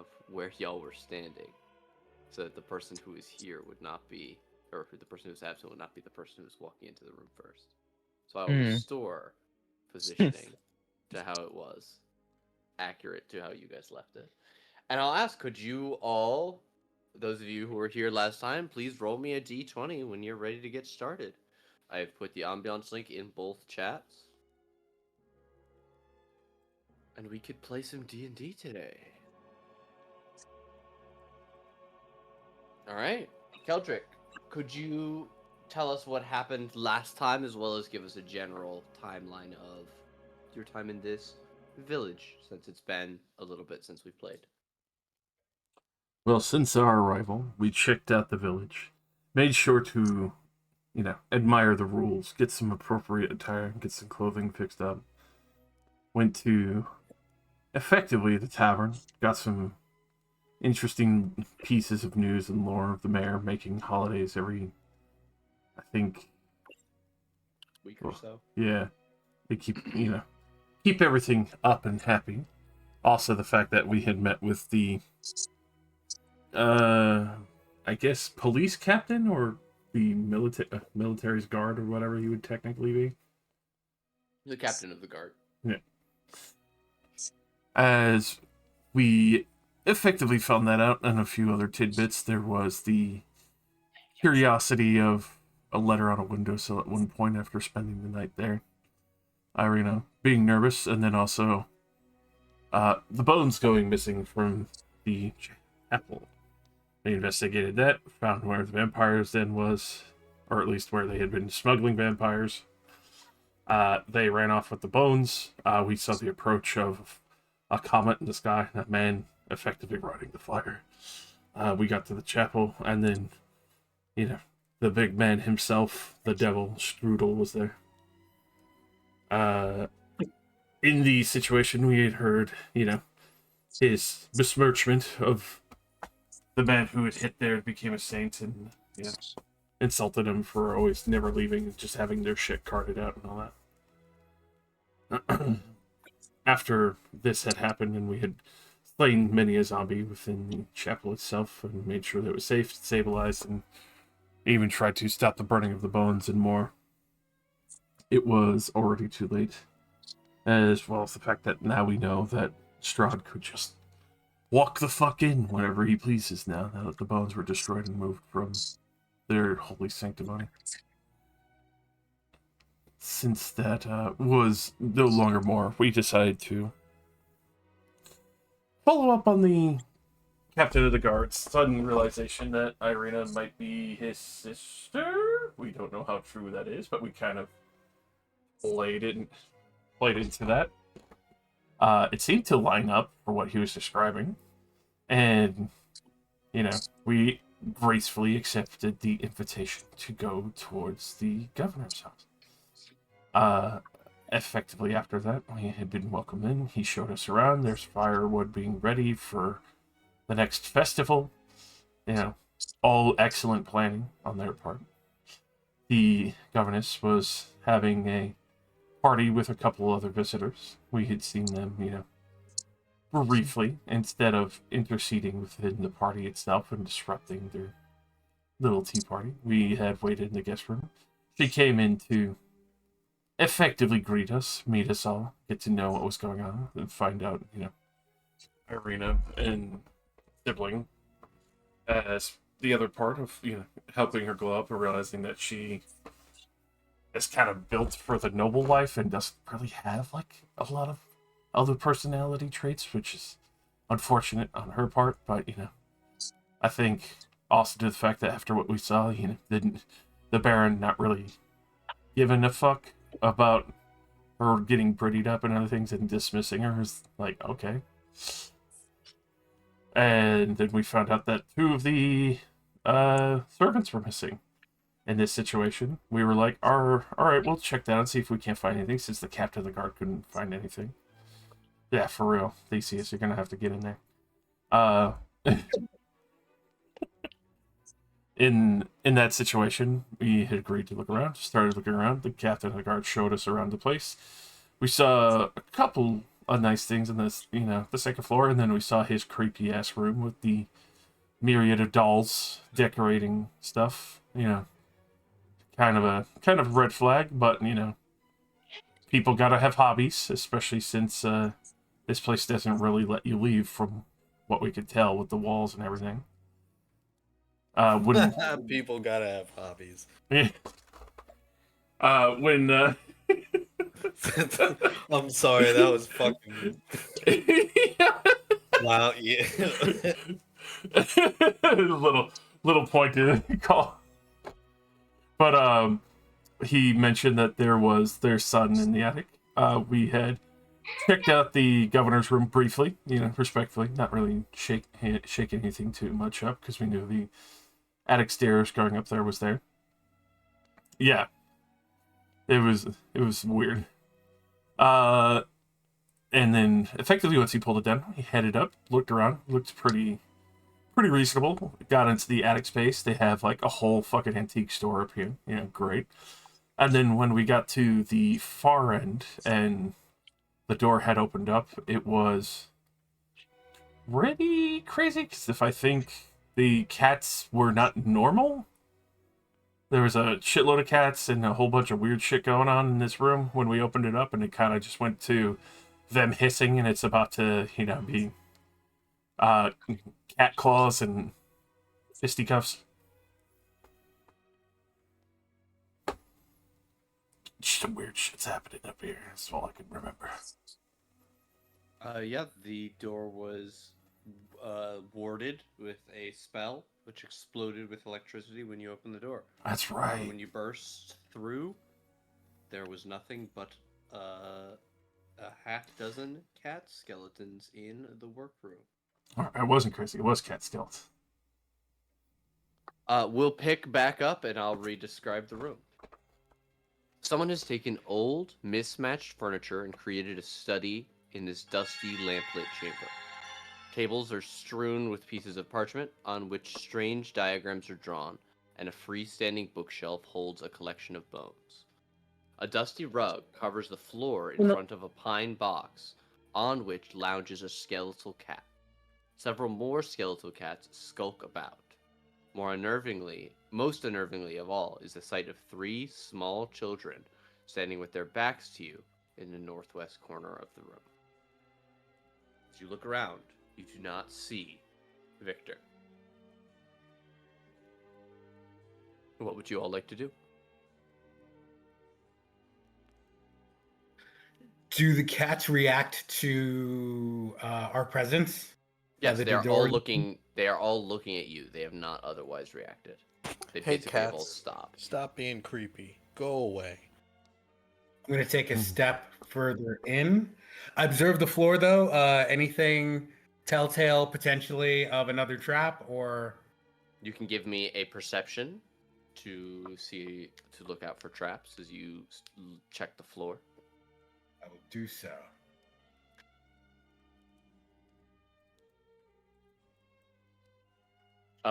of where y'all were standing, so that the person who is here would not be, or the person who's absent would not be the person who's walking into the room first. So I will Hmm. restore positioning to how it was, accurate to how you guys left it. And I'll ask, could you all, those of you who were here last time, please roll me a d20 when you're ready to get started. I have put the ambiance link in both chats, and we could play some D&D today. All right, Keldrick, could you tell us what happened last time, as well as give us a general timeline of your time in this village, since it's been a little bit since we've played? Well, since our arrival, we checked out the village, made sure to, admire the rules, get some appropriate attire, get some clothing fixed up. Went to, effectively, the tavern, got some interesting pieces of news and lore of the mayor making holidays every, I think, Week or so. yeah, they keep everything up and happy. Also, the fact that we had met with the, uh, I guess, police captain or the military's guard or whatever he would technically be. The captain of the guard. Yeah. As we effectively found that out and a few other tidbits, there was the curiosity of a letter on a windowsill at one point after spending the night there. Irina being nervous, and then also the bones going missing from the chapel. They investigated that, found where the vampires then was, or at least where they had been smuggling vampires. They ran off with the bones. We saw the approach of a comet in the sky, and a man effectively riding the fire. We got to the chapel, and then, the big man himself, the devil, Strudle, was there. In the situation, we had heard, his besmirchment of the man who had hit there became a saint and, insulted him for always never leaving and just having their shit carted out and all that. After this had happened and we had slain many a zombie within the chapel itself and made sure that it was safe, stabilized, and even tried to stop the burning of the bones and more, it was already too late. As well as the fact that now we know that Strahd could just walk the fuck in whenever he pleases now that the bones were destroyed and moved from their holy sanctimony. Since that was no longer more, we decided to follow up on the captain of the guard's sudden realization that Irina might be his sister. We don't know how true that is, but we kind of played into that. It seemed to line up for what he was describing, and we gracefully accepted the invitation to go towards the governor's house. Effectively after that, we had been welcomed in. He showed us around. There's firewood being ready for the next festival. All excellent planning on their part. The governess was having a party with a couple other visitors. We had seen them, briefly, instead of interceding within the party itself and disrupting their little tea party. We had waited in the guest room. She came in to effectively greet us, meet us all, get to know what was going on, and find out, Irina and sibling as the other part of, helping her glow up and realizing that she is kind of built for the noble life and doesn't really have, like, a lot of other personality traits, which is unfortunate on her part, but, I think also to the fact that after what we saw, didn't the Baron not really giving a fuck about her getting prettied up and other things and dismissing her is like, okay. And then we found out that two of the servants were missing in this situation. We were like, all right, we'll check that and see if we can't find anything, since the captain of the guard couldn't find anything. Yeah, for real, Theseus, you're gonna have to get in there. In that situation, we had agreed to look around, started looking around. The captain of the guard showed us around the place. We saw a couple nice things on this, the second floor, and then we saw his creepy ass room with the myriad of dolls decorating stuff. Kind of red flag, but people gotta have hobbies, especially since this place doesn't really let you leave, from what we could tell with the walls and everything. When People gotta have hobbies. when I'm sorry, that was fucking wow. Yeah. little pointed call, but he mentioned that there was their son in the attic. We had checked out the governor's room briefly, respectfully, not really shake anything too much up because we knew the attic stairs going up there was there. Yeah, it was weird. And then effectively once he pulled it down, he headed up, looked around, looked pretty reasonable. Got into the attic space. They have like a whole fucking antique store up here. Great. And then when we got to the far end and the door had opened up, it was pretty crazy. Because if I think the cats were not normal, there was a shitload of cats and a whole bunch of weird shit going on in this room when we opened it up, and it kind of just went to them hissing, and it's about to, be cat claws and fisticuffs. Some weird shit's happening up here. That's all I can remember. Yeah, the door was warded with a spell, which exploded with electricity when you opened the door. That's right. When you burst through, there was nothing but a half dozen cat skeletons in the workroom. I wasn't crazy. It was cat skeletons. We'll pick back up and I'll re-describe the room. Someone has taken old, mismatched furniture and created a study in this dusty, lamplit chamber. Tables are strewn with pieces of parchment on which strange diagrams are drawn, and a freestanding bookshelf holds a collection of bones. A dusty rug covers the floor in front of a pine box, on which lounges a skeletal cat. Several more skeletal cats skulk about. Most unnervingly of all, is the sight of 3 small children standing with their backs to you in the northwest corner of the room. As you look around, you do not see Victor. What would you all like to do? Do the cats react to our presence? Yes, they are all looking. They are all looking at you. They have not otherwise reacted. They Hey, basically have all cats. stopped. Stop being creepy. Go away. I'm going to take a step further in. Observe the floor, though. Anything telltale potentially of another trap, or You can give me a perception to look out for traps as you check the floor. I will do so.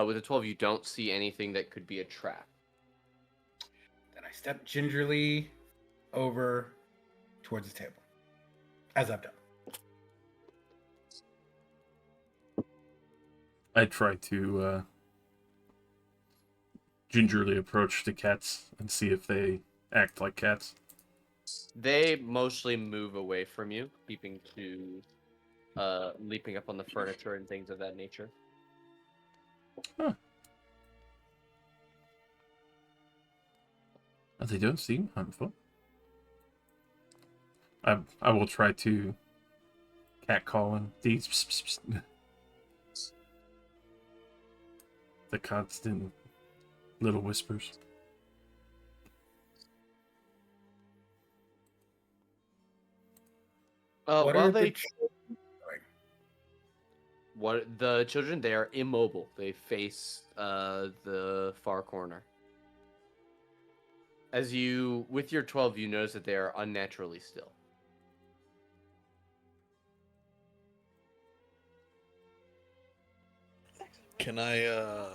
With a 12, you don't see anything that could be a trap. Then I step gingerly over towards the table, as I've done. I try to gingerly approach the cats and see if they act like cats. They mostly move away from you, leaping up on the furniture and things of that nature. Huh. They don't seem harmful. I will try to catcall and these the constant little whispers. What Well, are they the children doing? What the children? They are immobile. They face the far corner. As you, with your 12, you notice that they are unnaturally still. Can I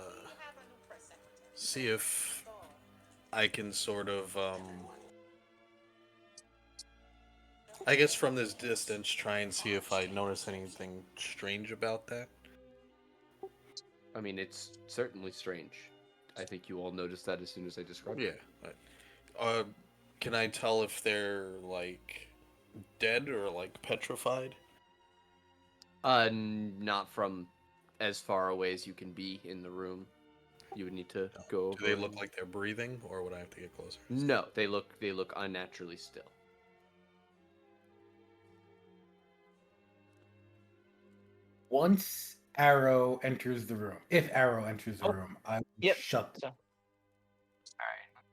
see if I can sort of I guess from this distance, try and see if I notice anything strange about that. I mean, it's certainly strange. I think you all noticed that as soon as I described Yeah. it. Uh, can I tell if they're like dead or like petrified? Not from as far away as you can be in the room. You would need to No. go over. Do they look and- like they're breathing, or would I have to get closer? No, they look unnaturally still. Once Arrow enters the room, if Arrow enters the Oh, room, I will yep. shut. So, all right,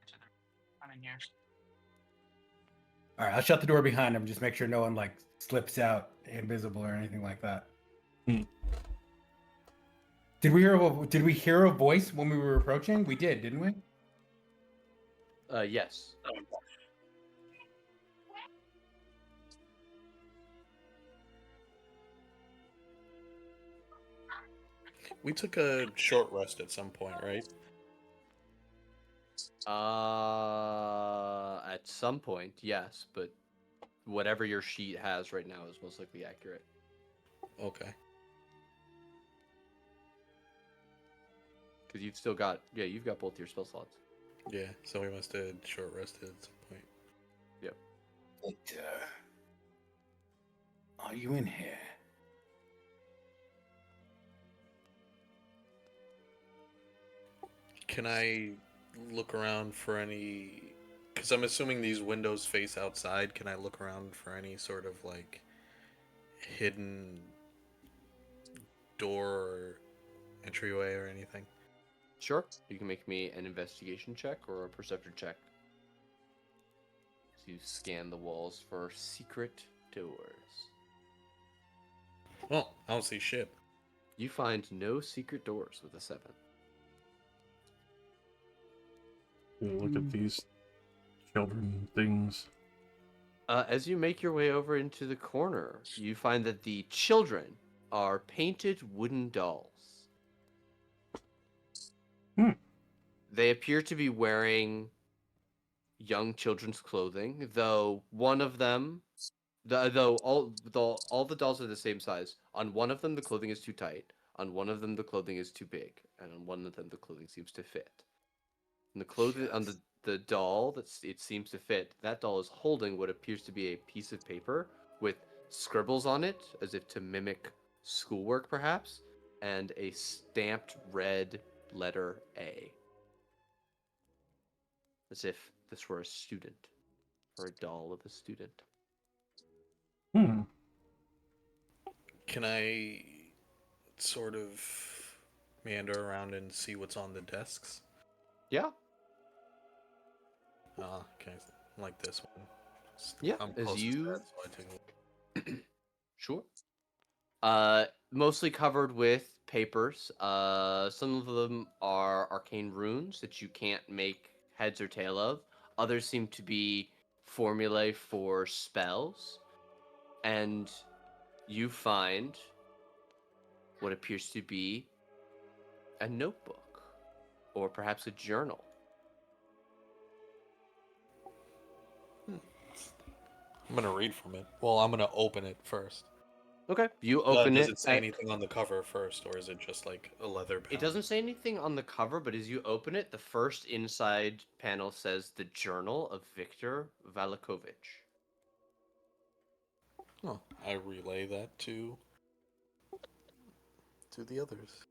I'm in here. All right, I'll shut the door behind him. Just make sure no one like slips out invisible or anything like that. Hmm. Did we hear a voice when we were approaching? We did, didn't we? Yes. We took a short rest at some point, right? At some point, yes, but whatever your sheet has right now is most likely accurate. Okay. Because you've got both your spell slots. Yeah, so we must have short rested at some point. Victor, are you in here? Can I look around for any? Because I'm assuming these windows face outside. Can I look around for any sort of like hidden door or entryway or anything? Sure. You can make me an investigation check or a perception check. So you scan the walls for secret doors. Well, I don't see shit. You find no secret doors with a 7. Look at these children things. As you make your way over into the corner, you find that the children are painted wooden dolls. They appear to be wearing young children's clothing, though one of them, though all the dolls are the same size. On one of them, the clothing is too tight. On one of them, the clothing is too big, and on one of them, the clothing seems to fit. And the clothing on the doll it seems to fit. That doll is holding what appears to be a piece of paper with scribbles on it, as if to mimic schoolwork, perhaps, and a stamped red letter A, as if this were a student or a doll of a student. Hmm. Can I sort of meander around and see what's on the desks? Yeah, Okay, like this one. Yeah, I'm as closest to you- that, so I take a look. sure. Mostly covered with papers. Some of them are arcane runes that you can't make heads or tail of. Others seem to be formulae for spells. And you find what appears to be a notebook, or perhaps a journal. I'm gonna read from it. Well, I'm gonna open it first. Okay, you open Does it. it say anything on the cover first, or is it just like a leather panel? It doesn't say anything on the cover, but as you open it, the first inside panel says the Journal of Victor Valakovich. Oh, I relay that to the others.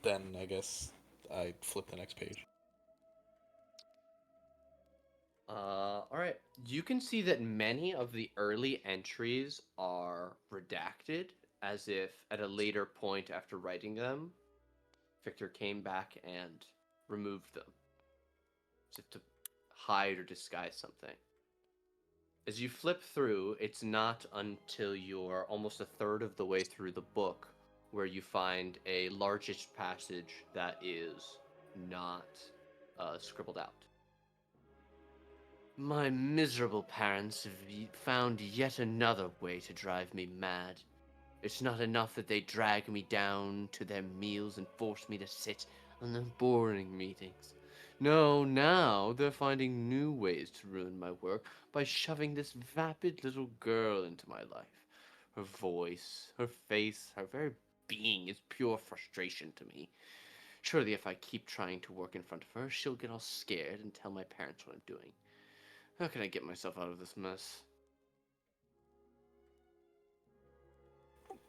Then I guess I flip the next page. All right. You can see that many of the early entries are redacted, as if at a later point after writing them, Victor came back and removed them, as if to hide or disguise something. As you flip through, it's not until you're almost a third of the way through the book where you find a largish passage that is not scribbled out. My miserable parents have found yet another way to drive me mad. It's not enough that they drag me down to their meals and force me to sit on their boring meetings. No, now they're finding new ways to ruin my work by shoving this vapid little girl into my life. Her voice, her face, her very being is pure frustration to me. Surely if I keep trying to work in front of her, she'll get all scared and tell my parents what I'm doing. How can I get myself out of this mess?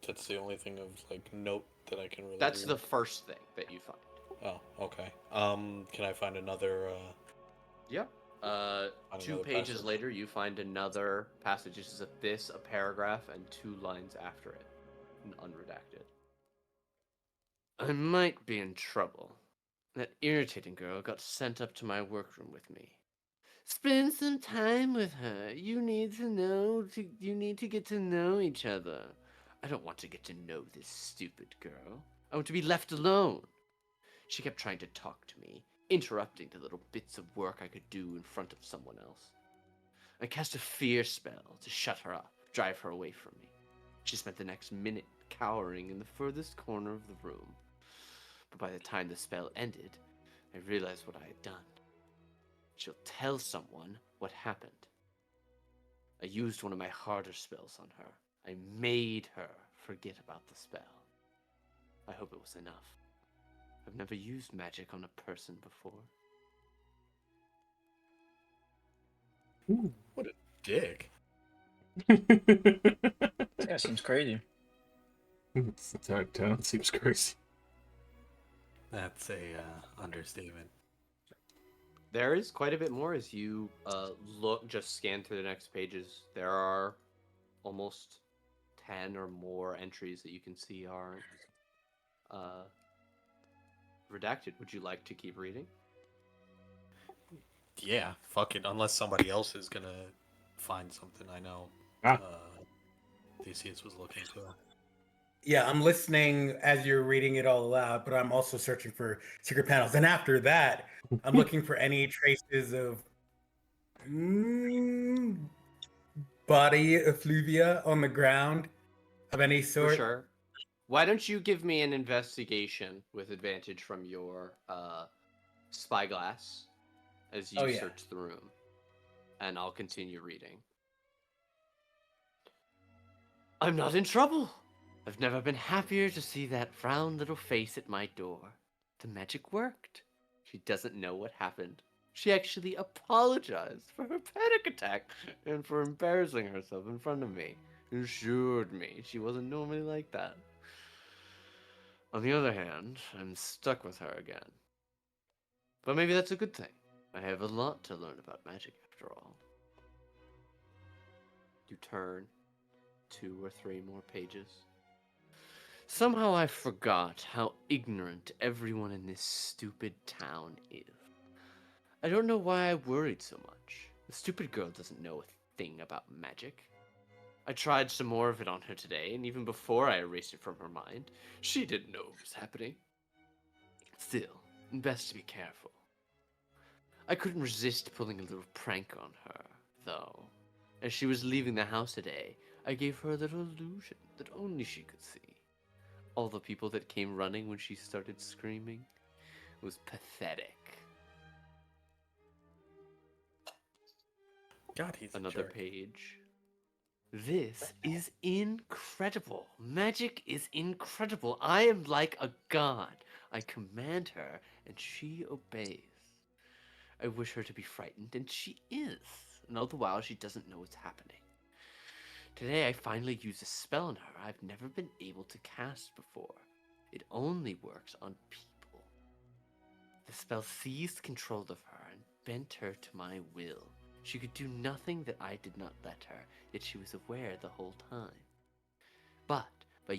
That's the only thing of like note that I can really. That's read. the first thing that you find. Oh, okay. Can I find another? Yep. Find 2 another pages passage? later, you find another passage. This a paragraph, and 2 lines after it, unredacted. I might be in trouble. That irritating girl got sent up to my workroom with me. Spend some time with her. You need to get to know each other. I don't want to get to know this stupid girl. I want to be left alone. She kept trying to talk to me, interrupting the little bits of work I could do in front of someone else. I cast a fear spell to shut her up, drive her away from me. She spent the next minute cowering in the furthest corner of the room. But by the time the spell ended, I realized what I had done. She'll tell someone what happened. I used one of my harder spells on her. I made her forget about the spell. I hope it was enough. I've never used magic on a person before. What a dick. This guy seems crazy. It's the dark town. Seems crazy. That's a understatement. There is quite a bit more as you scan through the next pages. There are almost 10 or more entries that you can see are redacted. Would you like to keep reading? Yeah, fuck it. Unless somebody else is gonna find something, I know. Ah. Theseus was looking to. Yeah, I'm listening as you're reading it all aloud, but I'm also searching for secret panels. And after that, I'm looking for any traces of body effluvia on the ground of any For sort. sure. Why don't you give me an investigation with advantage from your spyglass as you Oh, yeah. search the room, and I'll continue reading. I'm not in trouble. I've never been happier to see that round little face at my door. The magic worked. She doesn't know what happened. She actually apologized for her panic attack and for embarrassing herself in front of me. Assured me she wasn't normally like that. On the other hand, I'm stuck with her again. But maybe that's a good thing. I have a lot to learn about magic after all. You turn 2 or 3 more pages. Somehow I forgot how ignorant everyone in this stupid town is. I don't know why I worried so much. The stupid girl doesn't know a thing about magic. I tried some more of it on her today, and even before I erased it from her mind, she didn't know what was happening. Still, best to be careful. I couldn't resist pulling a little prank on her, though. As she was leaving the house today, I gave her a little illusion that only she could see. All the people that came running when she started screaming was pathetic. God, he's a Another jerk. page. This is incredible. Magic is incredible. I am like a god. I command her, and she obeys. I wish her to be frightened, and she is. And all the while, she doesn't know what's happening. Today, I finally used a spell on her I've never been able to cast before. It only works on people. The spell seized control of her and bent her to my will. She could do nothing that I did not let her, yet she was aware the whole time. But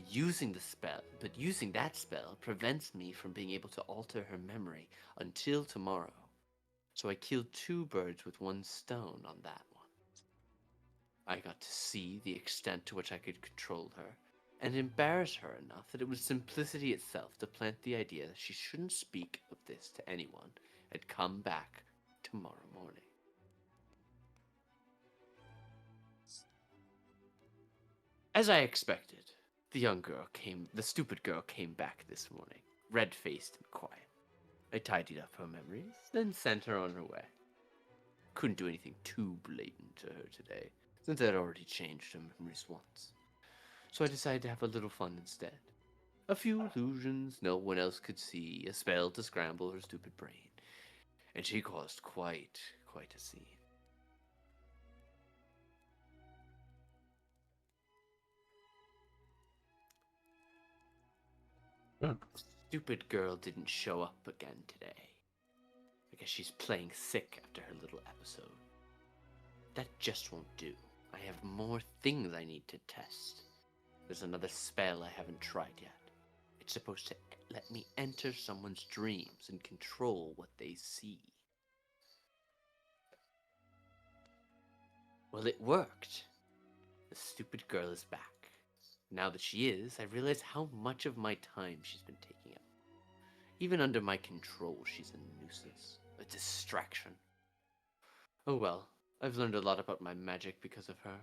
using that spell prevents me from being able to alter her memory until tomorrow. So I killed 2 birds with 1 stone on that one. I got to see the extent to which I could control her, and embarrass her enough that it was simplicity itself to plant the idea that she shouldn't speak of this to anyone and come back tomorrow morning. As I expected, the stupid girl came back this morning, red-faced and quiet. I tidied up her memories, then sent her on her way. Couldn't do anything too blatant to her today, since I'd already changed her memories once. So I decided to have a little fun instead. A few illusions no one else could see, a spell to scramble her stupid brain. And she caused quite a scene. Hmm. Stupid girl didn't show up again today. I guess she's playing sick after her little episode. That just won't do. I have more things I need to test. There's another spell I haven't tried yet. It's supposed to let me enter someone's dreams and control what they see. Well, it worked. The stupid girl is back. Now that she is, I realize how much of my time she's been taking up. Even under my control, she's a nuisance, a distraction. Oh well, I've learned a lot about my magic because of her.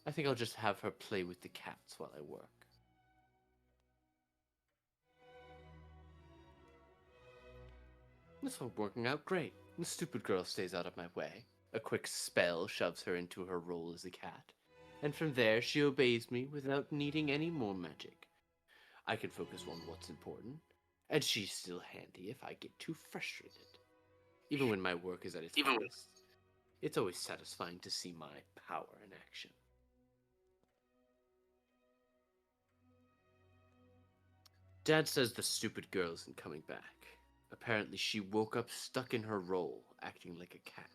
I think I'll just have her play with the cats while I work. This one's working out great. The stupid girl stays out of my way. A quick spell shoves her into her role as a cat. And from there, she obeys me without needing any more magic. I can focus on what's important, and she's still handy if I get too frustrated. Even when my work is at its highest, it's always satisfying to see my power in action. Dad says the stupid girl isn't coming back. Apparently, she woke up stuck in her role, acting like a cat.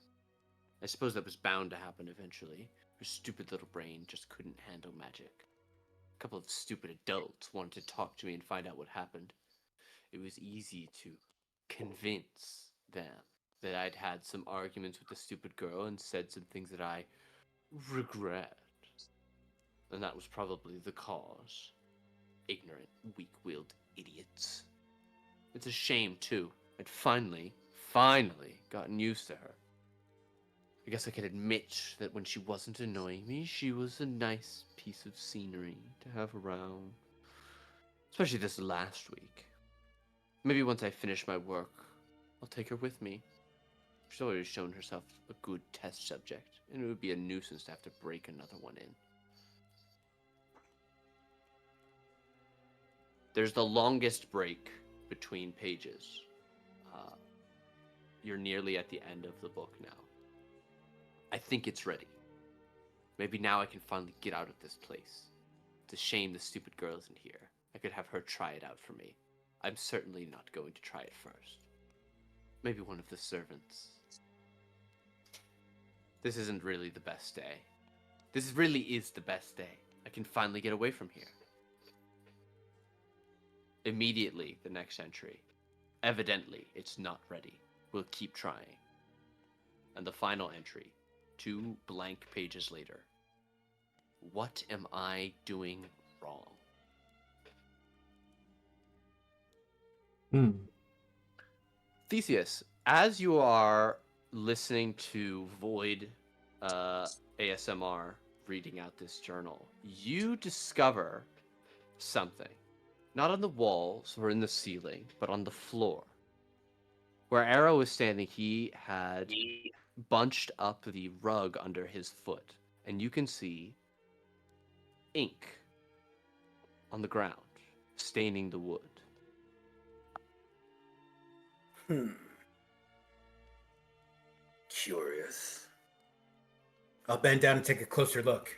I suppose that was bound to happen eventually. Her stupid little brain just couldn't handle magic. A couple of stupid adults wanted to talk to me and find out what happened. It was easy to convince them that I'd had some arguments with the stupid girl and said some things that I regret. And that was probably the cause. Ignorant, weak-willed idiots. It's a shame, too. I'd finally gotten used to her. I guess I could admit that when she wasn't annoying me, she was a nice piece of scenery to have around. Especially this last week. Maybe once I finish my work, I'll take her with me. She's already shown herself a good test subject, and it would be a nuisance to have to break another one in. There's the longest break between pages. You're nearly at the end of the book now. I think it's ready. Maybe now I can finally get out of this place. It's a shame the stupid girl isn't here. I could have her try it out for me. I'm certainly not going to try it first. Maybe one of the servants. This isn't really the best day. This really is the best day. I can finally get away from here. Immediately, the next entry. Evidently, it's not ready. We'll keep trying. And the final entry, 2 blank pages later. What am I doing wrong? Theseus, as you are listening to Void ASMR reading out this journal, you discover something. Not on the walls or in the ceiling, but on the floor. Where Arrow was standing, he had bunched up the rug under his foot, and you can see ink on the ground, staining the wood. Curious. I'll bend down and take a closer look.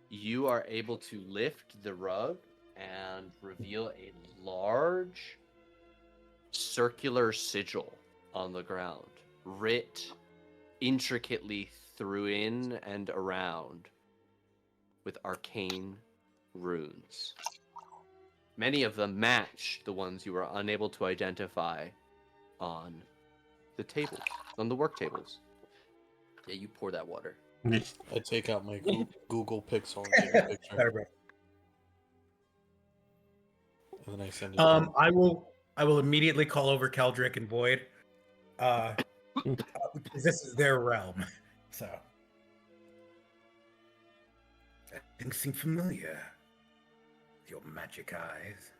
You are able to lift the rug and reveal a large circular sigil on the ground, writ intricately through in and around with arcane runes. Many of them match the ones you were unable to identify on the tables, on the work tables. Yeah, you pour that water. I take out my Google Pixel and take a picture, Better, bro. and then I send it. To him. I will immediately call over Keldrick and Void, because this is their realm. So that thing seems familiar. With your magic eyes.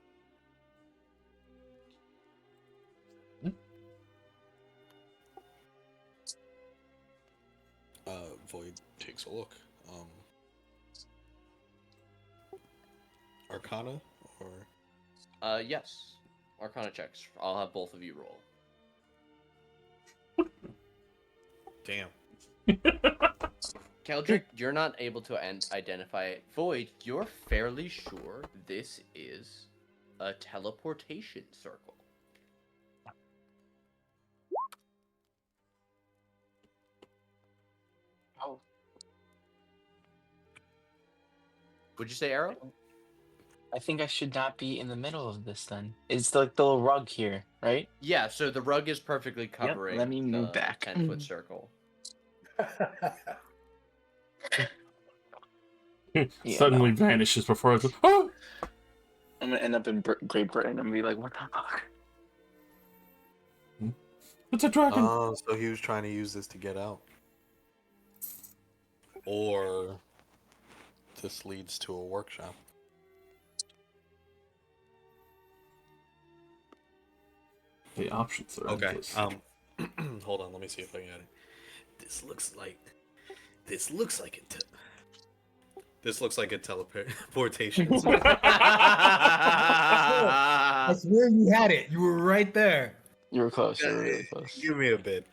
Void takes a look. Arcana or Yes. Arcana checks. I'll have both of you roll. damn. Keldrick, you're not able to identify it. Void, you're fairly sure this is a teleportation circle. Oh, Would you say Arrow? I think I should not be in the middle of this then. It's like the little rug here, right? Yeah, so the rug is perfectly covering let me move the back. 10-foot circle. Yeah, Suddenly no. vanishes before us. Oh! I'm gonna end up in Great Britain and be like, what the fuck? It's a dragon! Oh, so he was trying to use this to get out. Or this leads to a workshop. The options are Okay. endless. Hold on, let me see if I got it. This looks like a teleportation. I swear you had it. You were right there. You were close. You were really close. Give me a bit.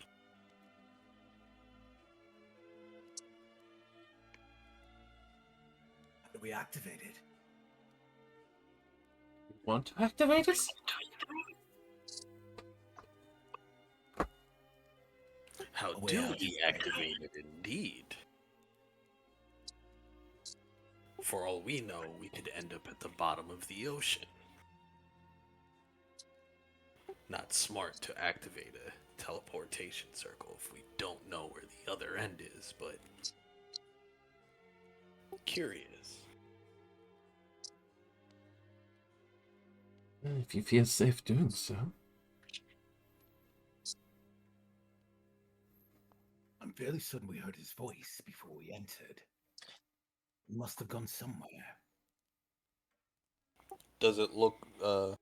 How do we activate it? Want to activate us? How Oh, do yeah. we activate it indeed? For all we know, we could end up at the bottom of the ocean. Not smart to activate a teleportation circle if we don't know where the other end is, but curious. If you feel safe doing so. I'm fairly certain we heard his voice before we entered. He must have gone somewhere. Does it look, I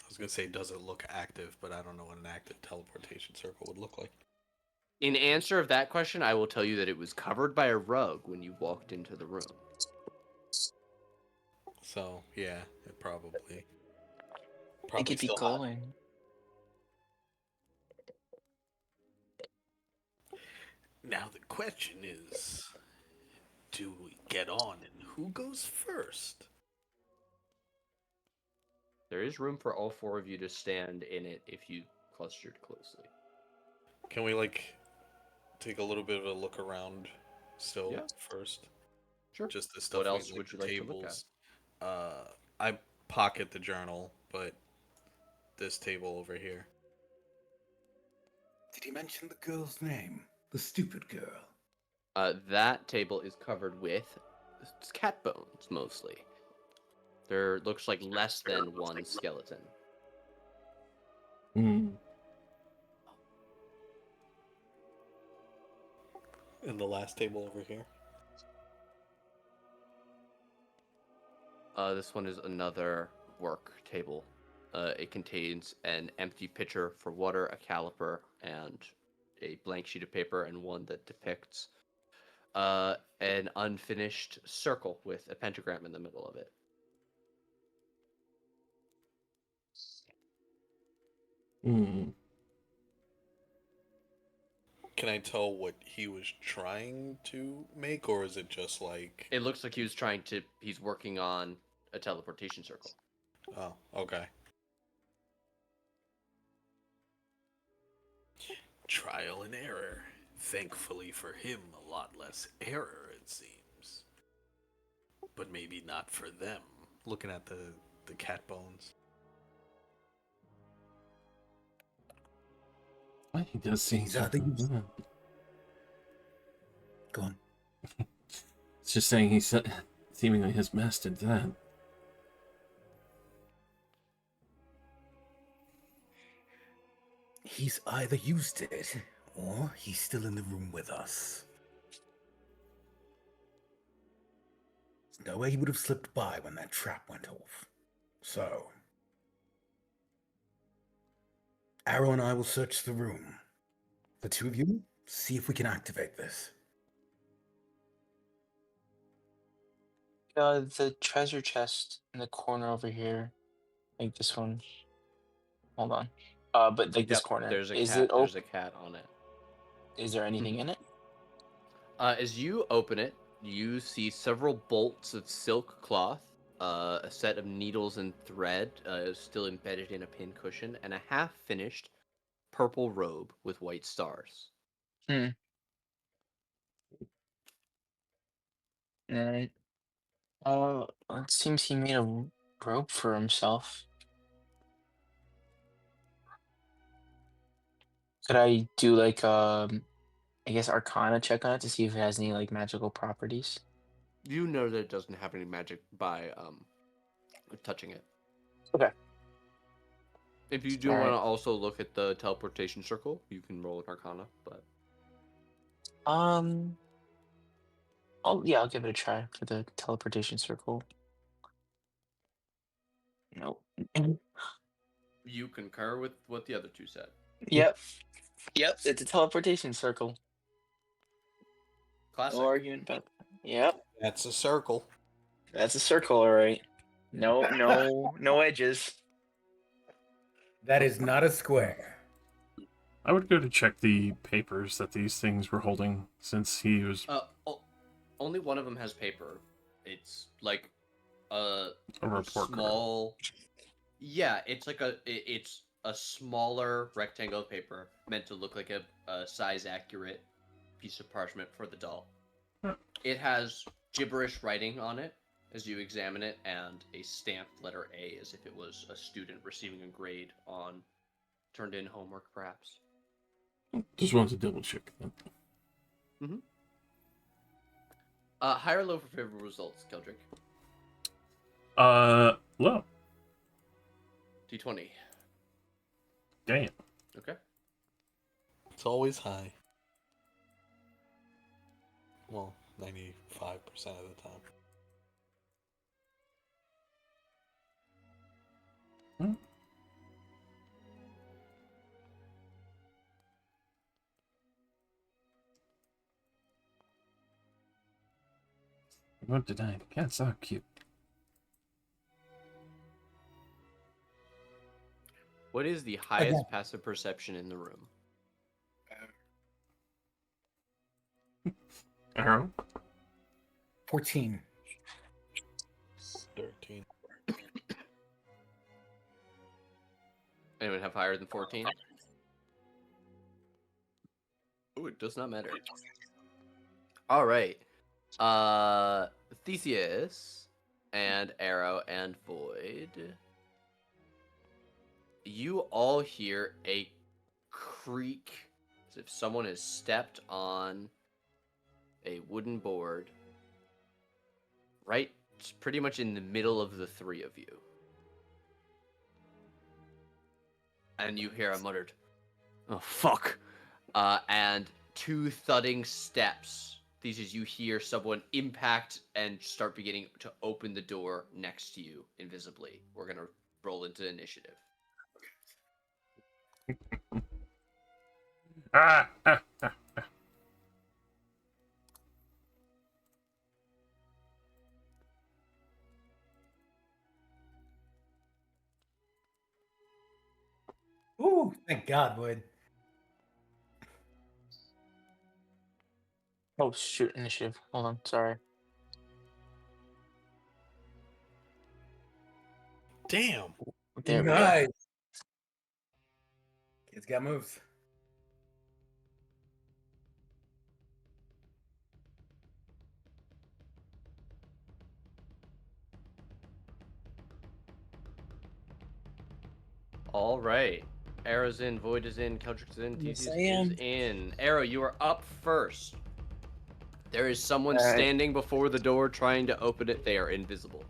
was gonna say, does it look active, but I don't know what an active teleportation circle would look like. In answer of that question, I will tell you that it was covered by a rug when you walked into the room. So, yeah, it probably It could be still glowing. Now the question is, do we get on and who goes first? There is room for all four of you to stand in it if you clustered closely. Can we take a little bit of a look around still Yeah. first? Sure. Just the stuff What else like would the you like to look tables. I pocket the journal, but this table over here. Did he mention the girl's name? The stupid girl. That table is covered with cat bones, mostly. There looks like less than one skeleton. Hmm. And the last table over here. This one is another work table. It contains an empty pitcher for water, a caliper, and a blank sheet of paper, and one that depicts an unfinished circle with a pentagram in the middle of it. Hmm. Can I tell what he was trying to make, or is it just like... It looks like he's working on a teleportation circle. Oh, okay. Trial and error. Thankfully for him, a lot less error, it seems. But maybe not for them. Looking at the cat bones. He does seem He's something. either Go on. It's just saying he seemingly has mastered that. He's either used it, or he's still in the room with us. There's no way he would have slipped by when that trap went off. So, Arrow and I will search the room. The two of you see if we can activate this. The treasure chest in the corner over here, like this one. Hold on. But like this corner. There's a Is cat. it open? There's a cat on it. Is there anything in it? As you open it, you see several bolts of silk cloth, a set of needles and thread still embedded in a pin cushion, and a half-finished purple robe with white stars. Hmm. Alright. It seems he made a rope for himself. Could I do like I guess Arcana check on it to see if it has any like magical properties? You know that it doesn't have any magic by touching it. Okay. If you do want to also look at the teleportation circle, you can roll an Arcana. But I'll give it a try for the teleportation circle. Nope. you concur with what the other two said. Yep. Yep. It's a teleportation circle. Classic. No argument about that. Yep. That's a circle. That's a circle, all right. No edges. That is not a square. I would go to check the papers that these things were holding, since he was Only one of them has paper. It's like a report card. small. Yeah, it's like it's a smaller rectangle of paper meant to look like a size accurate piece of parchment for the doll. It has gibberish writing on it as you examine it, and a stamped letter A as if it was a student receiving a grade on turned in homework, perhaps. Just wanted to double check that. High or low for favorable results, Keldrick? Low. D20. Damn. Okay. It's always high. Well, 95% of the time. What did I? Cats are cute. What is the highest passive perception in the room? Arrow? 14. 13. Anyone have higher than 14? Oh, it does not matter. All right. Theseus and Arrow and Void. You all hear a creak as if someone has stepped on a wooden board right pretty much in the middle of the three of you. And you hear a muttered, "Oh, fuck." And two thudding steps. These as you hear someone impact and start beginning to open the door next to you invisibly. We're going to roll into initiative. Ah! Ooh, thank God, Wood. Oh shoot, initiative. Hold on, sorry. Damn. There we go. Nice. Kids got moves. All right. Arrow's in, Void is in, Keldrick's in, Yes, Theseus I am. is in. Arrow, you are up first. There is someone Alright. standing before the door trying to open it. They are invisible.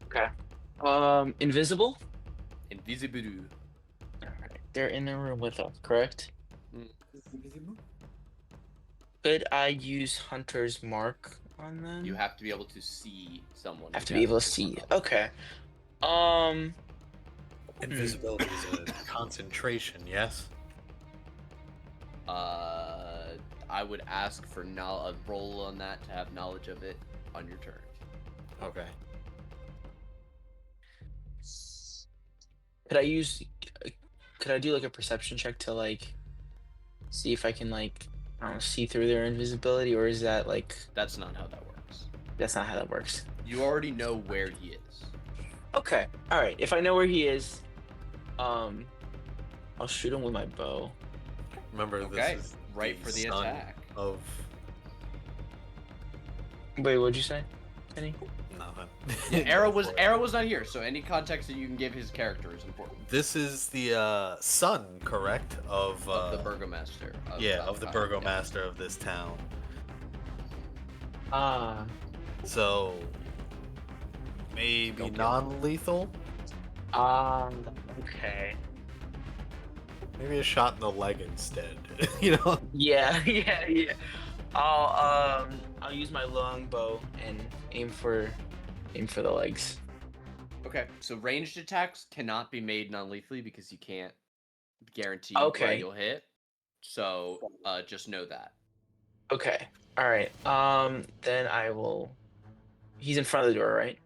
Okay. Invisible? Invisible. Alright. They're in the room with us, correct? Could I use Hunter's Mark on them? You have to be able to see someone. have to who be able to gathers see. from Okay. Invisibility is a concentration, yes? I would ask for a roll on that to have knowledge of it on your turn. Okay. Could I use? Could I do like a perception check to like see if I can like I don't know, see through their invisibility, or is that like That's not how that works. that's not how that works? You already know where he is. Okay, all right. If I know where he is, I'll shoot him with my bow. Remember, Okay, this is right for the son attack. of Wait, what'd you say, Kenny? nothing. Yeah, Arrow was not here, so any context that you can give his character is important. This is the son, correct, of Of the Burgomaster. of the Burgomaster of this town. Ah, So maybe Don't kill him. non-lethal. okay. Maybe a shot in the leg instead. You know. Yeah, yeah. I'll use my longbow and aim for the legs. Okay, so ranged attacks cannot be made non-lethally because you can't guarantee Okay. where you'll hit. So just know that. Okay. All right. Then I will. He's in front of the door, right?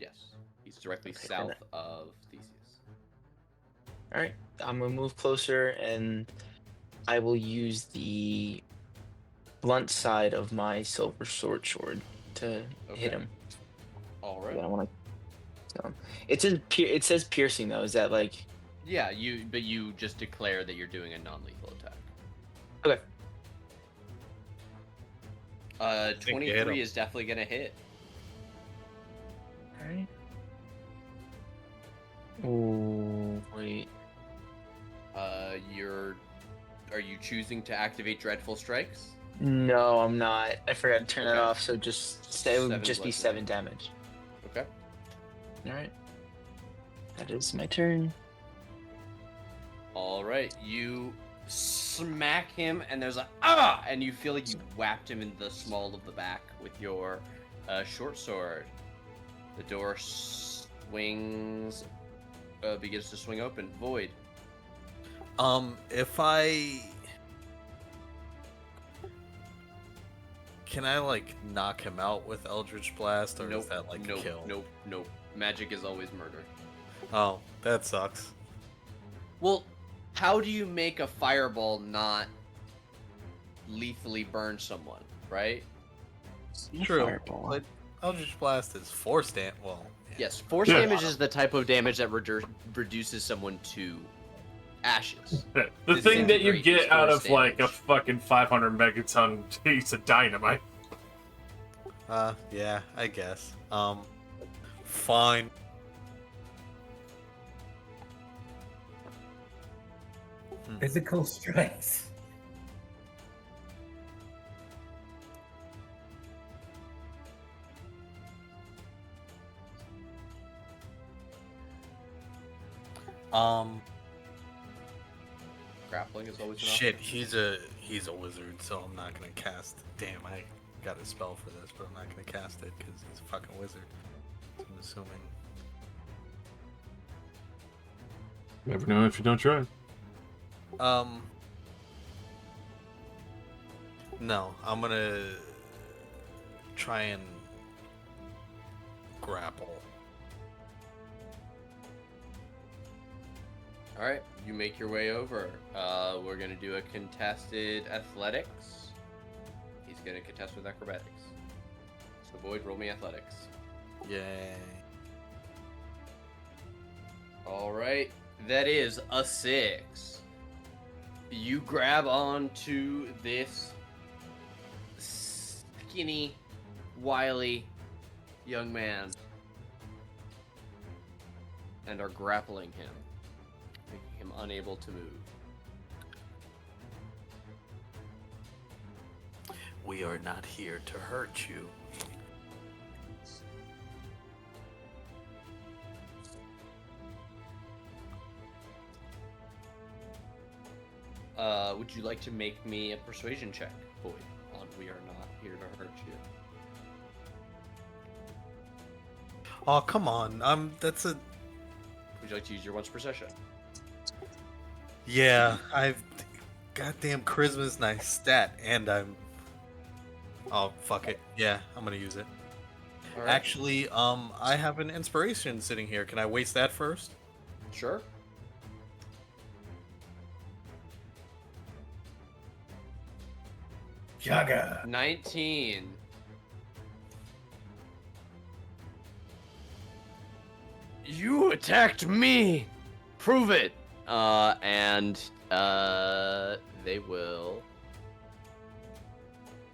Yes, he's directly Okay, south then of Theseus. All right. I'm gonna move closer, and I will use the blunt side of my silver sword to hit Okay. him. All I right. don't want to. It says piercing though. Is that like? Yeah, but you just declare that you're doing a non-lethal attack. Okay. think you hit 23 him. is definitely gonna hit. All right. Oh wait. Are you choosing to activate Dreadful Strikes? No, I'm not. I forgot to turn that Okay. off. So it would 7 just be bludgeoning. 7 damage. Okay. All right. That is my turn. All right. You smack him, and there's a ah, and you feel like you whacked him in the small of the back with your short sword. The door swings, begins to swing open. Void. If I can I like knock him out with Eldritch Blast, or Nope. is that like nope. a kill? Nope. Magic is always murder. Oh, that sucks. Well, how do you make a fireball not lethally burn someone, right? True. Fireball. But Eldritch Blast is force damage. Well, yeah. Yes, force Yeah. damage is the type of damage that reduces someone to ashes. The thing that you Disintegrate get is out force of like a damage. fucking 500 megaton piece of dynamite. Yeah, I guess. Fine. Physical strikes. Grappling is always an Shit, option. he's a wizard, so I'm not gonna cast. Damn, I got a spell for this, but I'm not gonna cast it because he's a fucking wizard. So I'm assuming. Never know if you don't try. No, I'm gonna try and grapple. All right, you make your way over. We're gonna do a contested athletics. He's gonna contest with acrobatics. So Void, roll me athletics. Yay. All right, that is a 6. You grab onto this skinny, wily young man and are grappling him, making him unable to move. We are not here to hurt you. Would you like to make me a persuasion check, Void, on we are not here to hurt you? Oh, come on. That's a. Would you like to use your once per session? Yeah, goddamn charisma's nice stat, and I'm. Oh fuck it. Yeah, I'm gonna use it. All right. Actually, I have an inspiration sitting here. Can I waste that first? Sure. Jagger. 19. You attacked me. Prove it. And they will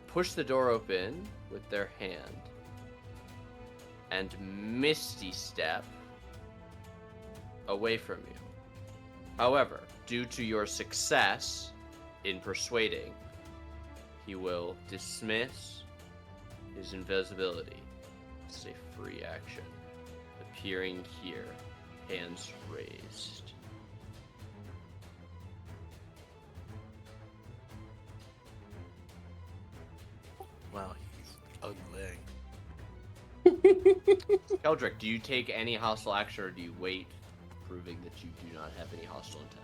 push the door open with their hand and misty step away from you. However, due to your success in persuading, he will dismiss his invisibility. It's a free action. Appearing here, hands raised. Wow, he's ugly. Eldrick, do you take any hostile action or do you wait, proving that you do not have any hostile intent?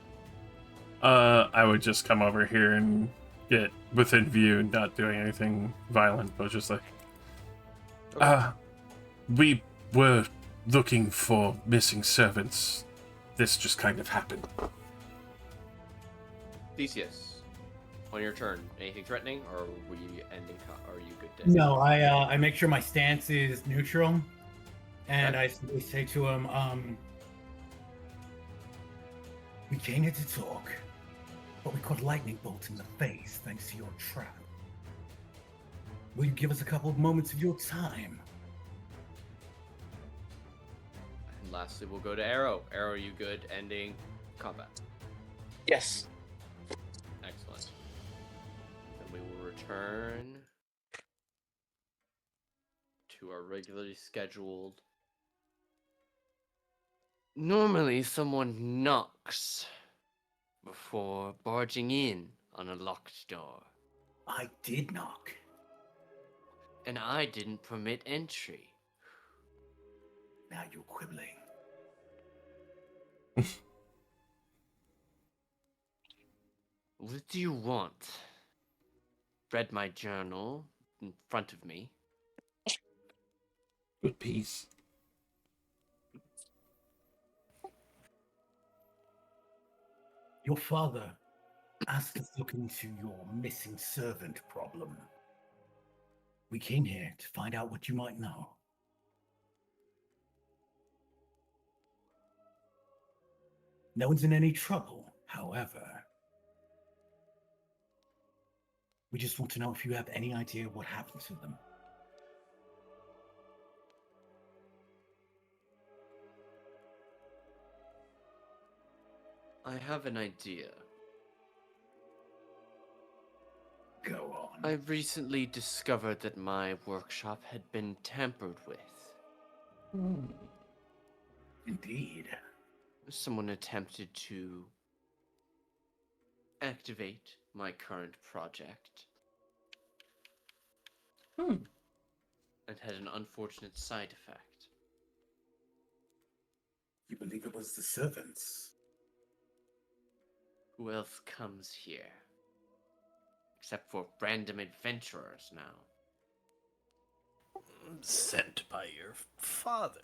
I would just come over here and get within view, not doing anything violent, but just like, Okay. we were looking for missing servants. This just kind of happened. Theseus, on your turn, anything threatening, or were you ending? Are you good? Day? No, I make sure my stance is neutral, and Okay. I simply say to him, "We came here to talk, but we caught a lightning bolt in the face thanks to your trap. Will you give us a couple of moments of your time?" And lastly, we'll go to Arrow. Arrow, you good? Ending combat. Yes. Excellent. Then we will return to our regularly scheduled. Normally, someone knocks before barging in on a locked door, I did knock. and I didn't permit entry. Now you're quibbling. What do you want? Read my journal in front of me. Good peace. Your father asked us to look into your missing servant problem. We came here to find out what you might know. No one's in any trouble, however. We just want to know if you have any idea what happened to them. I have an idea. Go on. I recently discovered that my workshop had been tampered with. Indeed. Someone attempted to activate my current project. And had an unfortunate side effect. You believe it was the servants? Who else comes here? Except for random adventurers now. Sent by your father.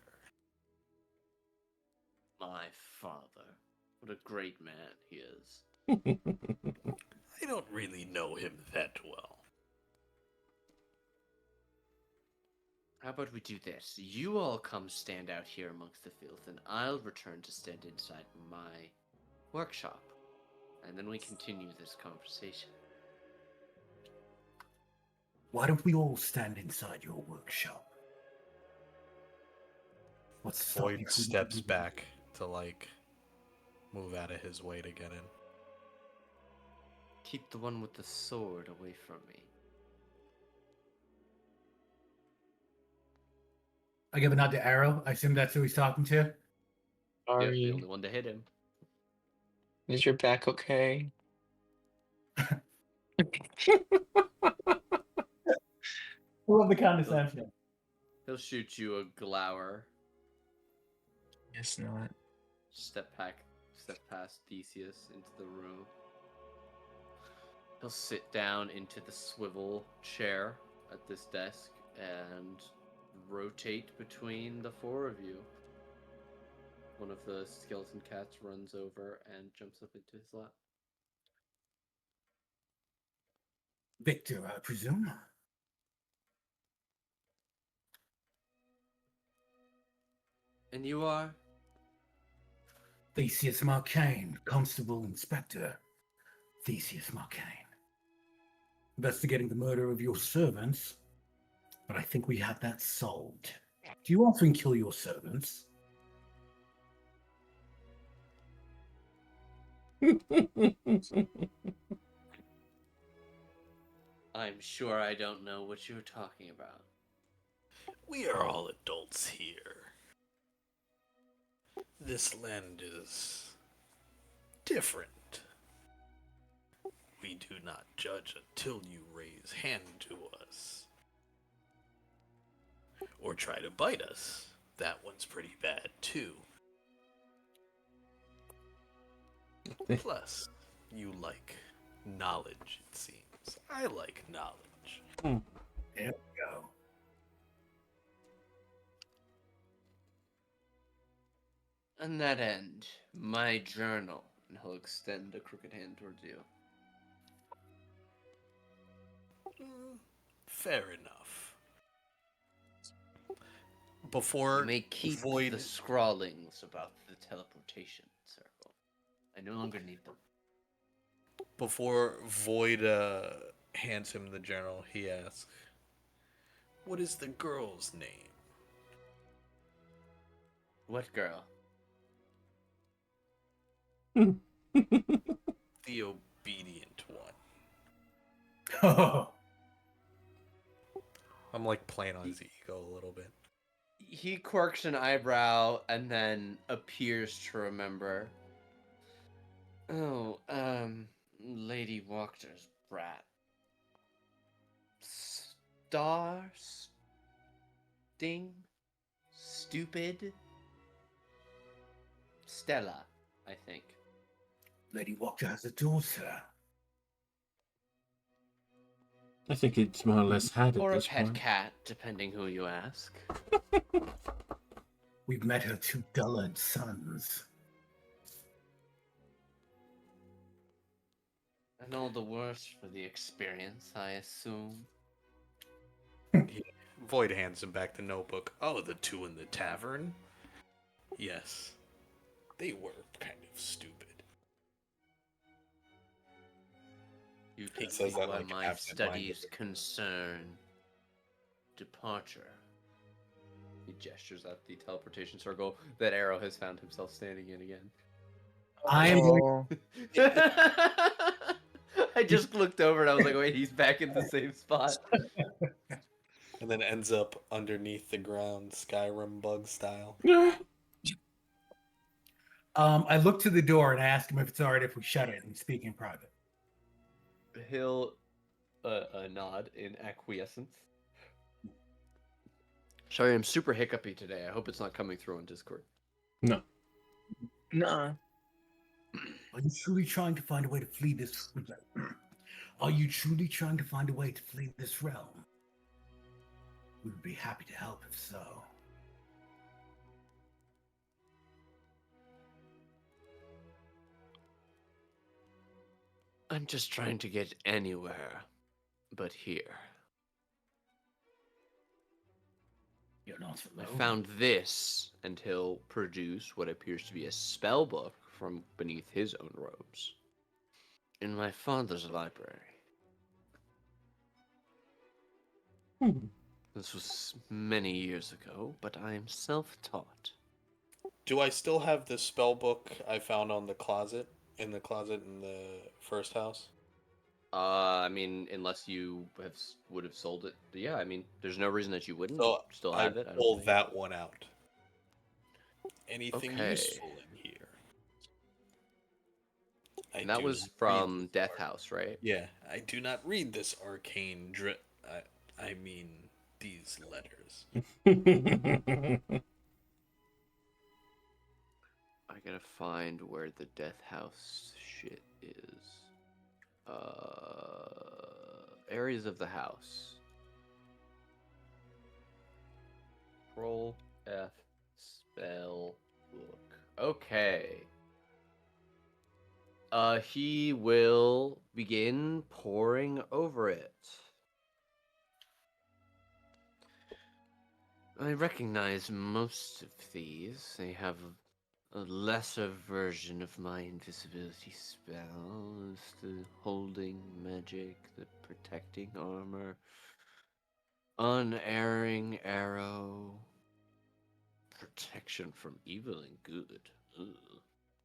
My father. What a great man he is. I don't really know him that well. How about we do this? You all come stand out here amongst the filth, and I'll return to stand inside my workshop. And then we continue this conversation. Why don't we all stand inside your workshop? What's to stop you Boyd from- steps back to, like, move out of his way to get in. Keep the one with the sword away from me. I give a nod to Arrow. I assume that's who he's talking to. Yep, the Sorry. only one to hit him. Is your back okay? I love the condescension. He'll shoot you a glower. Guess not. Step past Theseus into the room. He'll sit down into the swivel chair at this desk and rotate between the four of you. One of the skeleton cats runs over and jumps up into his lap. Victor, I presume? And you are? Theseus Marcaine, Constable Inspector Theseus Marcaine. Investigating the murder of your servants, but I think we have that solved. Do you often kill your servants? I'm sure I don't know what you're talking about. We are all adults here. This land is different. We do not judge until you raise hand to us. Or try to bite us. That one's pretty bad, too. Plus, you like knowledge, it seems. I like knowledge. There we go. On that end, my journal. And he'll extend a crooked hand towards you. Fair enough. Before You may keep Void the scrawlings about the teleportation circle. I no longer need them. Before Void hands him the journal, he asks, "What is the girl's name?" What girl? The obedient one. Oh, I'm like playing on his ego a little bit. He quirks an eyebrow and then appears to remember. Oh, Lady Walker's brat. Sting? Stupid? Stella, I think. Lady Walker has a daughter. I think it's more or less had at Or a this pet point. cat, depending who you ask. We've met her two dullard sons. And all the worse for the experience, I assume. Void hands him back the notebook. Oh, the two in the tavern? Yes. They were kind of stupid. You He can says see that, why like, my absent-mindedly. studies concern departure. He gestures at the teleportation circle that Arrow has found himself standing in again. I am going. Oh, I just looked over and I was like, wait, he's back in the same spot. And then ends up underneath the ground, Skyrim bug style. I look to the door and ask him if it's alright if we shut it and speak in private. He'll nod in acquiescence. Sorry, I'm super hiccupy today. I hope it's not coming through on Discord. No. nah. Are you truly trying to find a way to flee this? Are you truly trying to find a way to flee this realm? We would be happy to help if so. I'm just trying to get anywhere but here. You're not I alone. found this, and he'll produce what appears to be a spell book from beneath his own robes. In my father's library. This was many years ago, but I am self-taught. Do I still have the spell book I found on the closet? In the closet in the first house? I mean, unless you would have sold it. Yeah, I mean, there's no reason that you wouldn't So still I have it. I don't pull think. that one out. Anything Okay. useful in here? And that do was not read from this Death arc- House, right? Yeah, I do not read this arcane I mean, these letters. I gotta find where the Death House shit is. Areas of the house. Roll F spell book. Okay. He will begin poring over it. I recognize most of these. They have a lesser version of my invisibility spells, the holding magic, the protecting armor, unerring arrow, protection from evil and good. Ugh.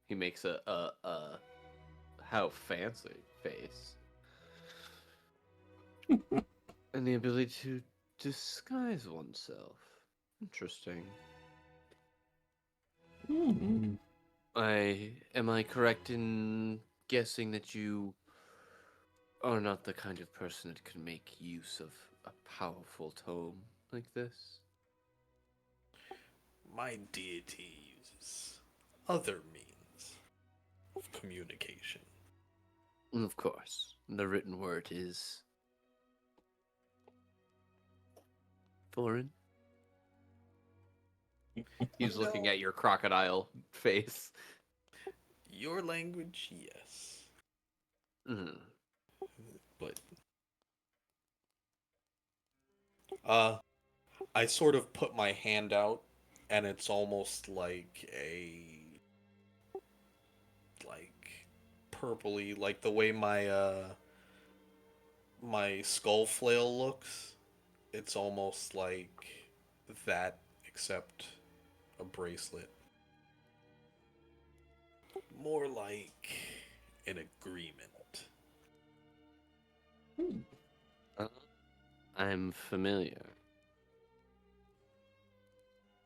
He makes a how fancy face. And the ability to disguise oneself. Interesting. Hmm. Am I correct in guessing that you are not the kind of person that can make use of a powerful tome like this? My deity uses other means of communication. Of course, the written word is foreign. He's looking No. at your crocodile face. Your language, yes. Mm. But I sort of put my hand out, and it's almost like like purpley, like the way my skull flail looks. It's almost like that, except a bracelet. More like an agreement. Uh, I'm familiar.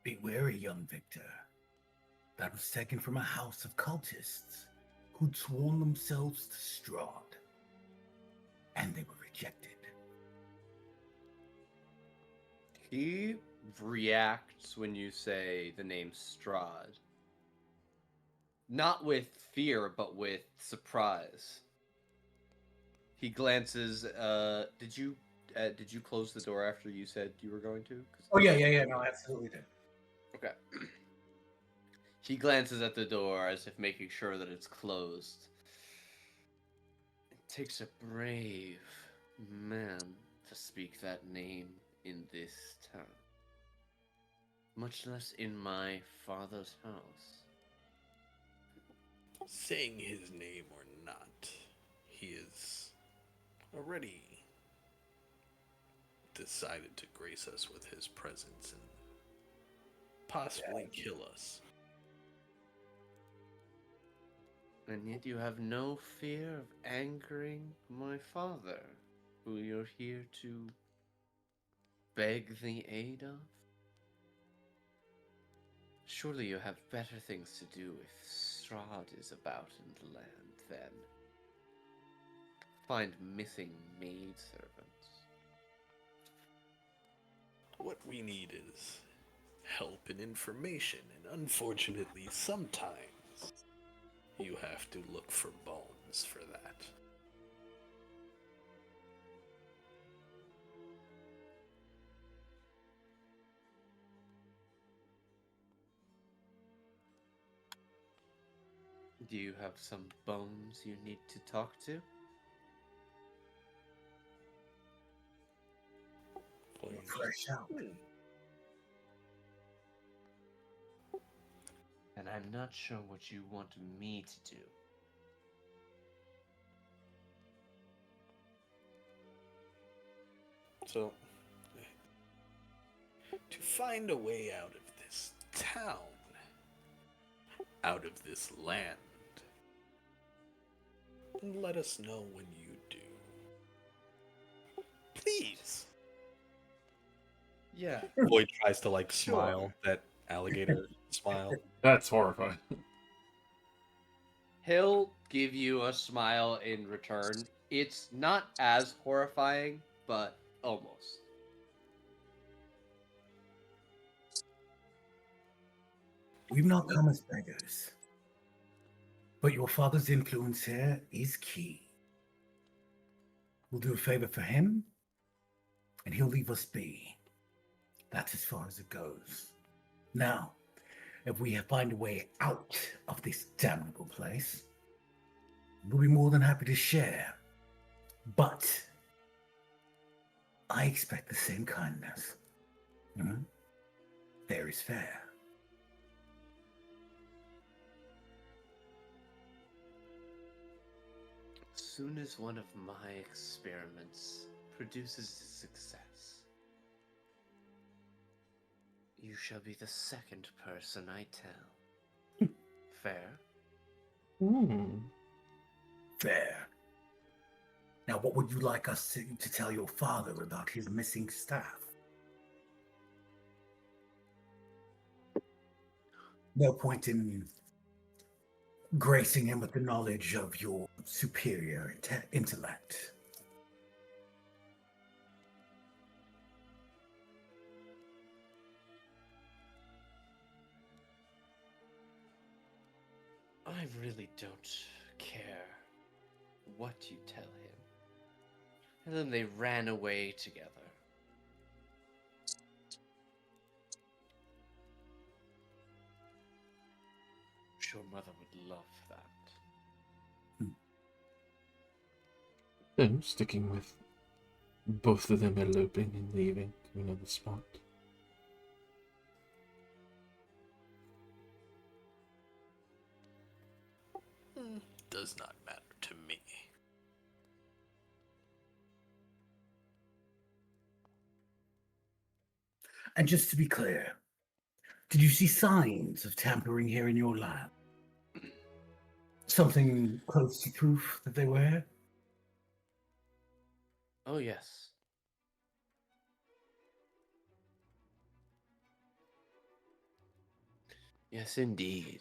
Be wary, young Victor. That was taken from a house of cultists who'd sworn themselves to Strahd. And they were rejected. He reacts when you say the name Strahd. Not with fear, but with surprise. He glances. Did you close the door after you said you were going to? 'Cause- Oh, yeah, no, absolutely did. Okay. He glances at the door as if making sure that it's closed. It takes a brave man to speak that name in this town, much less in my father's house. Saying his name or not, he is already decided to grace us with his presence and possibly kill us. And yet you have no fear of angering my father, who you're here to beg the aid of? Surely you have better things to do if Strahd is about in the land than find missing maidservants. What we need is help and information, and unfortunately, sometimes you have to look for bones for that. Do you have some bones you need to talk to? Fresh out. And I'm not sure what you want me to do. So, to find a way out of this town, out of this land, and let us know when you do. Please. Yeah. Boyd tries to like Sure. smile, that alligator smile. That's horrifying. He'll give you a smile in return. It's not as horrifying, but almost. We've not come as beggars. But your father's influence here is key. We'll do a favor for him, and he'll leave us be. That's as far as it goes. Now, if we find a way out of this damnable place, we'll be more than happy to share. But I expect the same kindness. Hmm? Fair is fair. As soon as one of my experiments produces a success, you shall be the second person I tell. Fair? Fair. Now, what would you like us to tell your father about his missing staff? No point in gracing him with the knowledge of your superior intellect. I really don't care what you tell him. And then they ran away together. I'm sure Mother would love that. So, sticking with both of them eloping and leaving to another spot. Does not matter to me. And just to be clear, did you see signs of tampering here in your lab? Something close to proof that they were here? Oh, yes. Yes, indeed.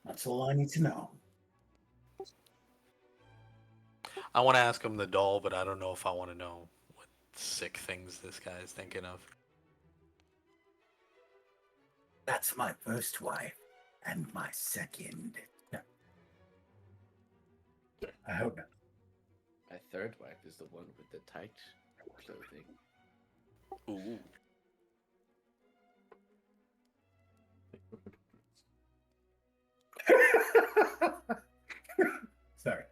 That's all I need to know. I want to ask him the doll, but I don't know if I want to know what sick things this guy is thinking of. That's my first wife and my second. No. I hope not. My third wife is the one with the tight clothing. Ooh. Sorry.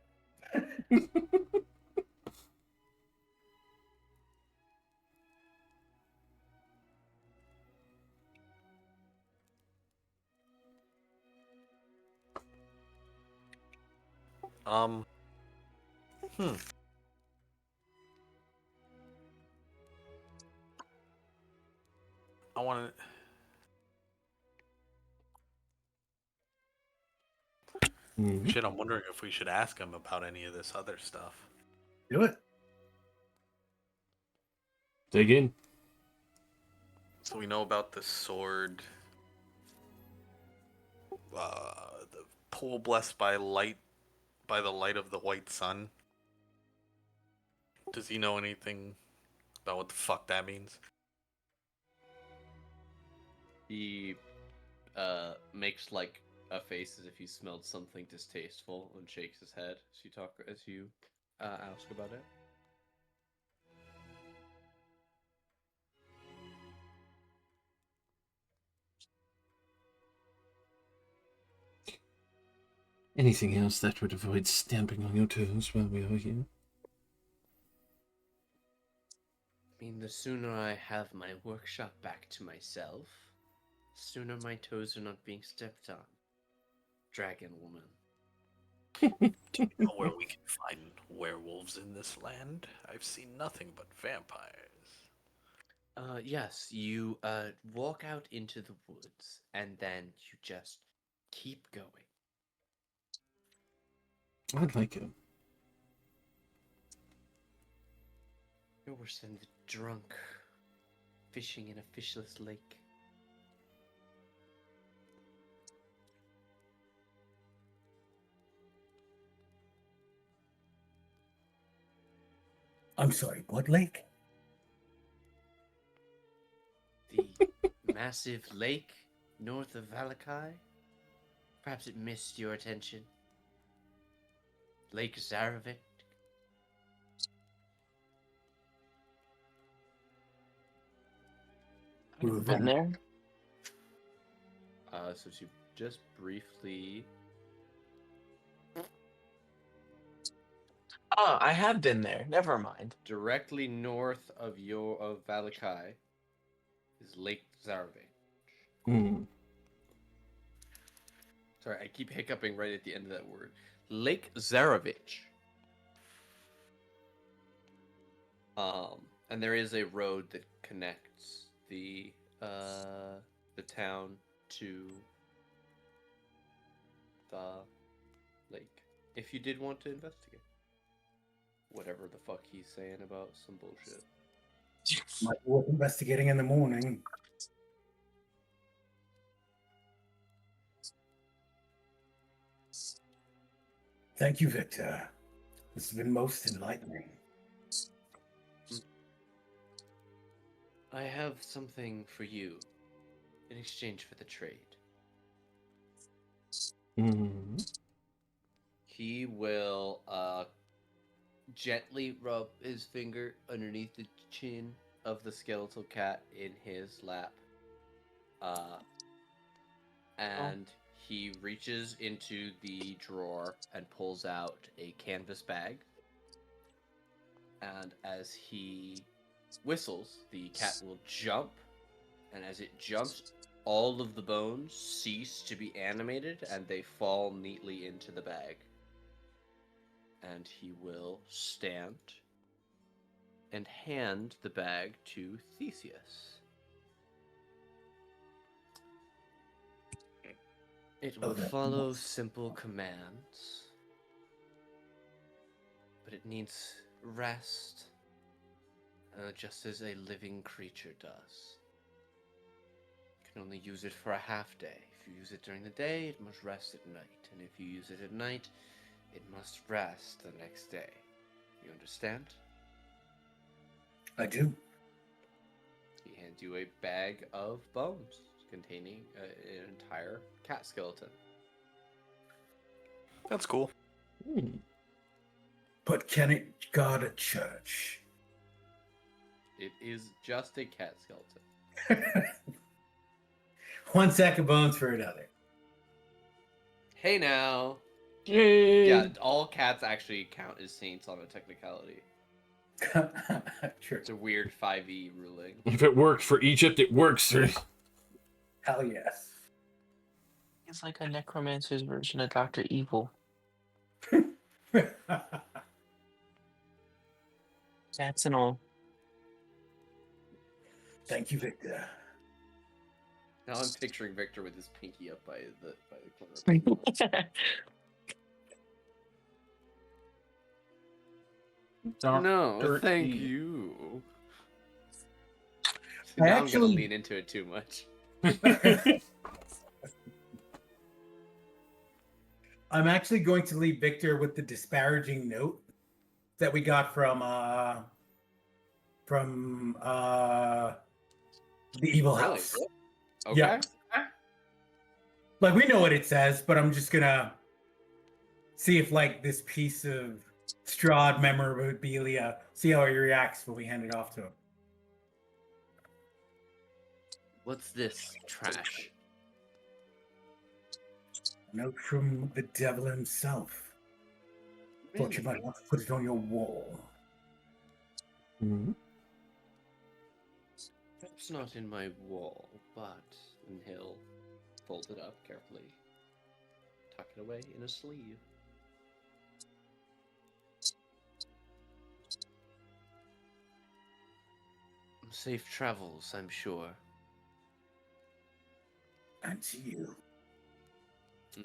Um. I want to. Shit, I'm wondering if we should ask him about any of this other stuff. Do it. Dig in. So we know about the sword, the pool blessed by light, by the light of the white sun. Does he know anything about what the fuck that means? He makes like a face as if he smelled something distasteful and shakes his head as you ask about it. Anything else that would avoid stamping on your toes while we are here? I mean, the sooner I have my workshop back to myself, the sooner my toes are not being stepped on. Dragon woman. Do you know where we can find werewolves in this land? I've seen nothing but vampires. Yes, you walk out into the woods and then you just keep going. I'd like it. You're worse than the drunk fishing in a fishless lake. I'm sorry, what lake? The massive lake north of Valakai? Perhaps it missed your attention. Lake Zarovich. We were Been wrong. there? So to just briefly. Oh, I have been there. Never mind. Directly north of Valakai is Lake Zarovich. Hmm. Sorry, I keep hiccuping right at the end of that word. Lake Zarovich. And there is a road that connects the town to the lake. If you did want to investigate, whatever the fuck he's saying about some bullshit. Might be worth investigating in the morning. Thank you, Victor. This has been most enlightening. I have something for you in exchange for the trade. Hmm. He will gently rub his finger underneath the chin of the skeletal cat in his lap. And he reaches into the drawer and pulls out a canvas bag. And as he whistles, the cat will jump. And as it jumps, all of the bones cease to be animated and they fall neatly into the bag. And he will stand and hand the bag to Theseus. It will that's follow nice. simple commands, but it needs rest, just as a living creature does. You can only use it for a half day. If you use it during the day, it must rest at night, and if you use it at night, it must rest the next day. You understand? I do. He hands you a bag of bones containing an entire cat skeleton. That's cool. Hmm. But can it guard a church? It is just a cat skeleton. One sack of bones for another. Hey now! Yay! Yeah, all cats actually count as saints on a technicality. True. It's a weird 5e ruling. If it worked for Egypt, it works for. Hell yes. It's like a necromancer's version of Dr. Evil. Cats and all. Thank you, Victor. Now I'm picturing Victor with his pinky up by the corner of his mouth. No, Dr. thank E. you. I Now I'm actually- gonna lean into it too much. I'm actually going to leave Victor with the disparaging note that we got from the evil Really? house. Okay. Yeah. Like we know what it says, but I'm just gonna see if like this piece of Strahd memorabilia, see how he reacts when we hand it off to him. What's this trash? A note from the devil himself. Thought you might want to put it on your wall. Hmm. Perhaps not in my wall, but and he'll fold it up carefully, tuck it away in a sleeve. Safe travels, I'm sure. And to you. Hmm.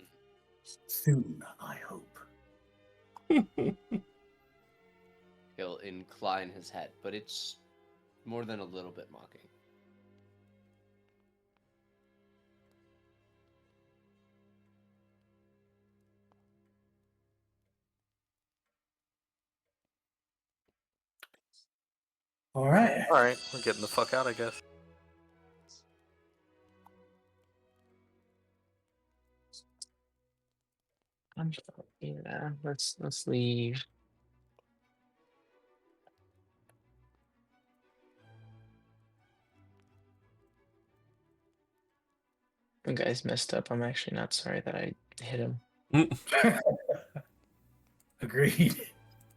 Soon, I hope. He'll incline his head, but it's more than a little bit mocking. All right. All right, we're getting the fuck out, I guess. Yeah, let's leave. The guy's messed up. I'm actually not sorry that I hit him. Agreed.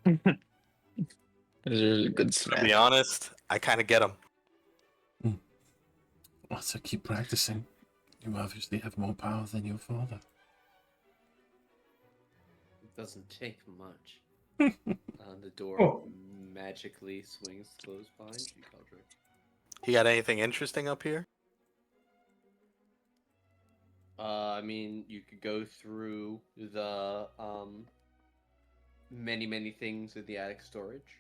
There's a good To smack. be honest, I kind of get him. Well, so keep practicing. You obviously have more power than your father. It doesn't take much. The Oh. door magically swings closed behind you, Keldrick. You got anything interesting up here? I mean, you could go through the many things in the attic storage.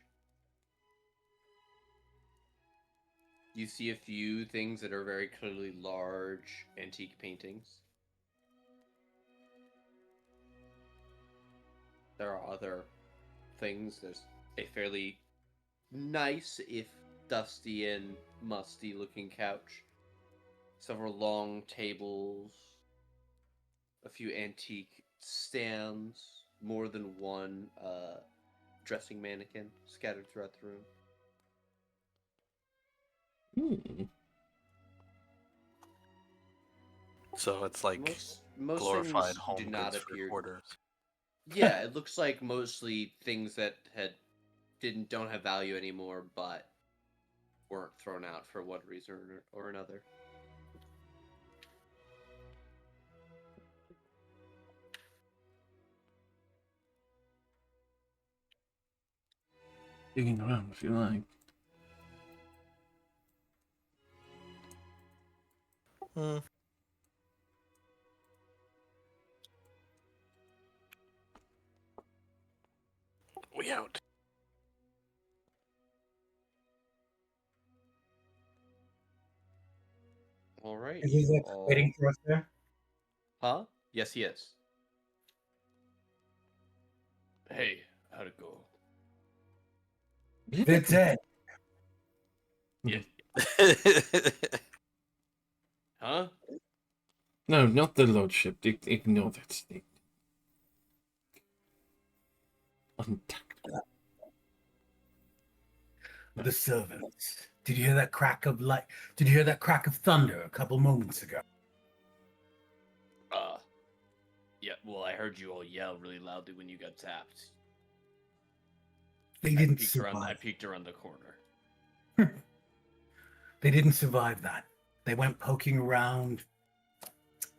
You see a few things that are very clearly large antique paintings. There are other things. There's a fairly nice, if dusty and musty looking couch. Several long tables. A few antique stands. More than one dressing mannequin scattered throughout the room. So it's like Most glorified things home do not goods for appear. hoarders. Yeah, it looks like mostly things that don't have value anymore, but weren't thrown out for one reason or another. Digging around if you like. Hmm. We out. All right, Is he you like all. waiting for us there? Huh? Yes, he is. Hey, how'd it go? They're dead. Yeah. Huh? No, not the lordship. Ignore that statement. Untactful. The servants. Did you hear that crack of light? Did you hear that crack of thunder a couple moments ago? Yeah, well, I heard you all yell really loudly when you got tapped. They didn't survive. I peeked around the corner. They didn't survive that. They went poking around,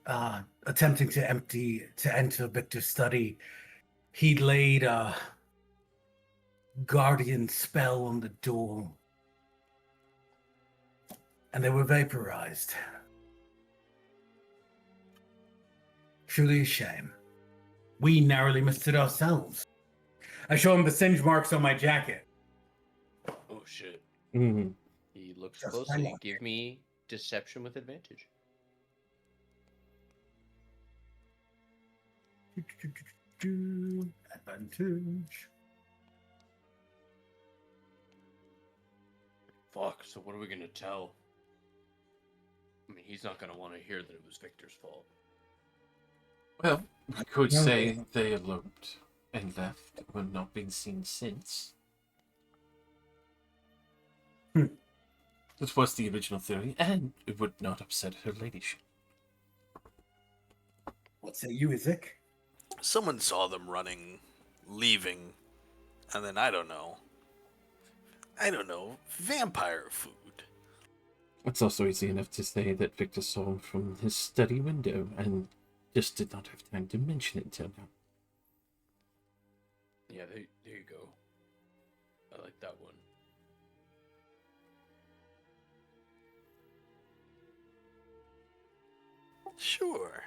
attempting to enter Victor's study. He'd laid a guardian spell on the door, and they were vaporized. Truly a shame. We narrowly missed it ourselves. I show him the singe marks on my jacket. Oh shit. Mm-hmm. He looks Just closely. my luck. Give me deception with advantage. Advantage. Fuck, so what are we gonna tell? I mean, he's not gonna want to hear that it was Victor's fault. Well, we could No. say they eloped and left and have not been seen since. This was the original theory, and it would not upset her ladyship. What say you, Isaac? Someone saw them running, leaving, and then I don't know, vampire food. It's also easy enough to say that Victor saw him from his study window and just did not have time to mention it until now. Yeah, there you go. I like that one. Sure,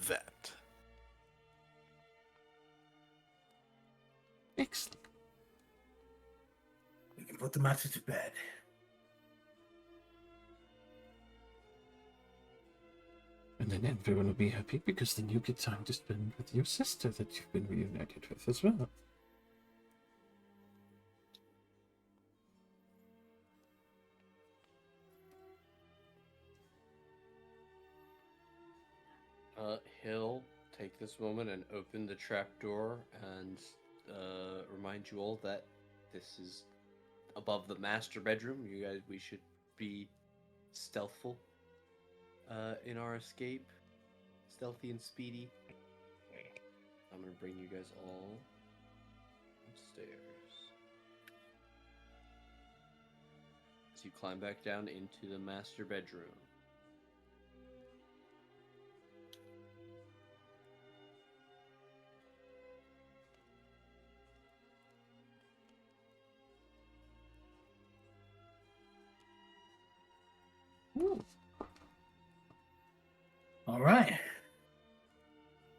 that. Excellent. We can put the matter to bed. And then everyone will be happy because then you get time to spend with your sister that you've been reunited with as well. He'll take this moment and open the trapdoor and remind you all that this is above the master bedroom. We should be stealthful in our escape, stealthy and speedy. I'm gonna bring you guys all upstairs. As you climb back down into the master bedroom. All right.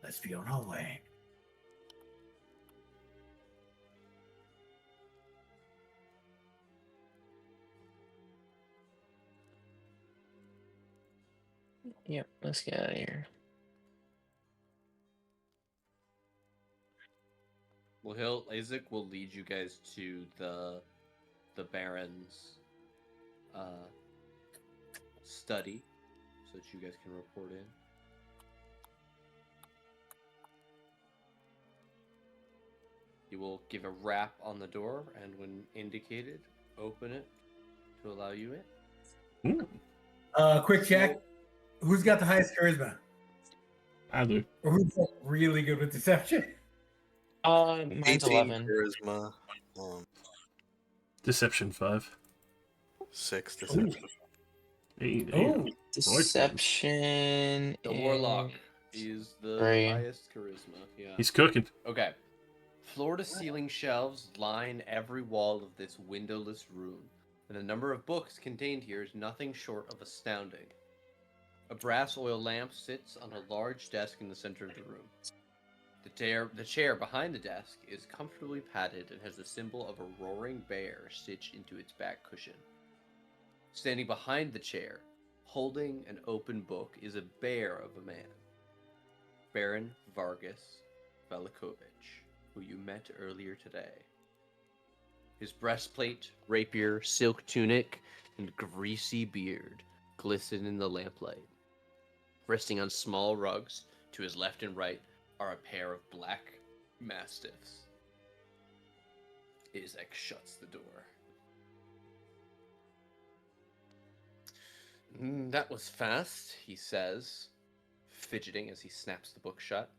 Let's be on our way. Yep, let's get out of here. Well, Isaac will lead you guys to the Baron's study, so that you guys can report in. You will give a rap on the door, and when indicated, open it to allow you in. Quick check. Who's got the highest charisma? I do. Or who's really good with deception? Mine's 18 11. charisma. Deception 5. 6 deception. 8. Oh, Deception. The warlock is is the 3. highest charisma. Yeah. He's cooking. Okay. Floor-to-ceiling shelves line every wall of this windowless room, and the number of books contained here is nothing short of astounding. A brass oil lamp sits on a large desk in the center of the room. The chair behind the desk is comfortably padded and has the symbol of a roaring bear stitched into its back cushion. Standing behind the chair, holding an open book, is a bear of a man. Baron Vargas Velikovich, who you met earlier today. His breastplate, rapier, silk tunic, and greasy beard glisten in the lamplight. Resting on small rugs to his left and right are a pair of black mastiffs. Isaac shuts the door. That was fast, he says, fidgeting as he snaps the book shut.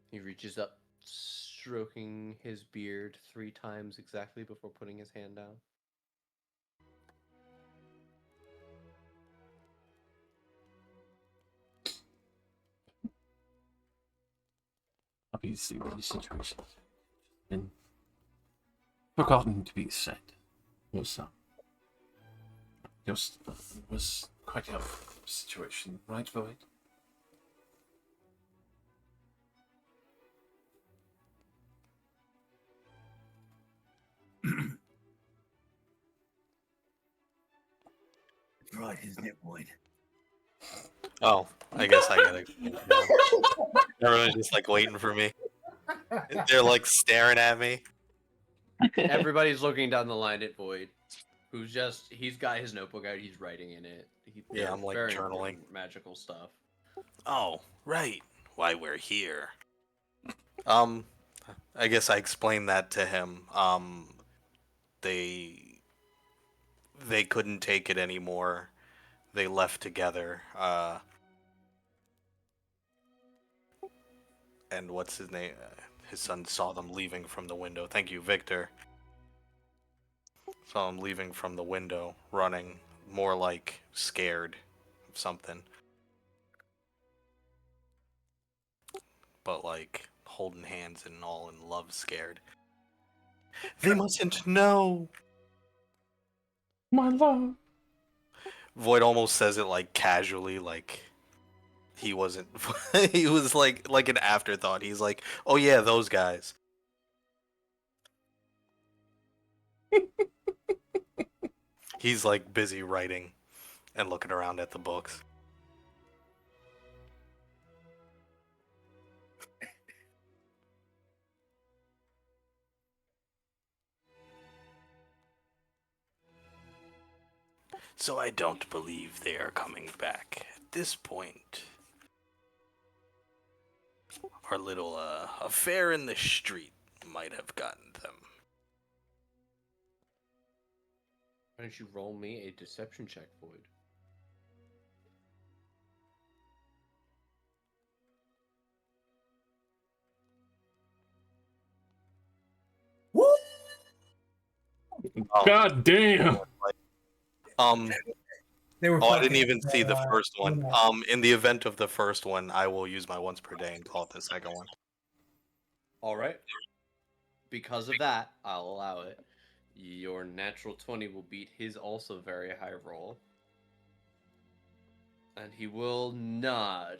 He reaches up, stroking his beard 3 times exactly before putting his hand down. Obviously, these situations been forgotten to be said. Was just was quite a situation, right, Void? right, isn't it, Boyd? Oh, I guess I gotta. Everyone's just like waiting for me. They're like staring at me. Everybody's looking down the line at Void, he's got his notebook out, he's writing in it. Yeah, I'm, like, very journaling. important magical stuff. Oh, right. Why we're here. I guess I explained that to him. They couldn't take it anymore. They left together. And what's his name? His son saw them leaving from the window. Thank you, Victor. Saw him leaving from the window, running, more like scared of something. But like holding hands and all in love, scared. They mustn't know. My love. Void almost says it like casually, like he wasn't. He was like an afterthought. He's like, oh yeah, those guys. He's like busy writing and looking around at the books. So I don't believe they are coming back at this point. our little affair in the street might have gotten them. Why don't you roll me a deception check, Void? Woo! God damn! Um, They were oh, I didn't fucking, even see the first one. you know. In the event of the first one, I will use my once per day and call it the second one. All right. Because of that, I'll allow it. Your natural 20 will beat his also very high roll. And he will nod,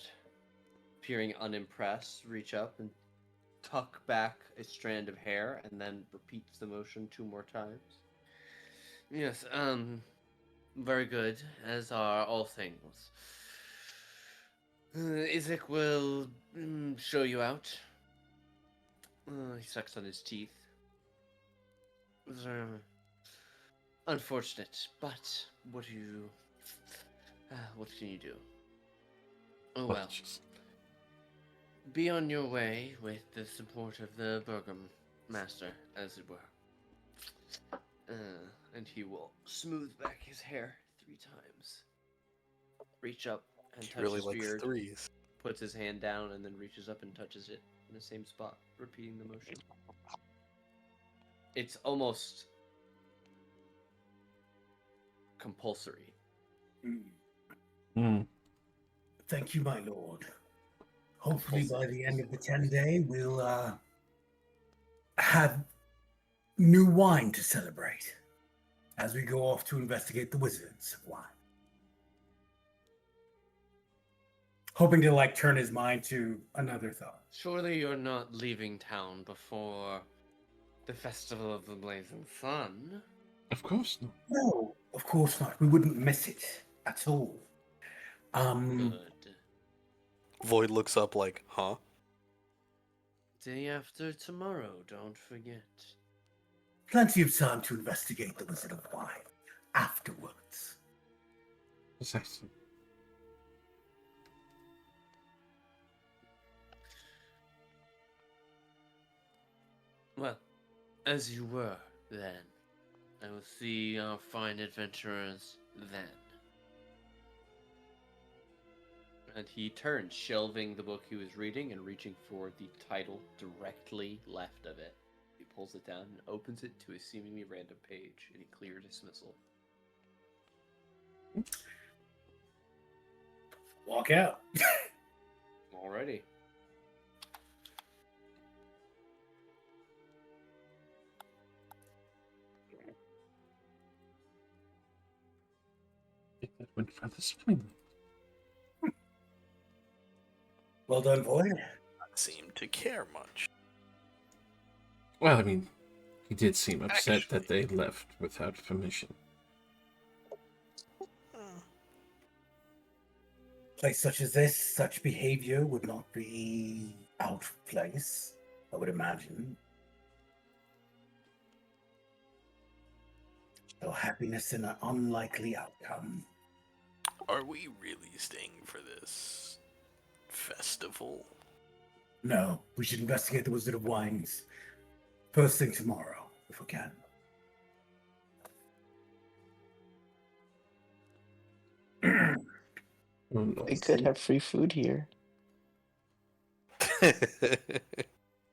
appearing unimpressed, reach up and tuck back a strand of hair, and then repeats the motion 2 more times. Yes, very good, as are all things. Isaac will show you out. He sucks on his teeth. Unfortunate, but what do you... what can you do? Oh well. Be on your way with the support of the Burgomaster, as it were. And he will smooth back his hair 3 times. Reach up and He touch really his likes beard. threes. Puts his hand down and then reaches up and touches it in the same spot, repeating the motion. It's almost compulsory. Hmm. Thank you, my lord. Hopefully, by the end of the 10-day, we'll have new wine to celebrate as we go off to investigate the wizards of wine. Hoping to turn his mind to another thought. Surely you're not leaving town before the Festival of the Blazing Sun? Of course not. No, of course not. We wouldn't miss it at all. Good. Void looks up like, huh? Day after tomorrow, don't forget. Plenty of time to investigate the Wizard of Wine afterwards. Precisely. Well, as you were then. I will see our fine adventurers then. And he turns, shelving the book he was reading and reaching for the title directly left of it. He pulls it down and opens it to a seemingly random page in a clear dismissal. Walk out. Alrighty. That went rather swimmingly. Well done, boy. Not seem to care much. Well, I mean, he did seem upset that they left without permission. Place such as this, such behavior would not be out of place, I would imagine. So happiness in an unlikely outcome. Are we really staying for this festival? No, we should investigate the Wizard of Wines first thing tomorrow, if we can. Oh, no. We could have free food here.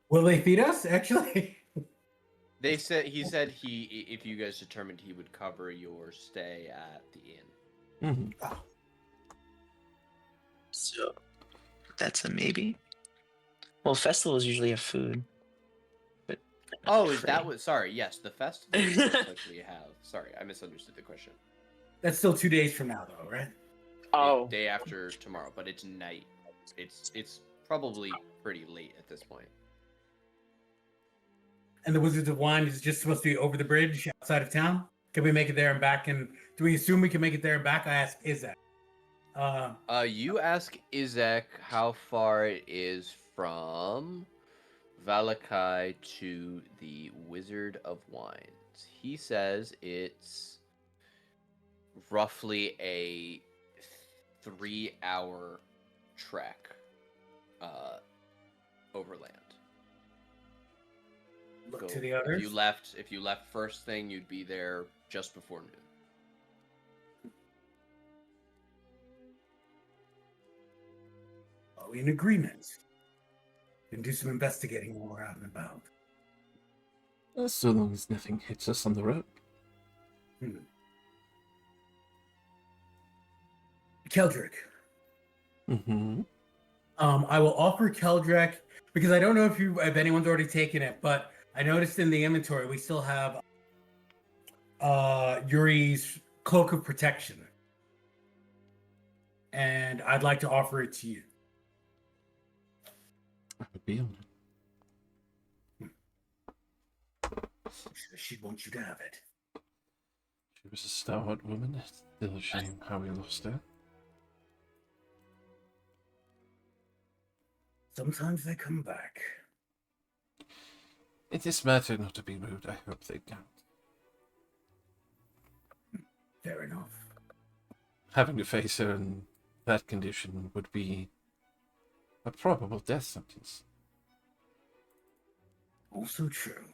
Will they feed us, actually? He said if you guys determined he would cover your stay at the inn. Mhm. Oh, So that's a maybe. Well, festivals usually have food. But Oh, is free. that what? Sorry, yes, the festival most likely have. Sorry, I misunderstood the question. that's still 2 days from now, though, right? Oh, Day after tomorrow, but it's night. It's probably pretty late at this point. And the Wizards of Wine is just supposed to be over the bridge outside of town? Can we make it there and back? And do we assume we can make it there and back? I ask Isaac. You ask Izek how far it is from Valakai to the Wizard of Wines. He says it's roughly a 3-hour trek overland. Look Go- to the others. If you left first thing, you'd be there just before noon. Are we in agreement? Then do some investigating while we're out and about. So long as nothing hits us on the road. Keldrick. Mm-hmm. I will offer Keldrick because I don't know if anyone's already taken it, but I noticed in the inventory we still have Yuri's cloak of protection, and I'd like to offer it to you. I would be honored. She wants you to have it. She was a stalwart woman. It's still a shame how we lost her. Sometimes they come back. It is matter not to be rude. I hope they don't. Fair enough. Having to face her in that condition would be a probable death sentence. Also true.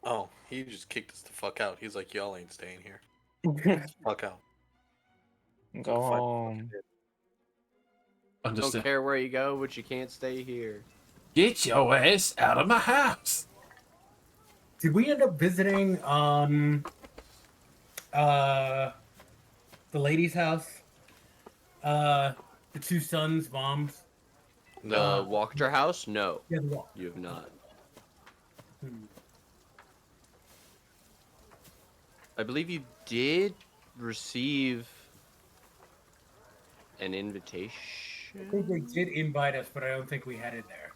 Oh, he just kicked us the fuck out. He's like, y'all ain't staying here. Fuck out. Go Fight. home. Don't Understand? care where you go, but you can't stay here. Get your ass out of my house! Did we end up visiting the lady's house? The two sons' moms? The Walker house? No, Yeah, the wall. you have not. I believe you did receive an invitation. I think they did invite us, but I don't think we had it there.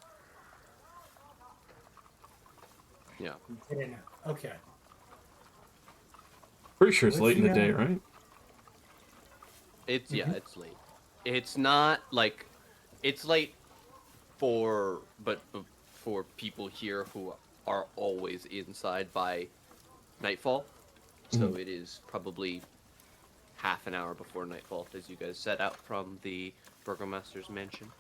Yeah. We didn't. Okay. Pretty sure it's Let's late in the see day, how- right? It's it's late. It's not like it's late for for people here who are always inside by nightfall. So it is probably half an hour before nightfall as you guys set out from the burgomaster's mansion.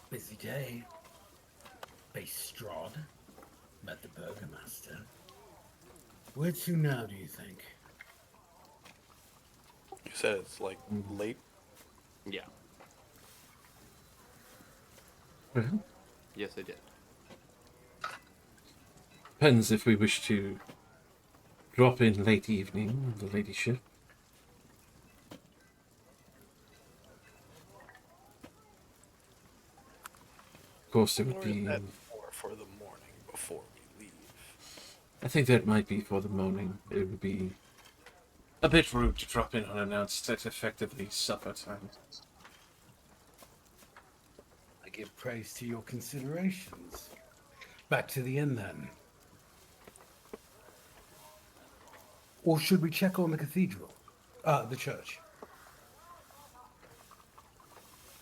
Busy day. Base Strahd. Met the burgomaster. Where to now, do you think? You said it's like late. Yeah. Well, Yes, I did. depends if we wish to drop in late evening on the ladyship. Of course, it would Or is be. that more for the morning before we leave? I think that might be for the morning. It would be a bit rude to drop in unannounced at effectively supper time. I give praise to your considerations. Back to the inn then. Or should we check on the cathedral? The church.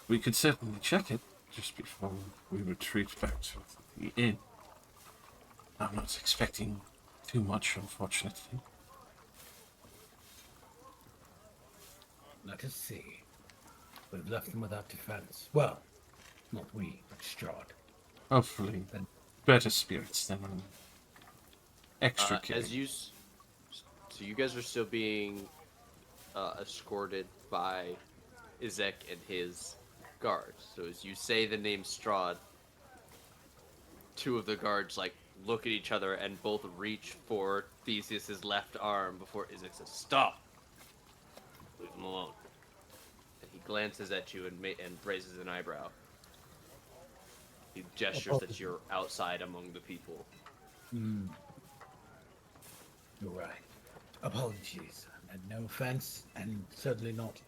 We could certainly check it just before we retreat back to the inn. I'm not expecting too much, unfortunately. Let us see. We've left them without defense. Well, not we, but Strahd. Hopefully, better spirits than an extra kid. So you guys are still being escorted by Izek and his guards. So as you say the name Strahd, two of the guards like look at each other and both reach for Theseus's left arm before Izek says, "Stop! Leave him alone." And he glances at you and raises an eyebrow. He gestures that you're outside among the people. You're right. Apologies. And no offense, and certainly not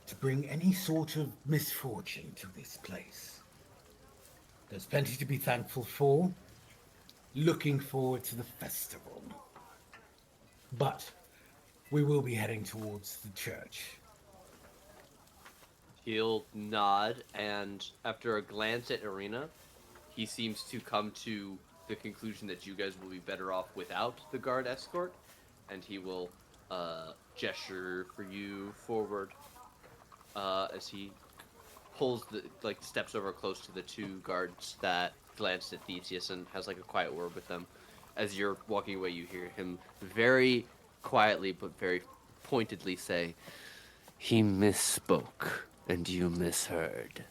to bring any sort of misfortune to this place. There's plenty to be thankful for. Looking forward to the festival. But we will be heading towards the church. He'll nod, and after a glance at Arena, he seems to come to the conclusion that you guys will be better off without the guard escort, and he will gesture for you forward as he pulls steps over close to the two guards that glanced at Theseus and has like a quiet word with them. As you're walking away, you hear him very quietly but very pointedly say, "He misspoke, and you misheard.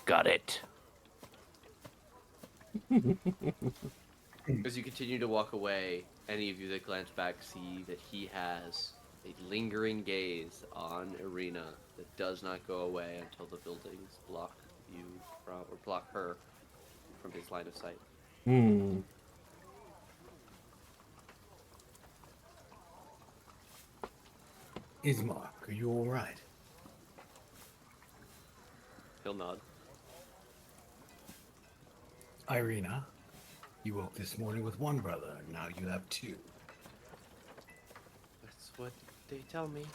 Got it." As you continue to walk away, any of you that glance back see that he has a lingering gaze on Arena that does not go away until the buildings block you from, or block her from his line of sight. Hmm. Ismark, are you all right? He'll nod. Irina, you woke this morning with one brother, and now you have two. That's what they tell me.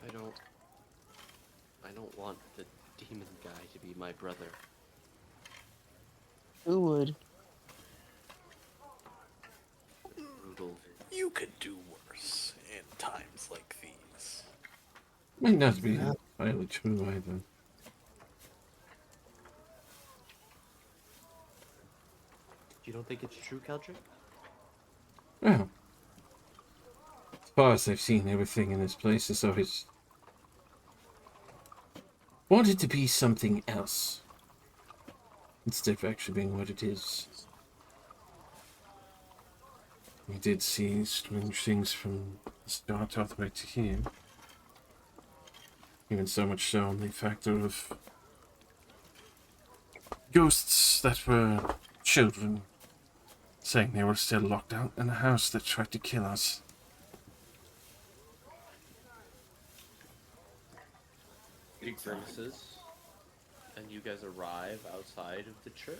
I don't want the demon guy to be my brother. Who would? Brutal. You could do worse in times like these. Might not be entirely true either. You don't think it's true, Keldrick? Well, as far as I've seen, everything in this place is always wanted to be something else instead of actually being what it is. We did see strange things from the start all the way to here. Even so much so on the factor of ghosts that were children saying they were still locked out in a house that tried to kill us. He grimaces, and you guys arrive outside of the church.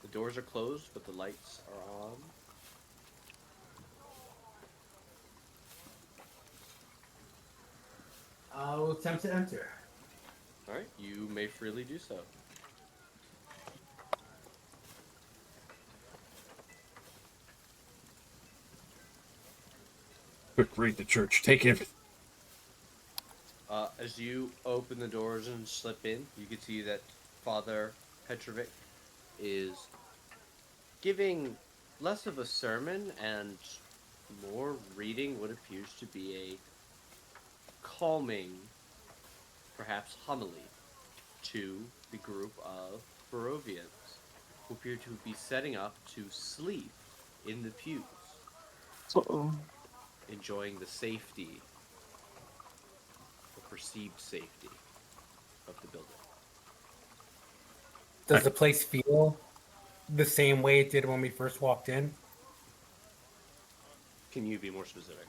The doors are closed, but the lights are on. I'll attempt to enter. Alright, you may freely do so. Quick, read the church. Take everything. As you open the doors and slip in, you can see that Father Petrovic is giving less of a sermon and more reading what appears to be a calming, perhaps homily, to the group of Barovians who appear to be setting up to sleep in the pews, Uh-oh. enjoying the safety, or perceived safety, of the building. Does the place feel the same way it did when we first walked in? Can you be more specific?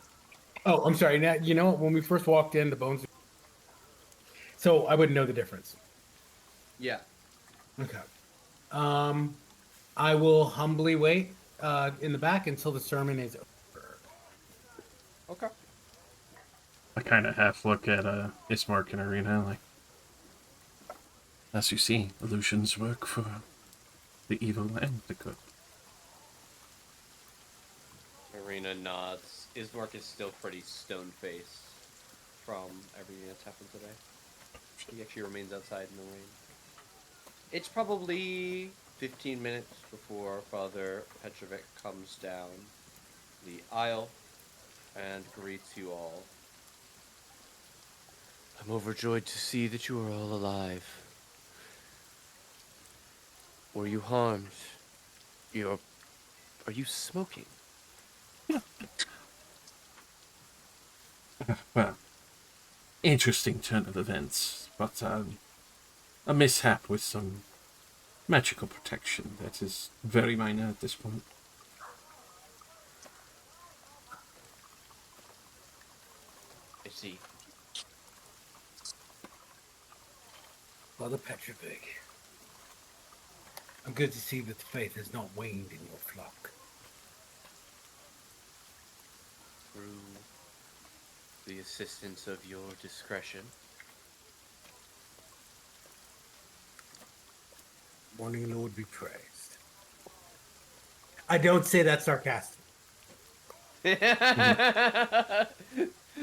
Oh, I'm sorry. Now, you know, when we first walked in, the bones. So I wouldn't know the difference. Yeah. Okay. I will humbly wait in the back until the sermon is over. Okay. I kind of half look at Ismark and Arena, like, as you see, illusions work for the evil and the good. Arena nods. Ismark is still pretty stone-faced from everything that's happened today. He actually remains outside in the rain. It's probably 15 minutes before Father Petrovic comes down the aisle and greets you all. I'm overjoyed to see that you are all alive. Were you harmed? Are you smoking? Well, interesting turn of events, but a mishap with some magical protection that is very minor at this point. I see. Father Petrovic, I'm good to see that the faith has not waned in your flock. Through the assistance of your discretion. Morning Lord be praised. I don't say that sarcastic.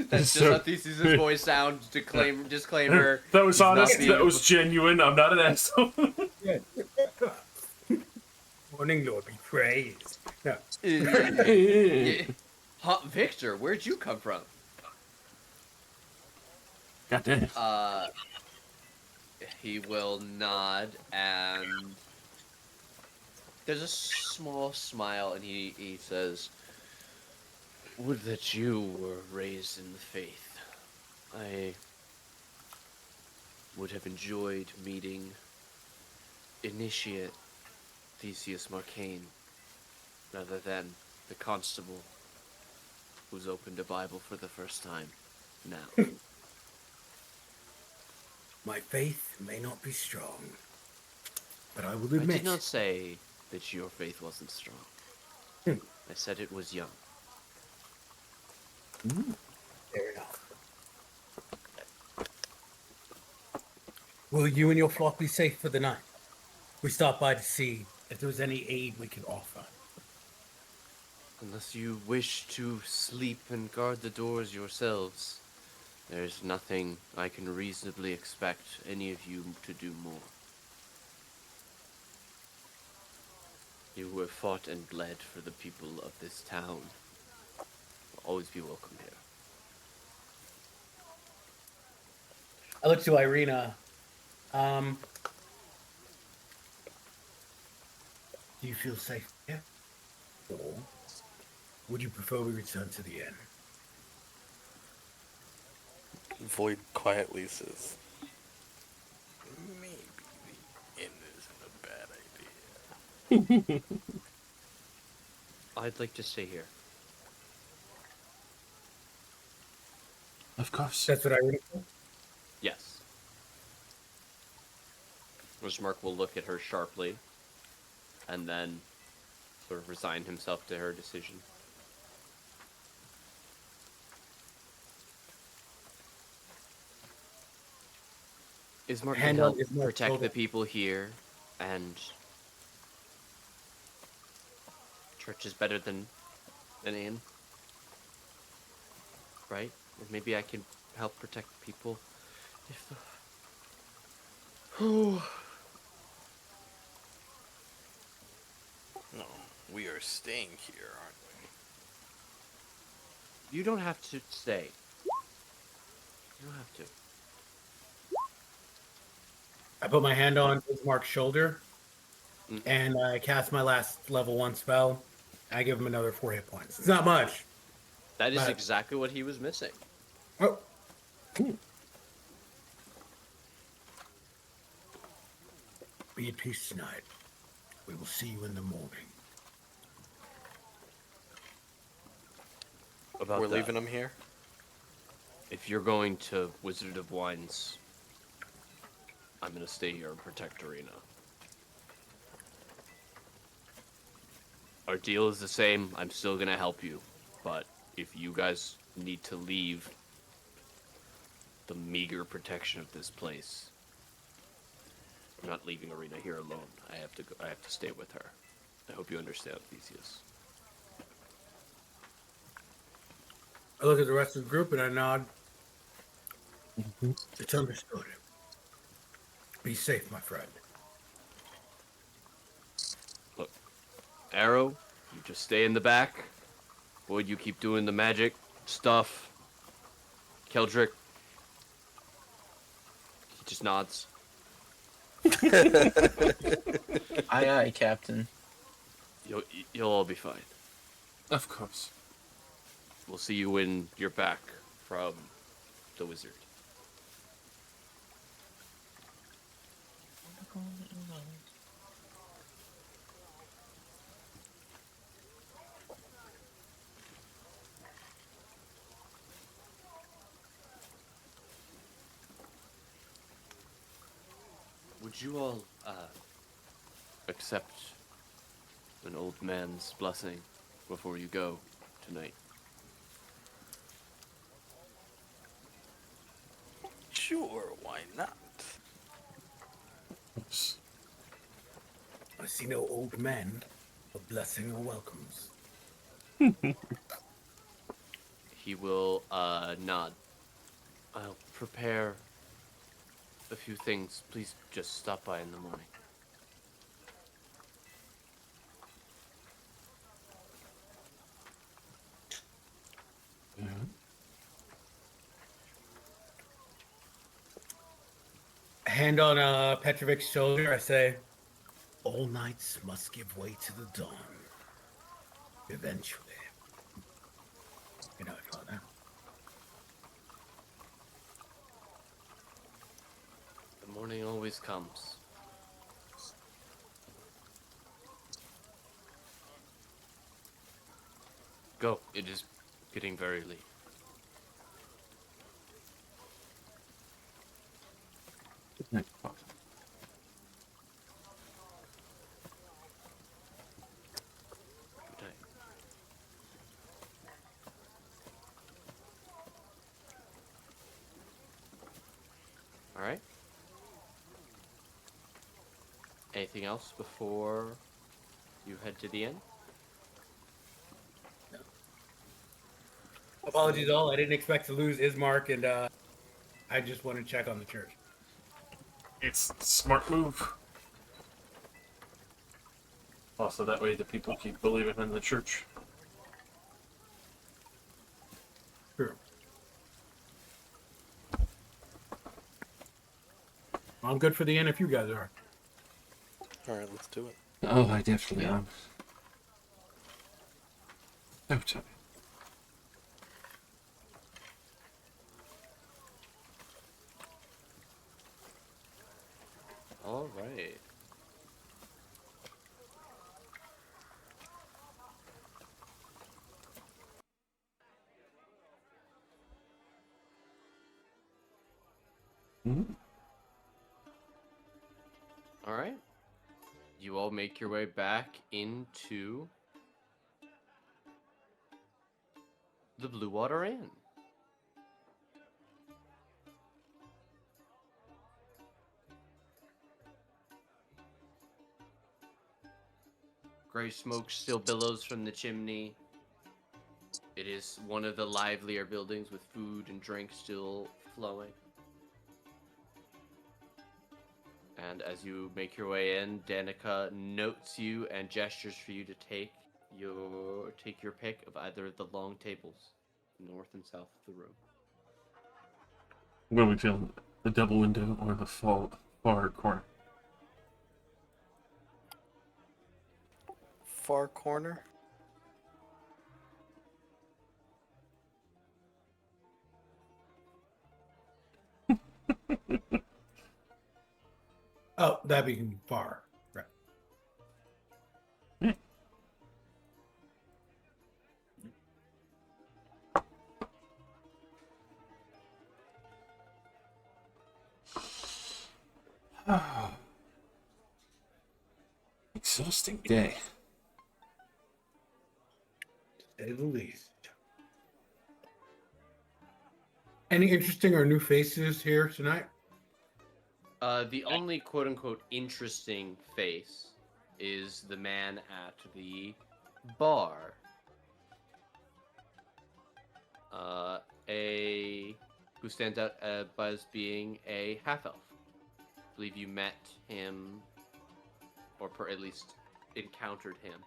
That's just how Theseus' voice sounds. Disclaimer. That was he's not honest. being That a was genuine. I'm not an asshole. Morning Lord be praised. No. Yeah. Huh, Victor, where'd you come from? God damn. He will nod, and there's a small smile, and he says, "Would that you were raised in the faith. I would have enjoyed meeting Initiate Theseus Marcaine, rather than the constable who's opened a Bible for the first time now." My faith may not be strong, but I will I admit. did not say that your faith wasn't strong. I said it was young. Fair enough. Will you and your flock be safe for the night? We stopped by to see if there was any aid we could offer. Unless you wish to sleep and guard the doors yourselves, there's nothing I can reasonably expect any of you to do more. You who have fought and bled for the people of this town will always be welcome here. I look to Irina. Do you feel safe here? Or would you prefer we return to the inn? Void quietly says, maybe the inn isn't a bad idea. I'd like to stay here. Of course. That's what Irina said? Yes. Mark will look at her sharply, and then sort of resign himself to her decision. Ismark can help protect the people here, and church is better than an inn, right? Or maybe I can help protect people if the... No, we are staying here, aren't You don't have to stay. You don't have to. I put my hand on Mark's shoulder, and I cast my last level 1 spell. I give him another 4 hit points. It's not much. That is But- exactly what he was missing. Oh. Be at peace tonight. We will see you in the morning. About We're that, leaving them here? if you're going to Wizard of Wines, I'm gonna stay here and protect Arena. Our deal is the same. I'm still gonna help you, but if you guys need to leave the meager protection of this place, I'm not leaving Arena here alone. I have to go, I have to stay with her. I hope you understand, Theseus. I look at the rest of the group and I nod. It's understood. Be safe, my friend. Look, Arrow, you just stay in the back. Boyd, you keep doing the magic stuff. Keldrick, he just nods. Aye, aye, Captain. You'll all be fine. Of course. We'll see you when you're back from the wizard. Would you all accept an old man's blessing before you go tonight? Why not? Oops. I see no old men. A blessing or welcomes. He will nod. I'll prepare a few things. Please just stop by in the morning. Hand on Petrovic's shoulder, I say, all nights must give way to the dawn. Eventually. You know, Father. The morning always comes. Go. It is getting very late. Good night, Father. Good night. All right. Anything else before you head to the inn? Apologies all. I didn't expect to lose Ismark, and I just want to check on the church. It's a smart move. Also, that way the people keep believing in the church. Sure. I'm good for the inn if you guys are. All right, let's do it. Oh, I definitely am. No time. All right. Mm-hmm. All right. You all make your way back into the Blue Water Inn. Gray smoke still billows from the chimney. It is one of the livelier buildings with food and drink still flowing. And as you make your way in, Danica notes you and gestures for you to take your pick of either of the long tables, north and south of the room. Where we feel the double window or the far corner. Far corner. Oh, that'd be far. Right. Exhausting day. To say the least. Any interesting or new faces here tonight? The only quote-unquote interesting face is the man at the bar. Who stands out as being a half-elf. I believe you met him, or at least encountered him,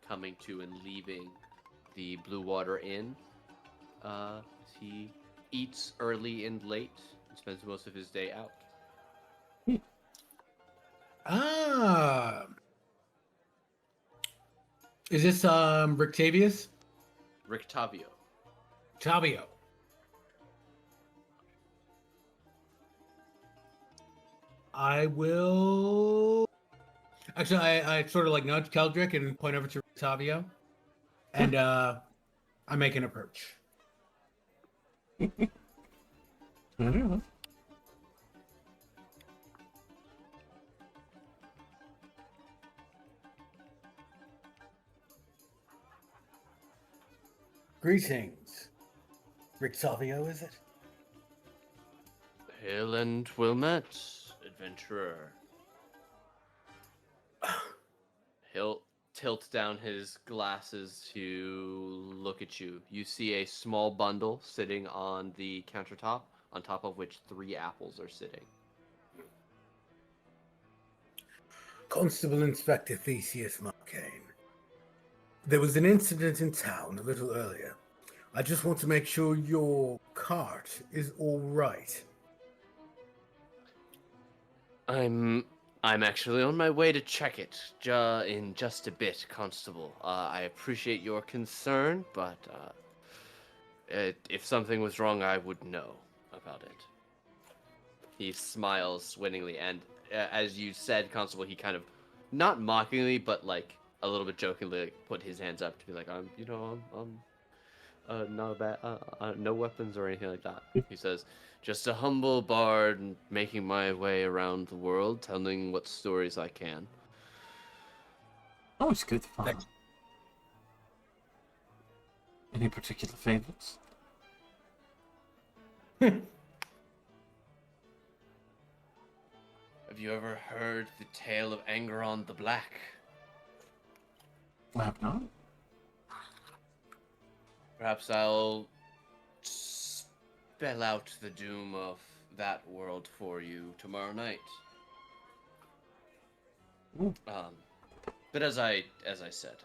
coming to and leaving the Blue Water Inn. He eats early and late and spends most of his day out. Ah. Is this Rictavius? Rictavio. Tavio. I will. Actually, I sort of like nudge Keldrick and point over to Rictavio. And I make an approach. Greetings. Rictavio, is it? Hail and Wilmette, adventurer. He'll tilt down his glasses to look at you. You see a small bundle sitting on the countertop, on top of which 3 apples are sitting. Constable Inspector Theseus Marcane. There was an incident in town a little earlier. I just want to make sure your cart is all right. I'm actually on my way to check it in just a bit, Constable. I appreciate your concern, but if something was wrong, I would know about it. He smiles winningly, and as you said, Constable, he kind of, not mockingly, but like a little bit jokingly, like, put his hands up to be like, no bad, no weapons or anything like that. He says, just a humble bard making my way around the world, telling what stories I can. Oh, it's good fun. Any particular favorites? Have you ever heard the tale of Angeron the Black? I have not. Perhaps I'll spell out the doom of that world for you tomorrow night. Ooh. But as I said,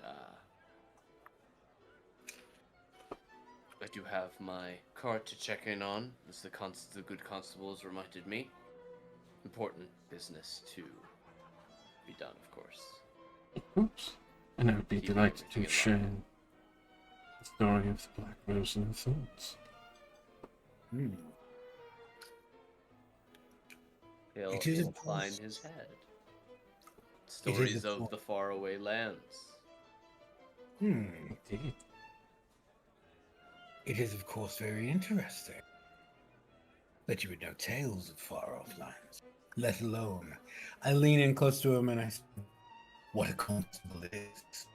I do have my cart to check in on, as the good constables reminded me. Important business to be done, of course. Of course. And I would be Keeping delighted everything to in share line. the story of the Black Rose and her thoughts. He'll It is, of incline course. his head. It is, Stories of of course. the faraway lands. Indeed. It is, of course, very interesting that you would know tales of far-off lands, let alone. I lean in close to him and I say, what a constable it is.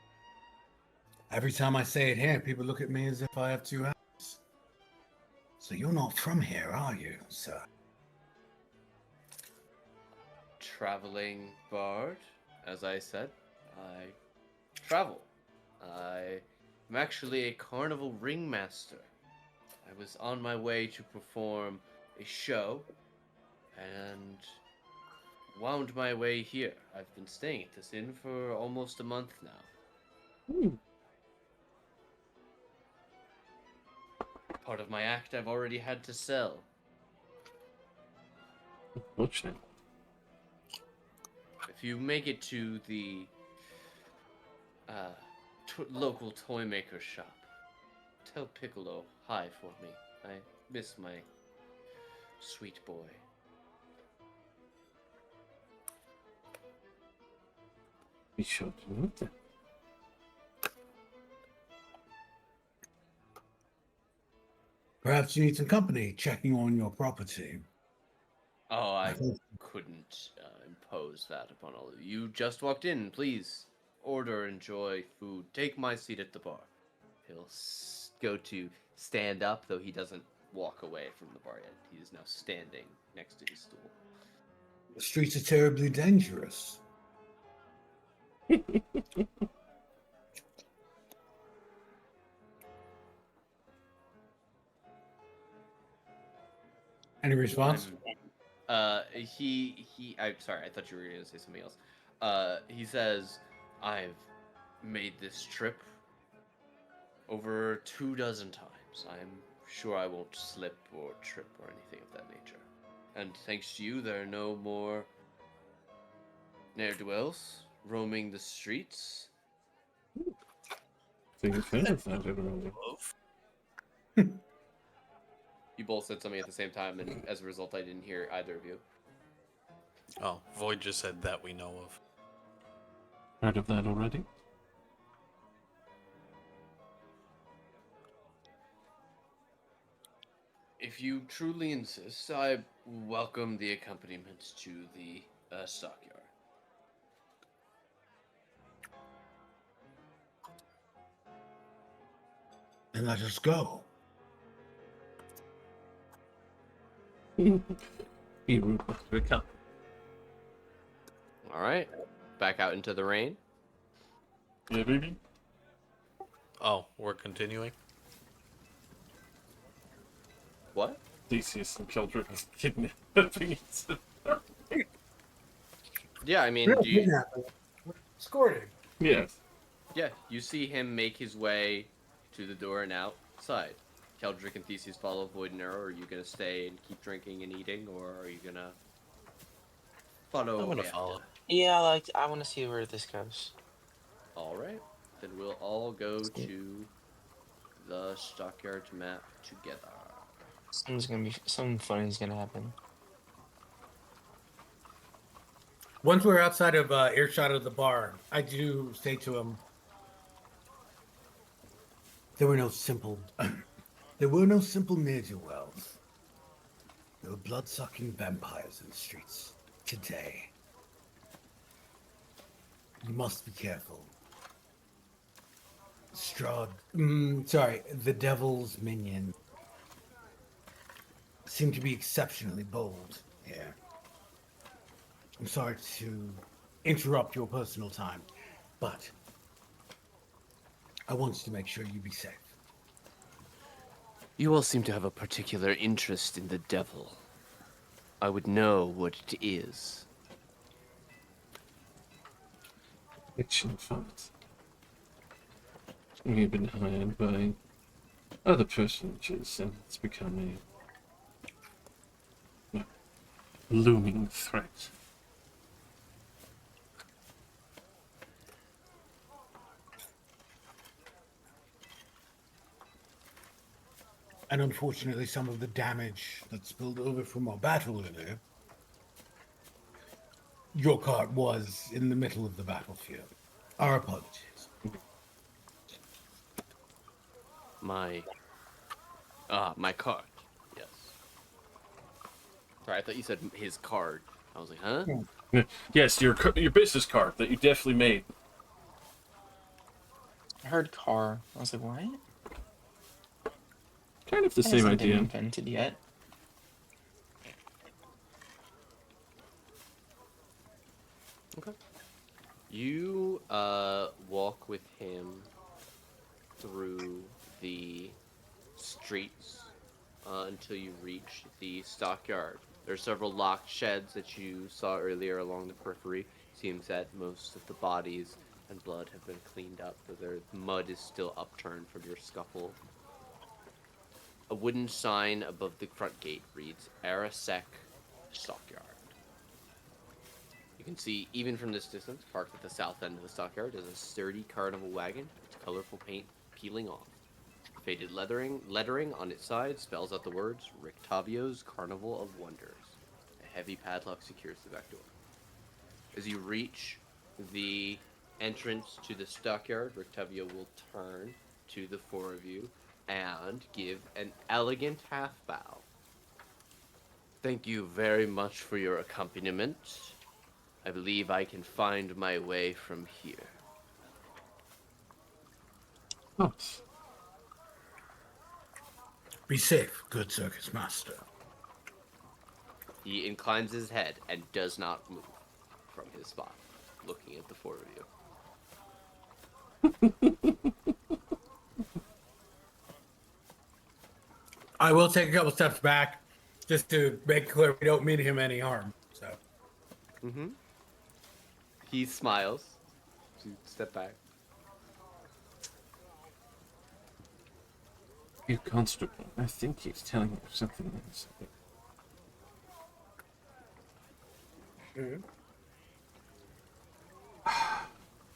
Every time I say it here, people look at me as if I have 2 hands. So you're not from here, are you, sir? Traveling bard, as I said, I travel. I'm actually a carnival ringmaster. I was on my way to perform a show and wound my way here. I've been staying at this inn for almost a month now. Part of my act I've already had to sell. Unfortunate. If you make it to the local toy maker shop, tell Piccolo hi for me. I miss my sweet boy. Be sure to note that. Perhaps you need some company checking on your property. Oh, I thought- couldn't impose that upon all of you. You just walked in. Please order, enjoy food. Take my seat at the bar. He'll go to stand up, though he doesn't walk away from the bar yet. He is now standing next to his stool. The streets are terribly dangerous. Any response? I'm sorry, I thought you were going to say something else. He says, I've made this trip over 24 times. I'm sure I won't slip or trip or anything of that nature. And thanks to you, there are no more ne'er-do-wells roaming the streets. So you've heard of that earlier. You both said something at the same time, and as a result, I didn't hear either of you. Oh, Void just said that we know of. Heard of that already? If you truly insist, I welcome the accompaniment to the stockyard. Then let us go. He would become. All right, back out into the rain. Yeah, baby. Oh, we're continuing? What? Theseus and Kildred is kidnapping. Yeah, I mean, We're do you, kidnapping. We're escorting. Yes. yeah, you see him make his way to the door and outside. Keldrick and Theseus follow Void and Arrow. Are you gonna stay and keep drinking and eating, or are you gonna follow? I'm gonna after? follow. Yeah, I want to see where this goes. All right, then we'll all go to the stockyard map together. Something funny is gonna happen. Once we're outside of earshot of the bar, I do say to him, "There were no simple, there were no simple ne'er-do-wells. There were blood-sucking vampires in the streets today. You must be careful. The devil's minion seem to be exceptionally bold here. I'm sorry to interrupt your personal time, but I want to make sure you be safe." You all seem to have a particular interest in the devil. I would know what it is. Fiction fact. We've been hired by other personages, and it's become a looming threat. And unfortunately, some of the damage that spilled over from our battle earlier, your cart was in the middle of the battlefield. Our apologies. My card. Yes. Sorry, I thought you said his card. I was like, huh? Yes, your business card that you definitely made. I heard car. I was like, what? Kind of the That same hasn't been idea. invented yet. Okay. You walk with him through the streets until you reach the stockyard. There are several locked sheds that you saw earlier along the periphery. Seems that most of the bodies and blood have been cleaned up, but their mud is still upturned from your scuffle. A wooden sign above the front gate reads Arasek Stockyard. You can see, even from this distance, parked at the south end of the stockyard is a sturdy carnival wagon, its colorful paint peeling off. Faded lettering on its side spells out the words Rictavio's Carnival of Wonders. A heavy padlock secures the back door. As you reach the entrance to the stockyard, Rictavio will turn to the four of you and give an elegant half bow. Thank you very much for your accompaniment. I believe I can find my way from here. Oh, Be safe, good circus master. He inclines his head and does not move from his spot, looking at the four of you. I will take a couple steps back just to make clear we don't mean him any harm. So, Mm-hmm. He smiles. You step back. you constable. I think he's telling you something else.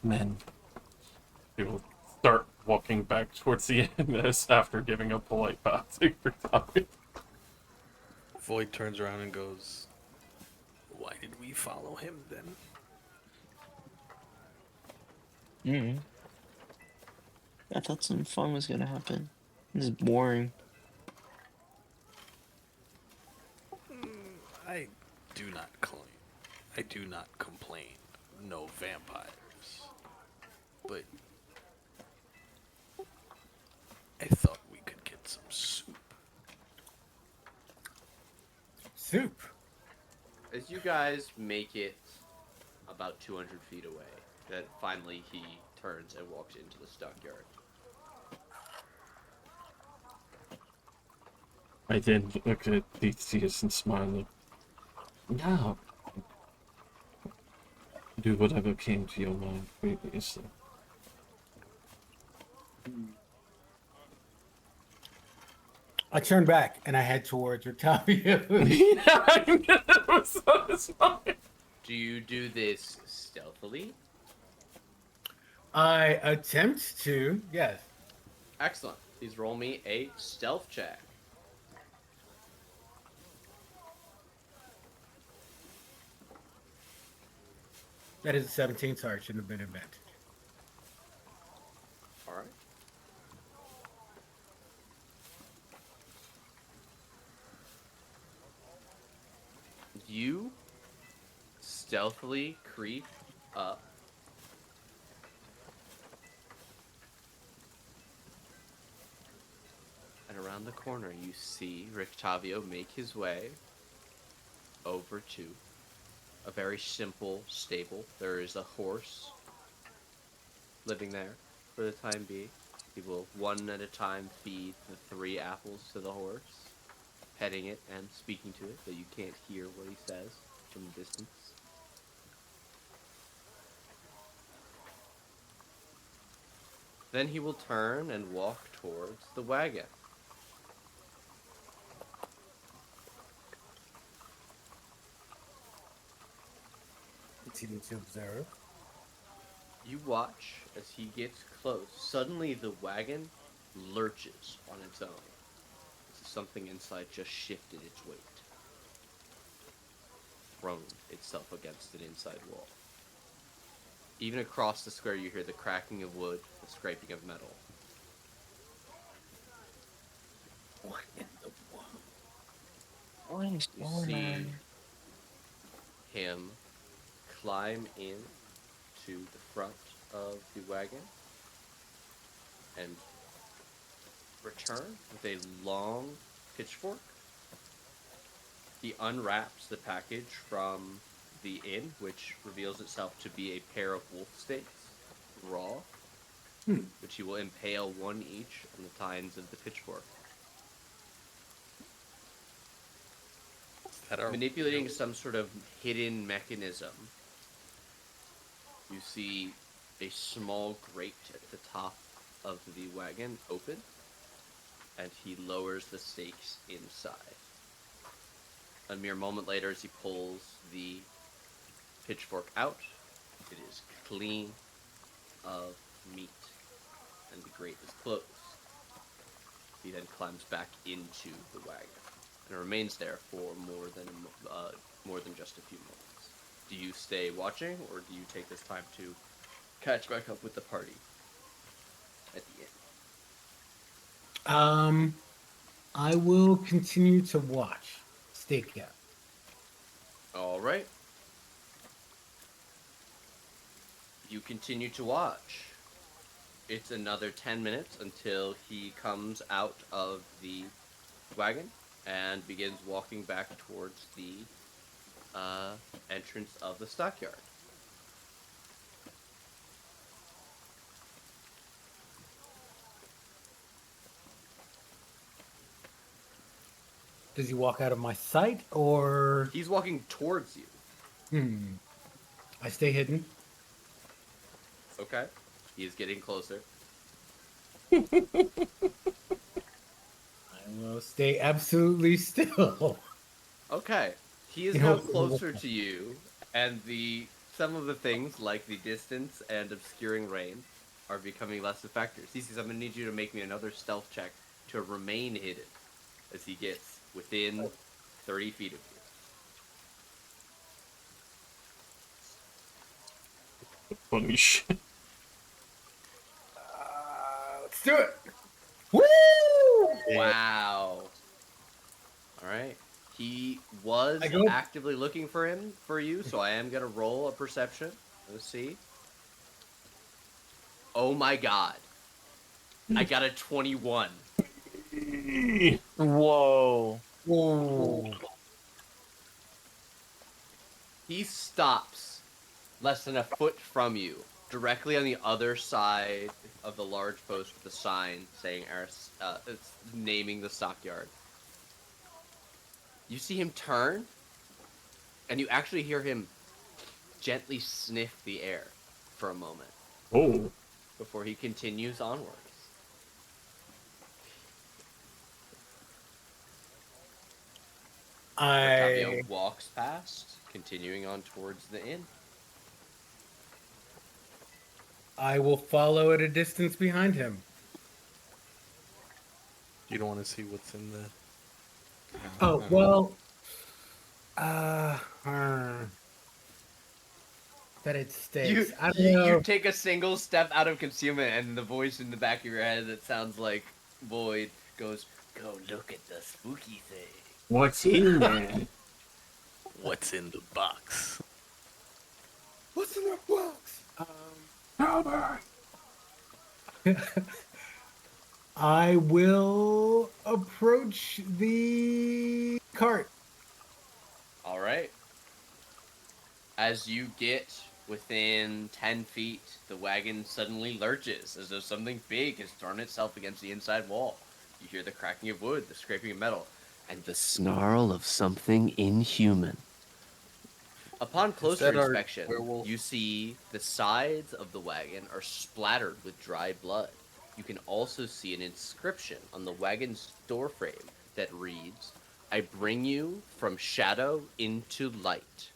Men. He will start walking back towards the end as after giving a polite bow to Rictavio. Void turns around and goes, "Why did we follow him then?" Mm. I thought some fun was gonna happen. This is boring. I do not claim. I do not complain. No vampires. But I thought we could get some soup. soup. As you guys make it about 200 feet away, that finally he turns and walks into the stockyard. I then look at Theseus and smile. Now, do whatever came to your mind previously. I turn back and I head towards Rotavio. Do you do this stealthily? I attempt to, yes. Excellent. Please roll me a stealth check. That is a 17, sorry, shouldn't have been advantage. All right. You stealthily creep up. And around the corner, you see Rictavio make his way over to a very simple stable. There is a horse living there for the time being. He will one at a time feed the 3 apples to the horse, petting it and speaking to it, though you can't hear what he says from a distance. Then he will turn and walk towards the wagon. Continue to observe. You watch as he gets close. Suddenly the wagon lurches on its own. Something inside just shifted its weight. Thrown itself against an inside wall. Even across the square you hear the cracking of wood, the scraping of metal. What in the world? What is You going see on? him climb in to the front of the wagon and return with a long pitchfork. He unwraps the package from the inn, which reveals itself to be a pair of wolf steaks, raw, which he will impale one each on the tines of the pitchfork. Manipulating some sort of hidden mechanism, you see a small grate at the top of the wagon open, and he lowers the steaks inside. A mere moment later, as he pulls the pitchfork out, it is clean of meat, and the grate is closed. He then climbs back into the wagon, and remains there for more than just a few moments. Do you stay watching, or do you take this time to catch back up with the party at the end? I will continue to watch. Stake out. All right. You continue to watch. It's another 10 minutes until he comes out of the wagon and begins walking back towards the entrance of the stockyard. Does he walk out of my sight, or He's walking towards you. I stay hidden? Okay. He is getting closer. I will stay absolutely still. Okay. He is You now know- closer to you, and some of the things, like the distance and obscuring rain, are becoming less of factors. Theseus, I'm going to need you to make me another stealth check to remain hidden as he gets within 30 feet of you. Funny shit. Let's do it. Woo! Wow. All right. He was I go- actively looking for you, so I am going to roll a perception. Let's see. Oh my god. I got a 21. Whoa. Whoa. He stops less than a foot from you, directly on the other side of the large post with the sign saying it's naming the stockyard. You see him turn, and you actually hear him gently sniff the air for a moment Oh. before he continues onwards. Octavio walks past, continuing on towards the inn. I will follow at a distance behind him. You don't want to see what's in the. Oh, well. Uh, that it stays. I don't know. You take a single step out of concealment, and the voice in the back of your head that sounds like Void goes, "Go look at the spooky thing." What's in there? What's in the box? What's in that box? Albert! I will approach the cart. All right. As you get within 10 feet, the wagon suddenly lurches as though something big has thrown itself against the inside wall. You hear the cracking of wood, the scraping of metal, and the snarl of something inhuman. Upon closer that our inspection, werewolf? you see the sides of the wagon are splattered with dried blood. You can also see an inscription on the wagon's door frame that reads, "I bring you from shadow into light."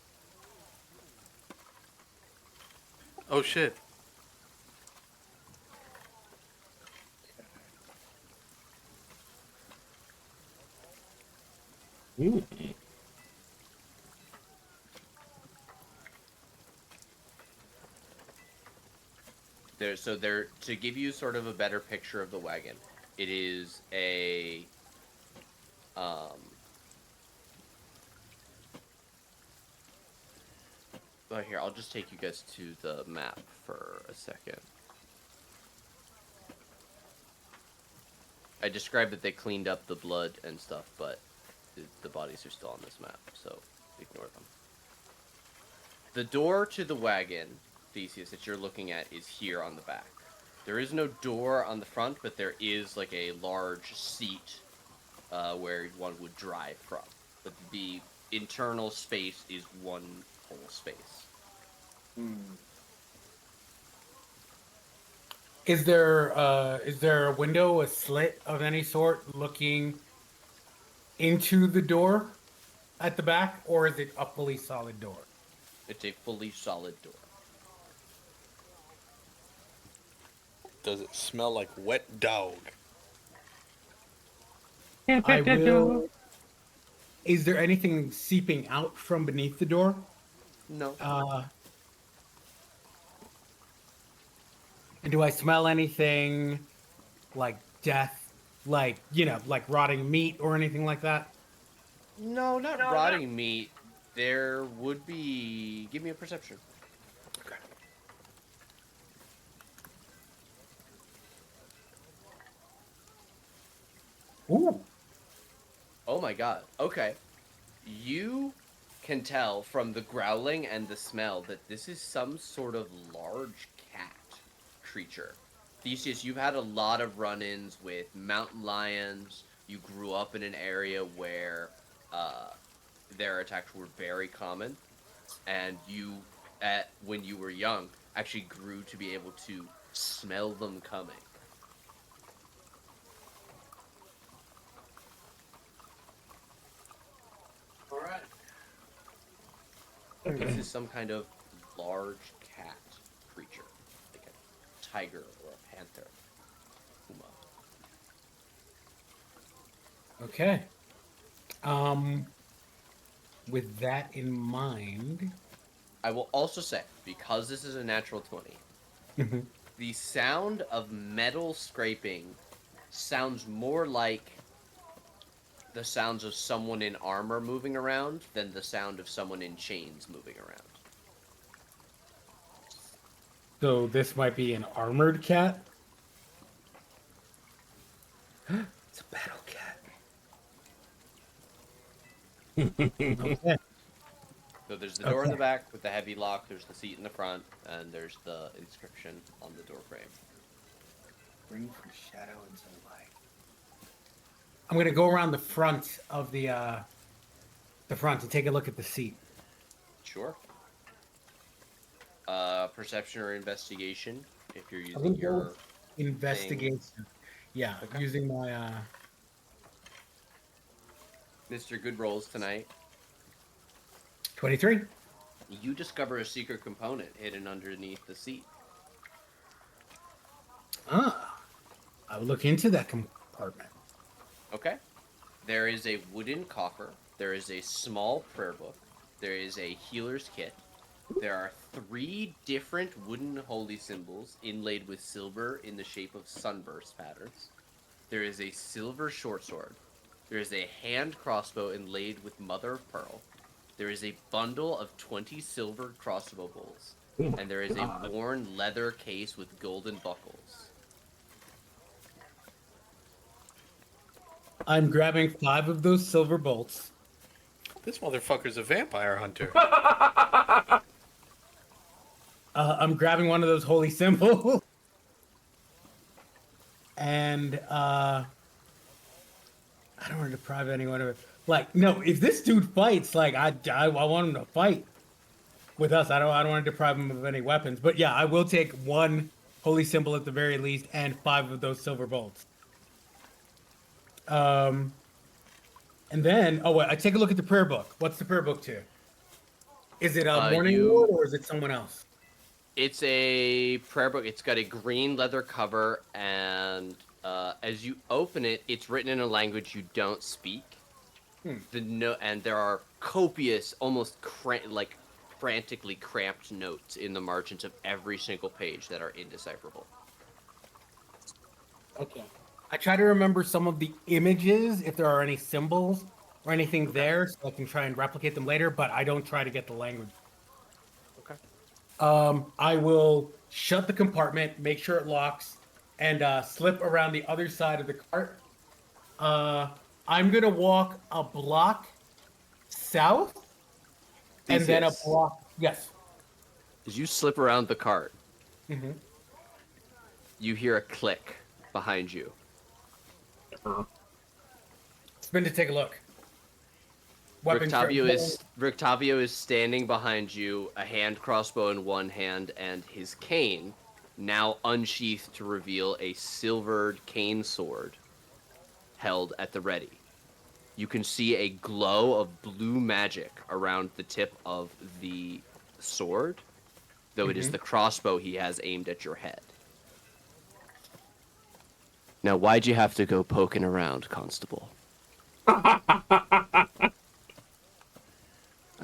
Oh shit! Ooh. There to give you sort of a better picture of the wagon. It is a well, here, I'll just take you guys to the map for a second. I described that they cleaned up the blood and stuff, but the bodies are still on this map, so ignore them. The door to the wagon, Theseus, that you're looking at is here on the back. There is no door on the front, but there is like a large seat where one would drive from. But the internal space is one whole space. Is there a window, a slit of any sort looking into the door at the back, or is it a fully solid door? It's a fully solid door. Does it smell like wet dog? I will. Is there anything seeping out from beneath the door? No. And do I smell anything like death, like like rotting meat or anything like that? No, not rotting meat. There would be. Give me a perception. Ooh. Oh my god. Okay. You can tell from the growling and the smell that this is some sort of large cat creature. Theseus, you've had a lot of run-ins with mountain lions. You grew up in an area where their attacks were very common, and you, when you were young, actually grew to be able to smell them coming. All right. This is some kind of large cat creature, like a tiger or a panther. Puma. Okay. With that in mind, I will also say, because this is a natural 20, the sound of metal scraping sounds more like the sounds of someone in armor moving around than the sound of someone in chains moving around. so this might be an armored cat. It's a battle cat. Okay. So there's the door in the Okay. back with the heavy lock, there's the seat in the front, and there's the inscription on the door frame. Bring from shadow into light. I'm gonna go around the front of the front to take a look at the seat. Sure. Perception or investigation, if you're I'm using gonna go your with investigation. Yeah, Okay. using my Mr. Good rolls tonight. 23. You discover a secret component hidden underneath the seat. Ah, I will look into that compartment. Okay. There is a wooden coffer. There is a small prayer book. There is a healer's kit. There are 3 different wooden holy symbols inlaid with silver in the shape of sunburst patterns. There is a silver short sword. There is a hand crossbow inlaid with mother of pearl. There is a bundle of 20 silver crossbow bolts. And there is a God. worn leather case with golden buckles. I'm grabbing 5 of those silver bolts. This motherfucker's a vampire hunter. I'm grabbing one of those holy symbols. And I don't want to deprive anyone of it. Like, no, if this dude fights, like I want him to fight with us. I don't want to deprive him of any weapons. But yeah, I will take 1 holy symbol at the very least and 5 of those silver bolts. And then wait, I take a look at the prayer book. What's the prayer book to? Is it a Morning Lord or is it someone else? It's a prayer book. It's got a green leather cover, and as you open it, it's written in a language you don't speak. And there are copious, almost frantically cramped notes in the margins of every single page that are indecipherable. Okay. I try to remember some of the images, if there are any symbols or anything there, so I can try and replicate them later, but I don't try to get the language. Okay. I will shut the compartment, make sure it locks, and slip around the other side of the cart. I'm going to walk a block south, and then a block... Yes. As you slip around the cart, Mm-hmm. you hear a click behind you. Spin to take a look. Weapons Rictavio is standing behind you, a hand crossbow in one hand, and his cane, now unsheathed to reveal a silvered cane sword, held at the ready. You can see a glow of blue magic around the tip of the sword, though it is the crossbow he has aimed at your head. Now, why'd you have to go poking around, Constable? I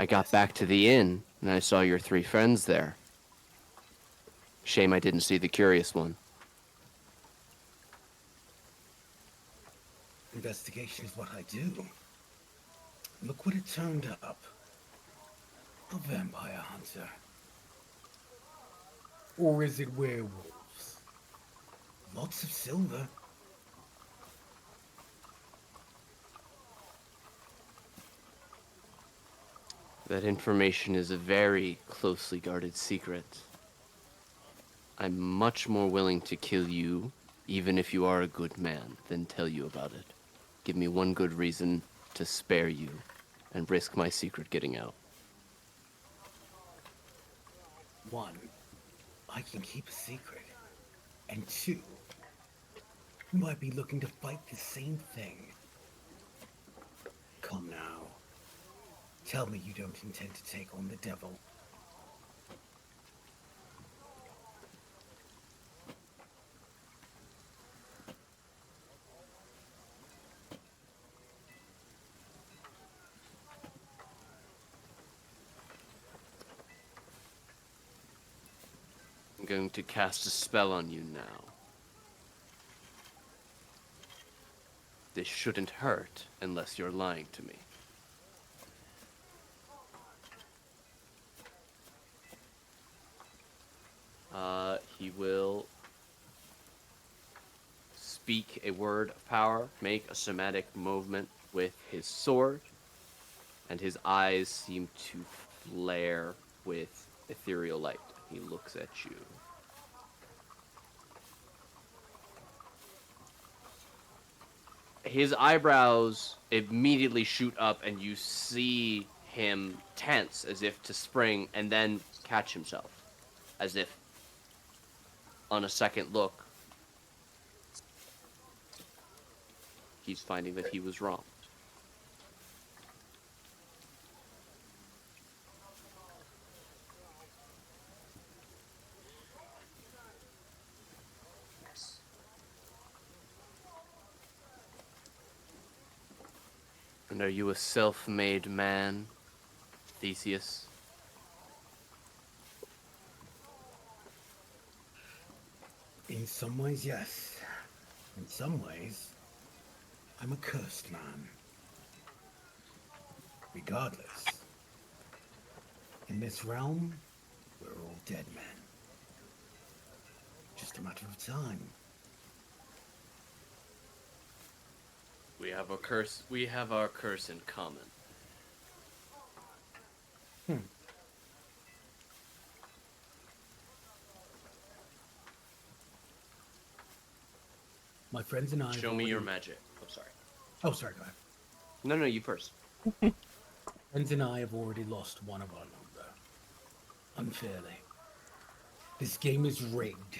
got back to the inn, and I saw your 3 friends there. Shame I didn't see the curious one. Investigation is what I do. Look what it turned up. A vampire hunter. Or is it werewolves? Lots of silver. That information is a very closely guarded secret. I'm much more willing to kill you, even if you are a good man, than tell you about it. Give me one good reason to spare you and risk my secret getting out. 1, I can keep a secret. And 2, you might be looking to fight the same thing. Come now. Tell me you don't intend to take on the devil. I'm going to cast a spell on you now. This shouldn't hurt unless you're lying to me. He will speak a word of power, make a somatic movement with his sword, and his eyes seem to flare with ethereal light. He looks at you. His eyebrows immediately shoot up, and you see him tense as if to spring and then catch himself, as if on a second look, he's finding that he was wrong. And are you a self-made man, Theseus? In some ways, yes. In some ways, I'm a cursed man. Regardless, in this realm, we're all dead men. Just a matter of time. We have a curse. We have our curse in common. My friends and I. Show me your magic. I'm sorry. Oh, sorry, go ahead. No, you first. Friends and I have already lost one of our number. Unfairly. This game is rigged.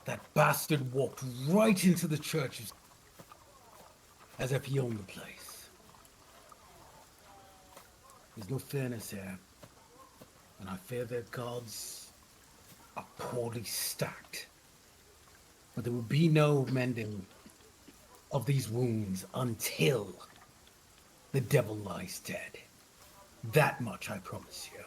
That bastard walked right into the church as if he owned the place. There's no fairness here. And I fear their gods are poorly stacked. But there will be no mending of these wounds until the devil lies dead. That much I promise you.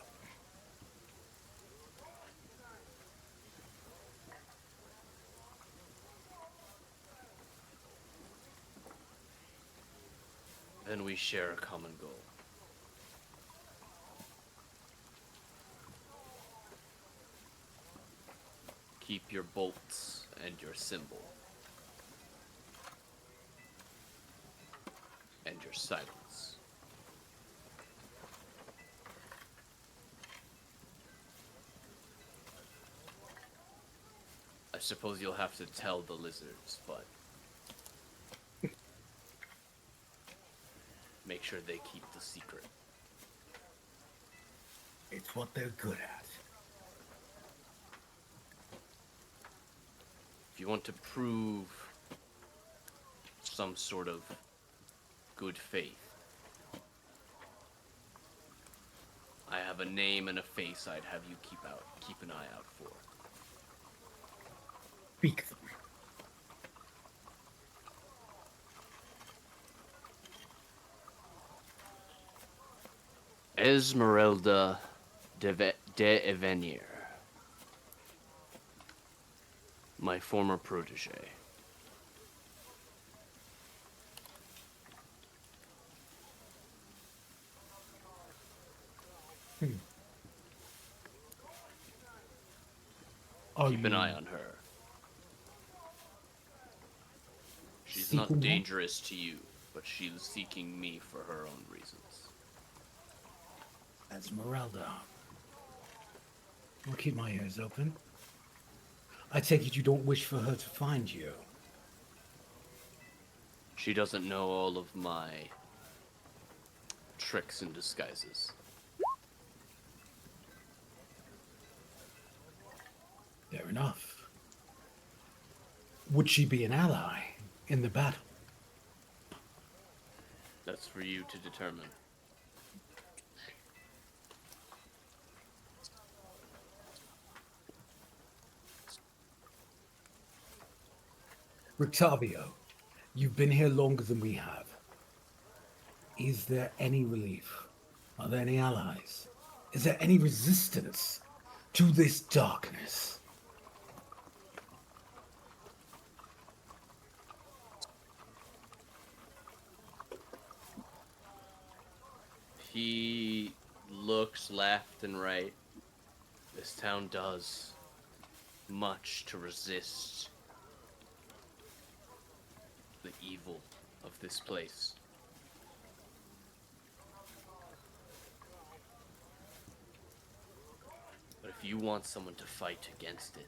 Then we share a common goal. Keep your bolts and your symbol. And your silence. I suppose you'll have to tell the lizards, but make sure they keep the secret. It's what they're good at. If you want to prove some sort of good faith, I have a name and a face I'd have you keep an eye out for. Speak them. Esmeralda de Evenir, my former protege. Keep an eye on her. She's not Seeking her? dangerous to you, but she's seeking me for her own reasons. Esmeralda. I'll keep my ears open. I take it you don't wish for her to find you. She doesn't know all of my tricks and disguises. Fair enough. Would she be an ally in the battle? That's for you to determine. Rictavio, you've been here longer than we have. Is there any relief? Are there any allies? Is there any resistance to this darkness? He looks left and right. This town does much to resist the evil of this place. if you want someone to fight against it,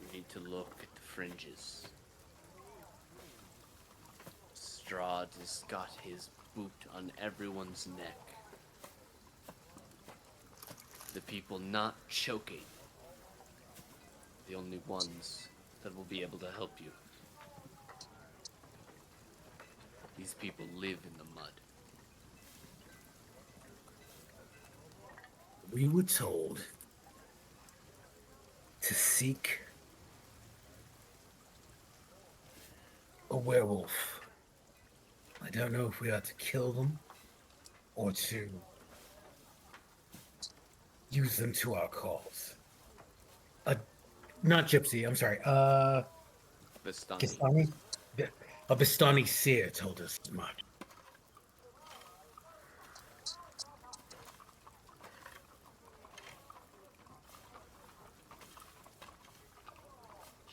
you need to look at the fringes. Strahd has got his boot on everyone's neck. The people not choking, the only ones that will be able to help you. These people live in the mud. We were told to seek a werewolf. I don't know if we are to kill them or to use them to our cause. Not gypsy, I'm sorry. Vistani. Kistani? A Vistani seer told us as much.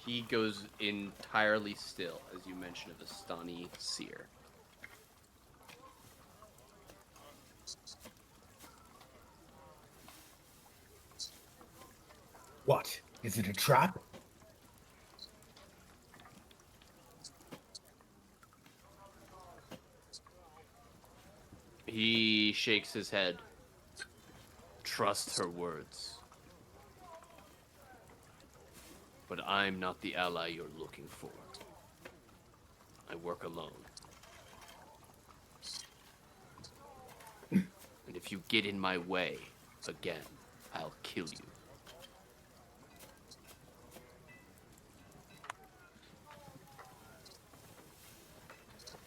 He goes entirely still as you mention a Vistani seer. What? Is it a trap? He shakes his head. Trust her words. But I'm not the ally you're looking for. I work alone. And if you get in my way again, I'll kill you.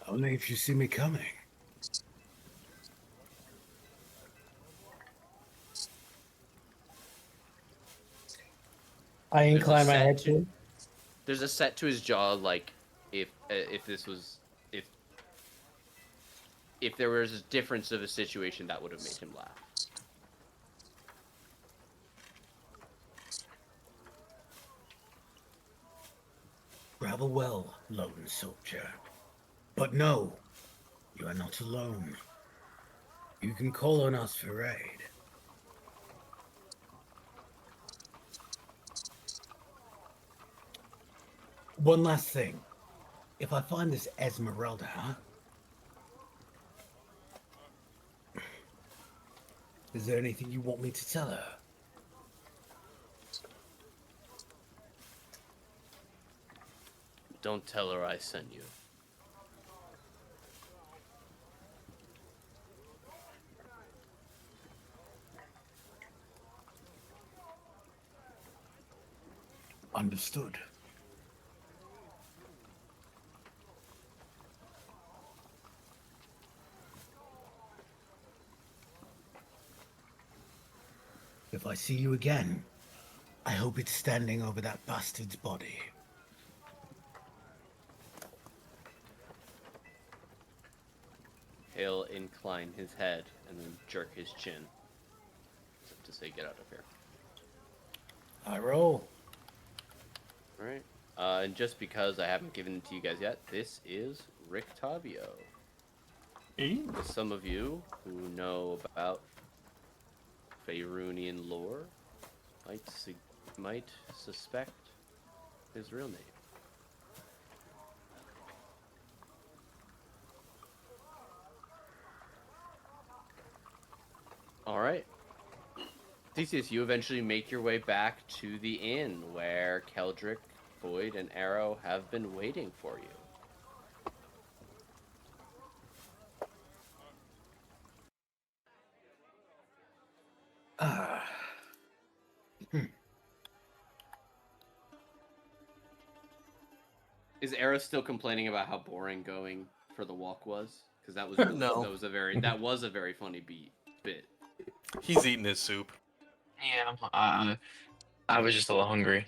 Only if you see me coming. I There's a incline my set head to- to. There's a set to his jaw, like if there was a difference of a situation that would have made him laugh. Travel well, lone soldier. But no, you are not alone. You can call on us for aid. One last thing. If I find this Esmeralda, is there anything you want me to tell her? Don't tell her I sent you. Understood. If I see you again, I hope it's standing over that bastard's body. He'll incline his head and then jerk his chin. As if to say, get out of here. I roll. Alright. And just because I haven't given it to you guys yet, this is Rick Tavio. Eh? Some of you who know about Faerunian lore might suspect his real name. Alright. Theseus, you eventually make your way back to the inn where Keldrick, Boyd, and Arrow have been waiting for you. Ah. Is Arrow still complaining about how boring going for the walk was? Because that was No. that was a very funny bit. He's eating his soup. Yeah, I was just a little hungry.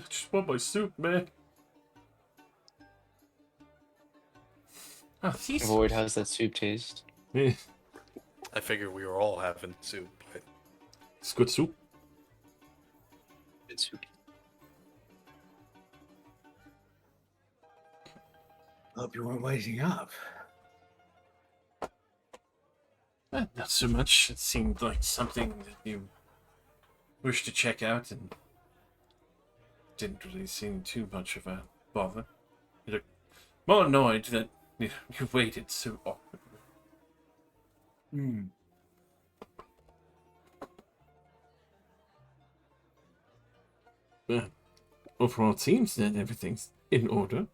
Just want my soup, man. Ah, Theseus. Void, how's that soup taste? Eh, I figure we were all having soup, but it's good soup. Good soup. Hope you weren't waiting up. Not so much. It seemed like something that you wished to check out and didn't really seem too much of a bother. You look more annoyed that you waited so awkwardly. Hmm. Well, overall, it seems that everything's in order.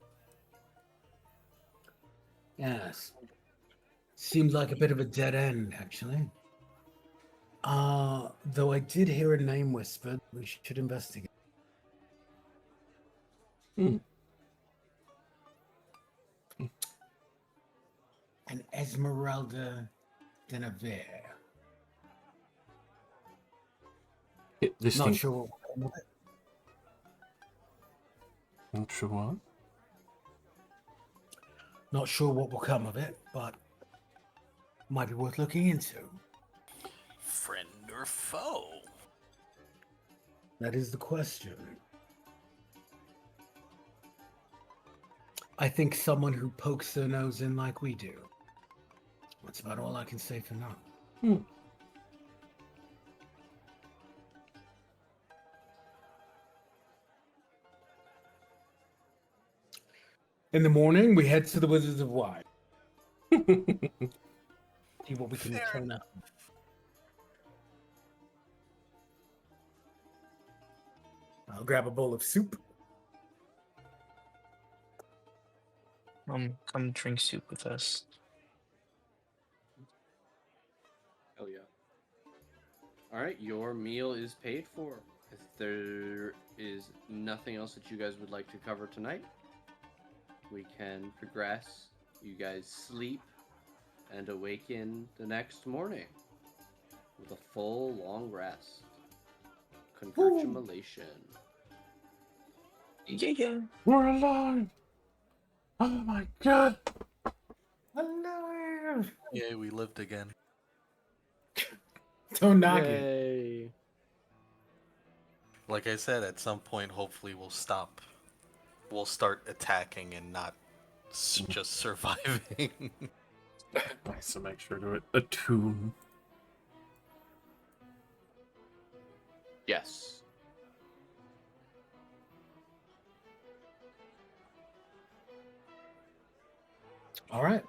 Yes. Seems like a bit of a dead end, actually. Though I did hear a name whispered. We should investigate. Hmm. An Esmeralda Denavere. This Not thing. sure what will come of it. Not sure what. Not sure what will come of it, but might be worth looking into. Friend or foe? That is the question. I think someone who pokes their nose in like we do. That's about all I can say for now. Hmm. In the morning, we head to the Wizards of Wide. See what we can Fair turn up. I'll grab a bowl of soup. Come drink soup with us. Oh yeah. All right, your meal is paid for. If there is nothing else that you guys would like to cover tonight, we can progress. You guys sleep and awaken the next morning with a full long rest. Congratulations. Yeah. We're alive! Oh my god! Hello. Yeah, we lived again. Don't knock it. Yay. Like I said, at some point, hopefully, we'll stop. We'll start attacking and not just surviving. Nice, so make sure to attune. Yes. All right.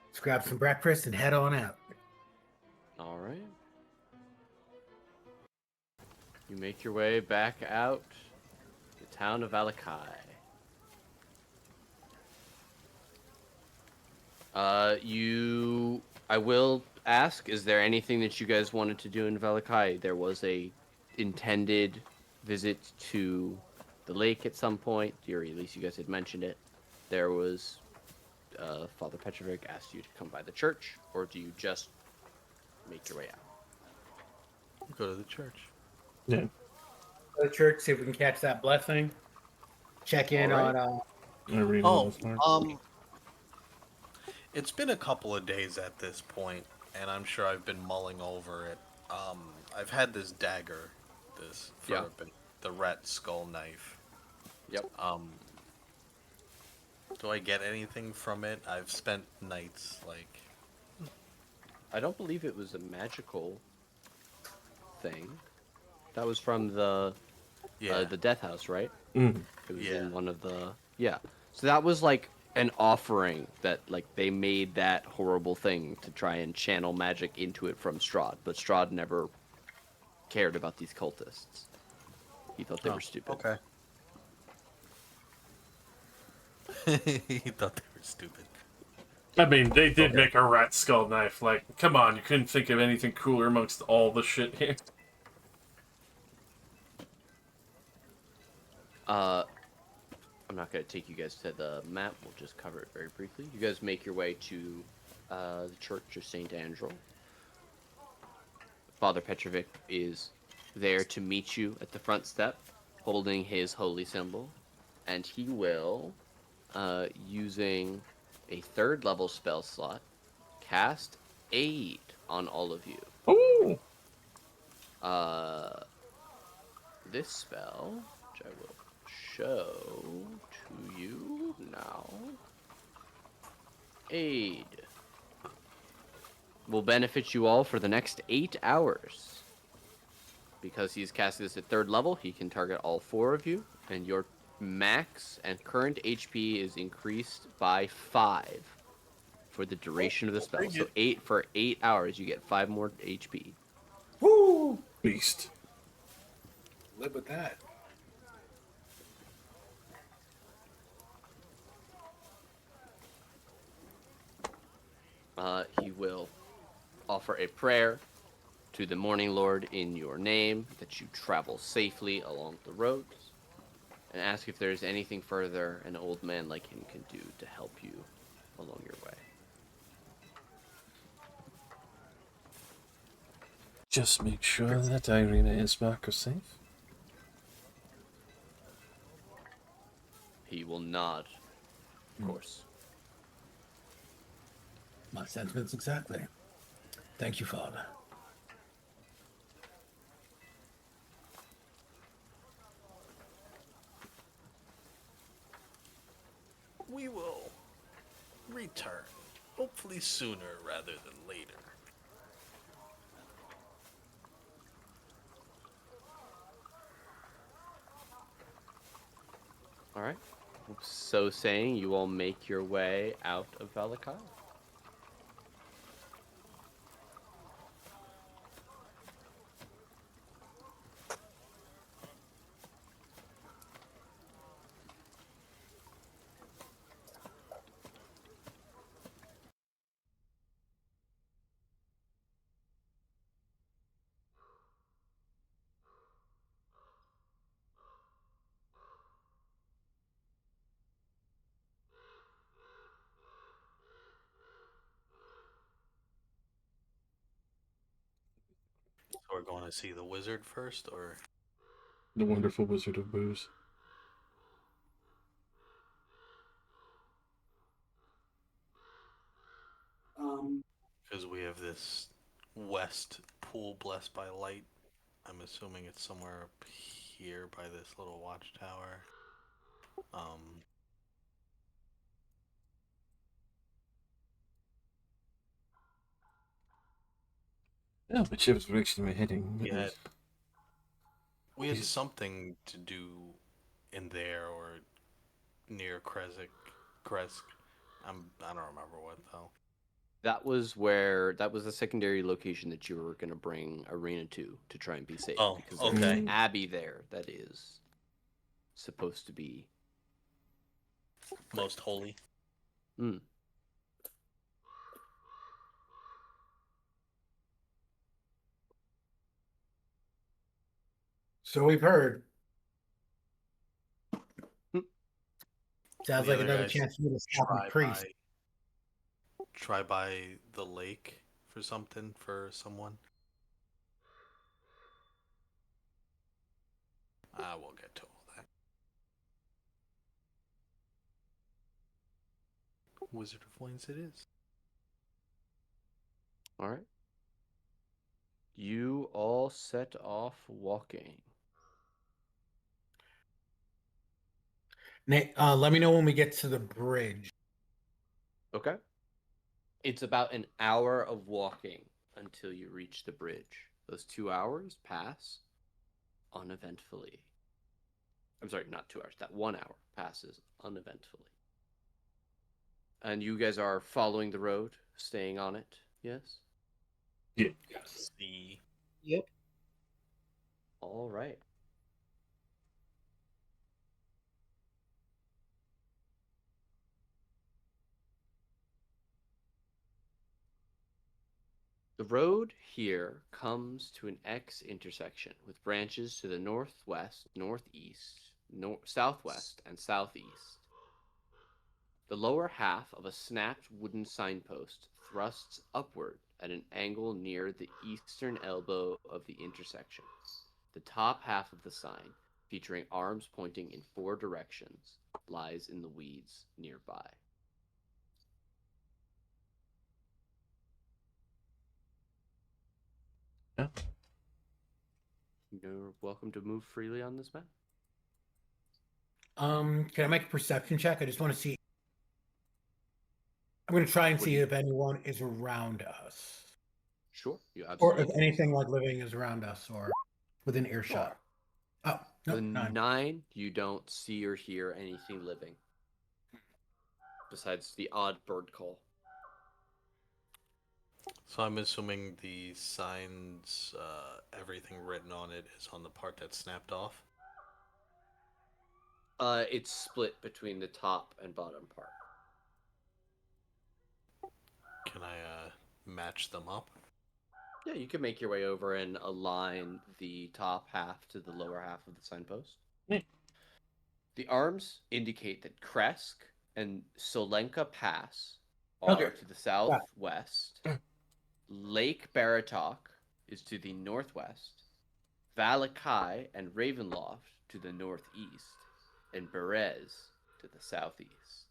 Let's grab some breakfast and head on out. All right. You make your way back out the town of Alakai. I will ask, is there anything that you guys wanted to do in Valakai? There was a intended visit to the lake at some point, or at least you guys had mentioned it. There was, Father Petrovic asked you to come by the church, or do you just make your way out? Go to the church. Yeah. Go to church, see if we can catch that blessing. Check in All right. on Irina Oh, was there. it's been a couple of days at this point, and I'm sure I've been mulling over it. I've had this dagger, for Yeah. a bit, the rat skull knife. Yep. Do I get anything from it? I've spent nights like. I don't believe it was a magical thing. That was from the death house, right? Mm. It was Yeah. in one of the So that was like an offering that like they made that horrible thing to try and channel magic into it from Strahd, but Strahd never cared about these cultists. He thought they were stupid. Okay. He thought they were stupid. I mean, they did make a rat skull knife. Like, come on, you couldn't think of anything cooler amongst all the shit here. I'm not going to take you guys to the map. We'll just cover it very briefly. You guys make your way to the Church of St. Andrew. Father Petrovic is there to meet you at the front step, holding his holy symbol. And he will, using a 3rd level spell slot, cast Aid on all of you. Ooh! This spell, which I will show to you now. aid will benefit you all for the next 8 hours. Because he's casted this at 3rd level, he can target all 4 of you, and your max and current HP is increased by 5 for the duration of the spell. So 8 hours, you get 5 more HP. Woo! Beast. Live with that. He will offer a prayer to the Morning Lord in your name, that you travel safely along the roads, and ask if there's anything further an old man like him can do to help you along your way. Just make sure that Irina is back or safe. He will nod, of course. My sentiments exactly. Thank you, Father. We will return, hopefully sooner rather than later. All right. So saying, you all make your way out of Valakai. So we're going to see the wizard first, or The wonderful Wizard of Booze. because we have this west pool blessed by light. I'm assuming it's somewhere up here by this little watchtower. Um, Yeah, whichever direction we're heading. Yeah. we had Yes. something to do in there or near Kresk. I don't remember what though. That was the secondary location that you were going to bring Arena to try and be safe. Oh, because there's okay. an abbey there that is supposed to be Most holy. Hmm. So we've heard. Hmm. Sounds The like other another guys chance for you to stop the priest. Try by the lake for something for someone. We'll get to all that. Wizard of Wings it is. All right. You all set off walking. Nate, let me know when we get to the bridge. Okay. It's about an hour of walking until you reach the bridge. Those 2 hours pass uneventfully. I'm sorry, not 2 hours. That 1 hour passes uneventfully. And you guys are following the road, staying on it, yes? Yes. Yep. All right. The road here comes to an X intersection with branches to the northwest, northeast, southwest, and southeast. The lower half of a snapped wooden signpost thrusts upward at an angle near the eastern elbow of the intersection. The top half of the sign, featuring arms pointing in 4 directions, lies in the weeds nearby. Yeah. You're welcome to move freely on this map. Can I make a perception check? I just want to see I'm gonna try and What see do you- if anyone is around us, Sure, you or absolutely if can. anything like living is around us, or within earshot. Oh, no, With 9. 9, you don't see or hear anything living besides the odd bird call. So I'm assuming the signs, everything written on it is on the part that's snapped off. It's split between the top and bottom part. Can I match them up? Yeah, you can make your way over and align the top half to the lower half of the signpost. Yeah. The arms indicate that Kresk and Solenka Pass are Okay. to the southwest. Lake Baratok is to the northwest. Valakai and Ravenloft to the northeast. And Berez to the southeast.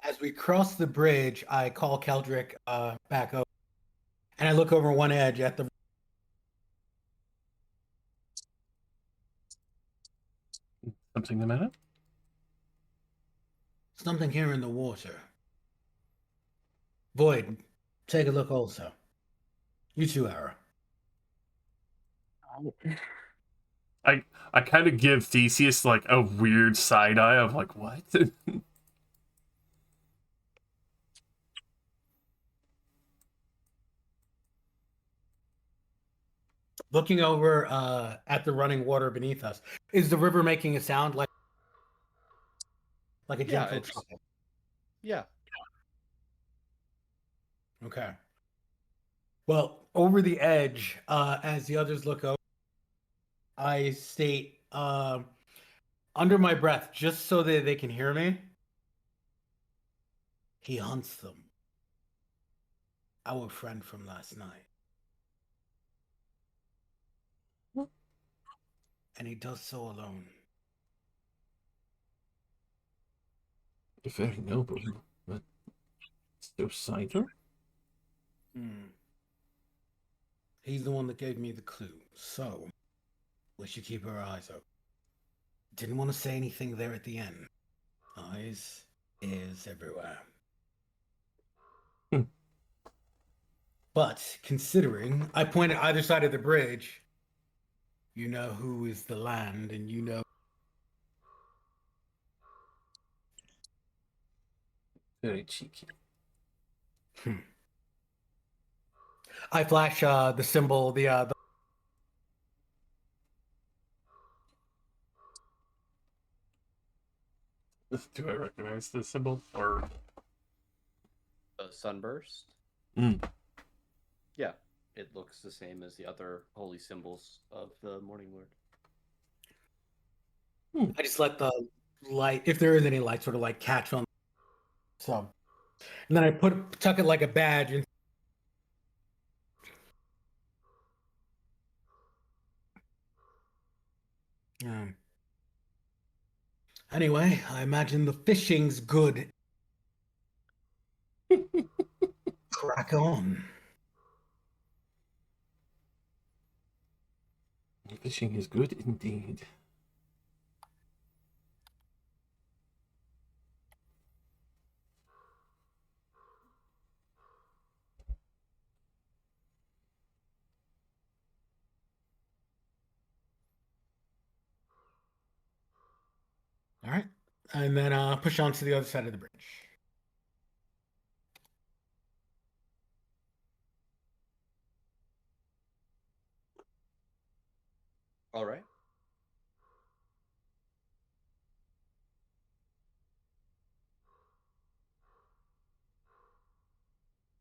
As we cross the bridge, I call Keldrick back over, and I look over one edge at the. Something the matter? Something here in the water. Void, take a look also. You too, Ara. I kind of give Theseus like a weird side eye of like, what? Looking over at the running water beneath us, is the river making a sound like a gentle it's- trickle? Yeah. Okay. Well, over the edge, as the others look over, I state under my breath, just so that they can hear me. He hunts them. Our friend from last night. And he does so alone. Very noble, but so silent. He's the one that gave me the clue, so we should keep our eyes open. Didn't want to say anything there at the end. Eyes, ears everywhere. Hmm. But considering I point at either side of the bridge, you know who is the land, and you know. Very cheeky. I flash the symbol, the. Do I recognize the symbol or? The sunburst. Mm. Yeah, it looks the same as the other holy symbols of the Morning Lord. I just let the light, if there is any light, sort of like catch on. So, and then I tuck it like a badge and. Anyway, I imagine the fishing's good. Crack on. Fishing is good indeed. All right. And then push on to the other side of the bridge. All right.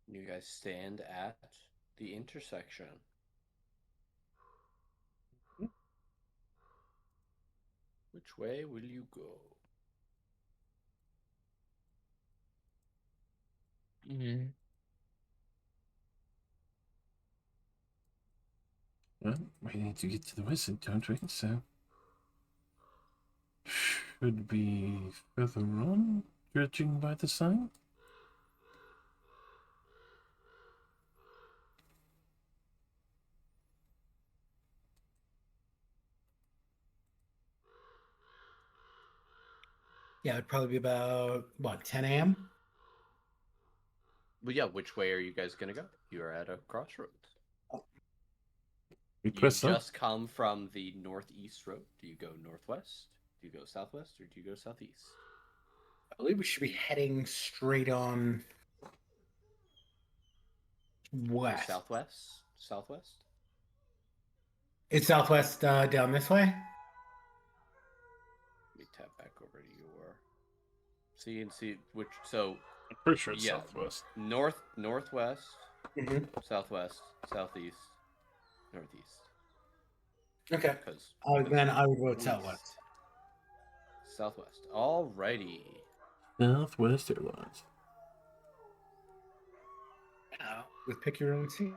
You guys stand at the intersection. Which way will you go? Well, we need to get to the west, don't we? So should be further on, judging by the sign. Yeah, it'd probably be about what 10 a.m. But yeah, which way are you guys gonna go? You are at a crossroads. We You press up. just come from the northeast road. Do you go northwest? Do you go southwest, or do you go southeast? I believe we should be heading straight on Or west. southwest? Southwest? Is southwest down this way? Let me tap back over to your see which. So I'm pretty sure it's yeah, southwest. northwest, Mm-hmm. southwest, southeast, northeast. Okay. Because Then I would vote southwest. Southwest. Alrighty. Southwest Airlines. With pick your own seat.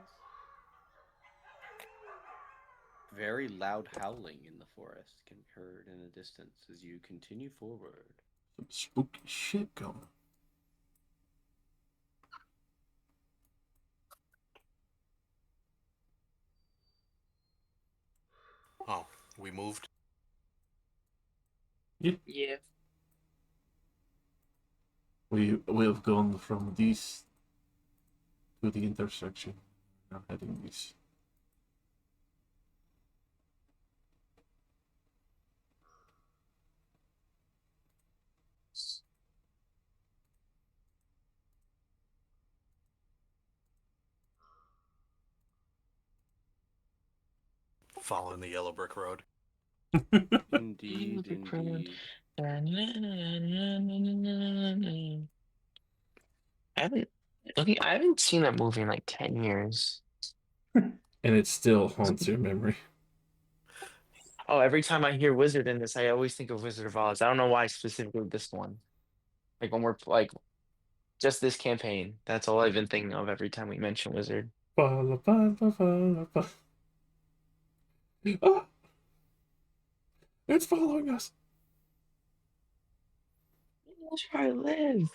Very loud howling in the forest can be heard in the distance as you continue forward. Some spooky shit going. Oh, we moved. Yeah. We have gone from this to the intersection. Now heading east. Following the yellow brick road. Indeed, Look around. indeed. I haven't seen that movie in like 10 years. And it still haunts your memory. Oh, every time I hear Wizard in this, I always think of Wizard of Oz. I don't know why specifically this one. Like when we're like just this campaign. That's all I've been thinking of every time we mention Wizard. Ba, ba, ba, ba, ba. Ah! It's following us. That's where I live.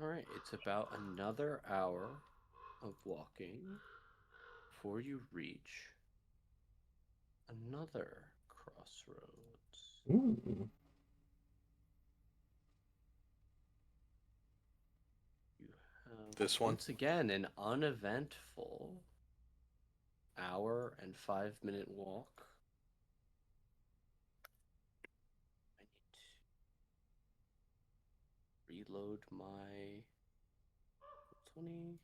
Alright, it's about another hour of walking before you reach another crossroads. Ooh. You have This one? once again an uneventful hour and 5-minute walk. I need to reload my 20.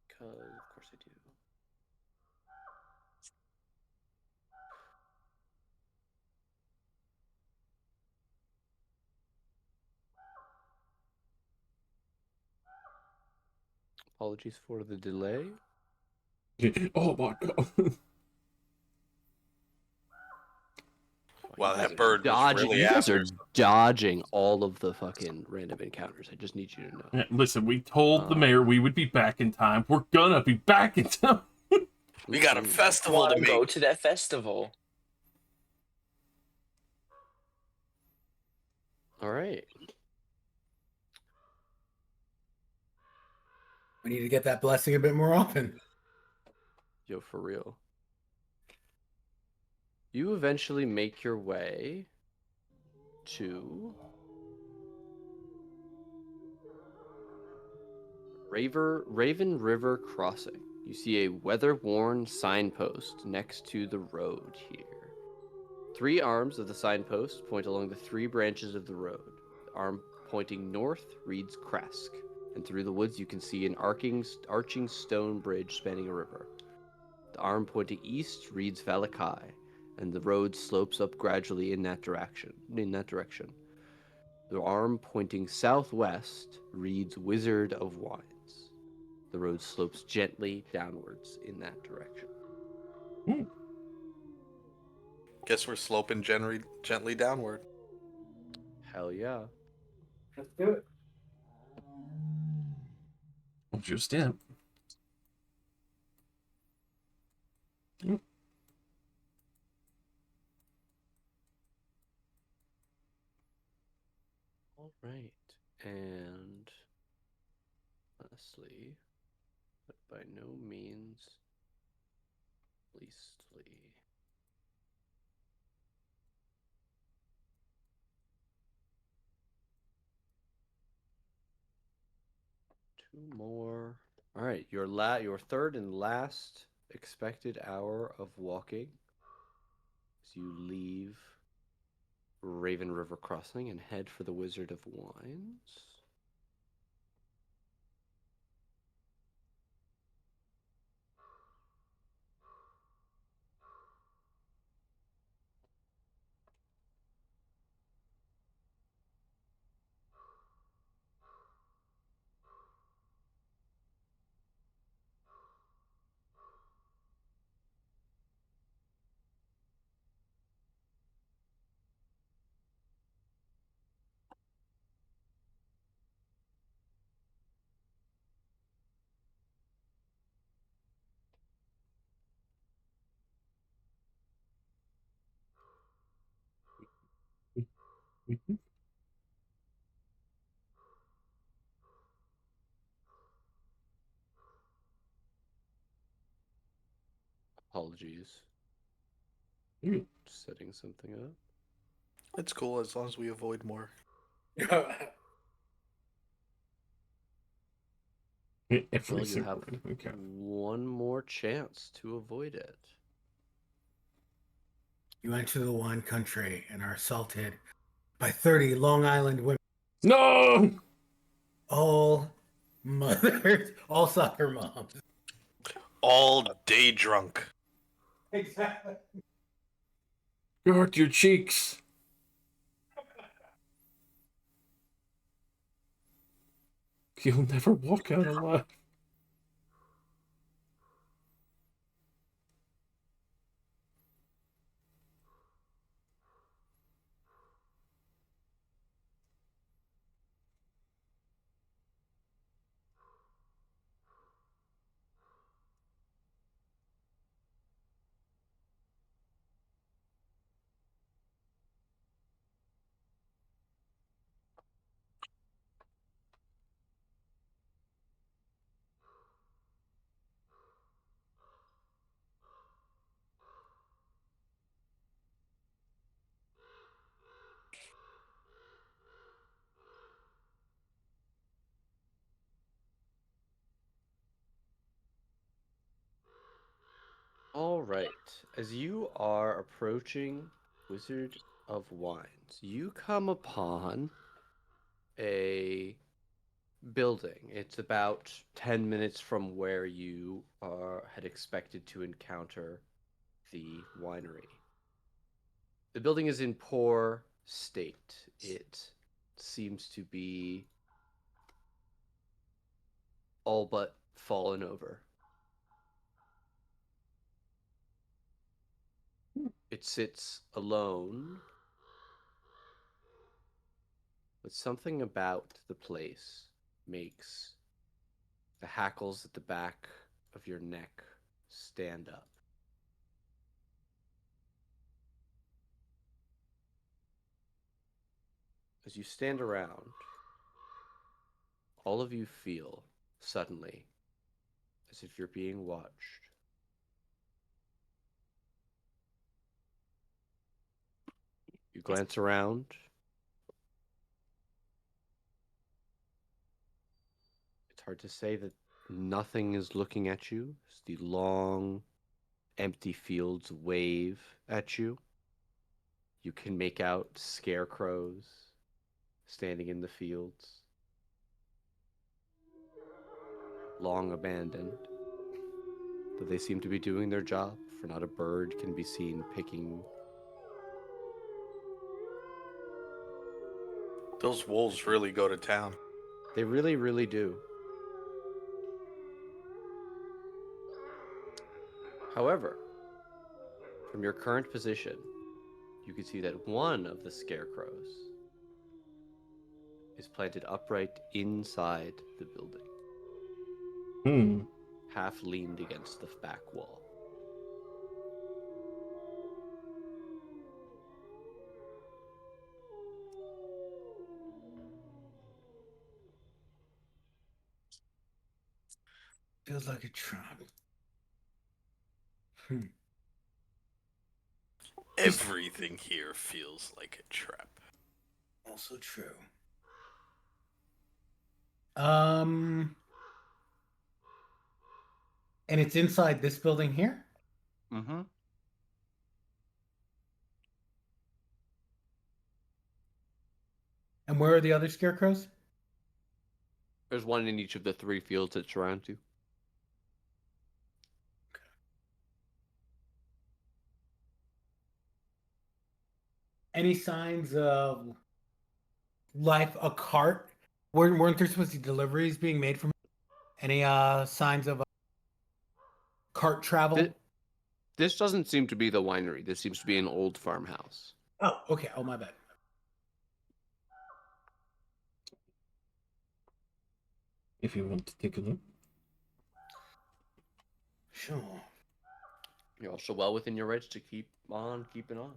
Because of course I do. Apologies for the delay. Oh my god. Wow, You guys that are bird was dodging. really You guys after are dodging all of the fucking random encounters. I just need you to know. Yeah, listen, we told the mayor we would be back in time. We're gonna be back in time. We got a Mhm. festival Want to to make. go to that festival? All right. We need to get that blessing a bit more often. Yo, for real. You eventually make your way to Raven River Crossing. You see a weather-worn signpost next to the road here. 3 arms of the signpost point along the 3 branches of the road. The arm pointing north reads Kresk, and through the woods you can see an arching stone bridge spanning a river. The arm pointing east reads Valakai, and the road slopes up gradually in that direction. The arm pointing southwest reads Wizard of Wines. The road slopes gently downwards in that direction. Guess we're sloping gently downward. Hell yeah. Let's do it. What's your stamp? All right. And lastly, by no means leastly. Two more. All right, your third and last expected hour of walking as you leave Raven River Crossing and head for the Wizard of Wines. Apologies. Hmm. Setting something up. It's cool as long as we avoid more. Every Well, you single have one we count. one more chance to avoid it. You enter the wine country and are assaulted by 30 Long Island women, No! all mothers, all soccer moms. All day drunk. Exactly. Guard your cheeks. You'll never walk out alive. All right. As you are approaching Wizard of Wines, you come upon a building. It's about 10 minutes from where you had expected to encounter the winery. The building is in poor state. It seems to be all but fallen over. It sits alone, but something about the place makes the hackles at the back of your neck stand up. As you stand around, all of you feel suddenly as if you're being watched. You glance around. It's hard to say that nothing is looking at you as the long, empty fields wave at you. You can make out scarecrows standing in the fields, long abandoned, though they seem to be doing their job, for not a bird can be seen picking. Those wolves really go to town. They really, really do. However, from your current position, you can see that one of the scarecrows is planted upright inside the building, Hmm. half leaned against the back wall. feels like a trap. Everything here feels like a trap. Also true. And it's inside this building here? Mm-hmm. And where are the other scarecrows? There's one in each of the 3 fields that surround you. Any signs of life? A cart? Weren't there supposed to be deliveries being made from? Any signs of cart travel? This doesn't seem to be the winery. This seems to be an old farmhouse. Oh, okay. Oh, my bad. If you want to take a look. Sure. You're also well within your rights to keep on keeping on.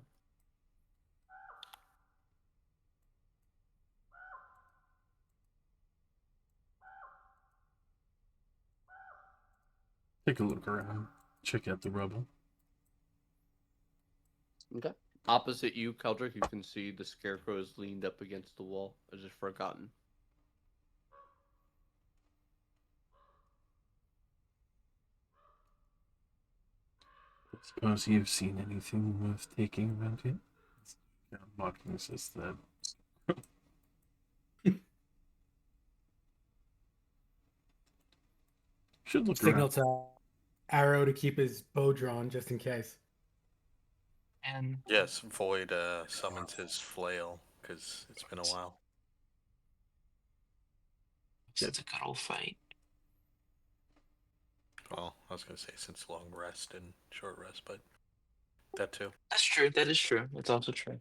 Take a look around. Check out the rubble. Okay. Opposite you, Keldrick, you can see the scarecrow is leaned up against the wall, as if forgotten. Suppose you've seen anything worth taking around here? Yeah, Martin says that. Should look Signal around. to Arrow to keep his bow drawn just in case. And Yes, Void summons his flail, because it's been a while. it's a good old fight. Well, I was going to say since long rest and short rest, but that too. That's true. That is true. It's also true.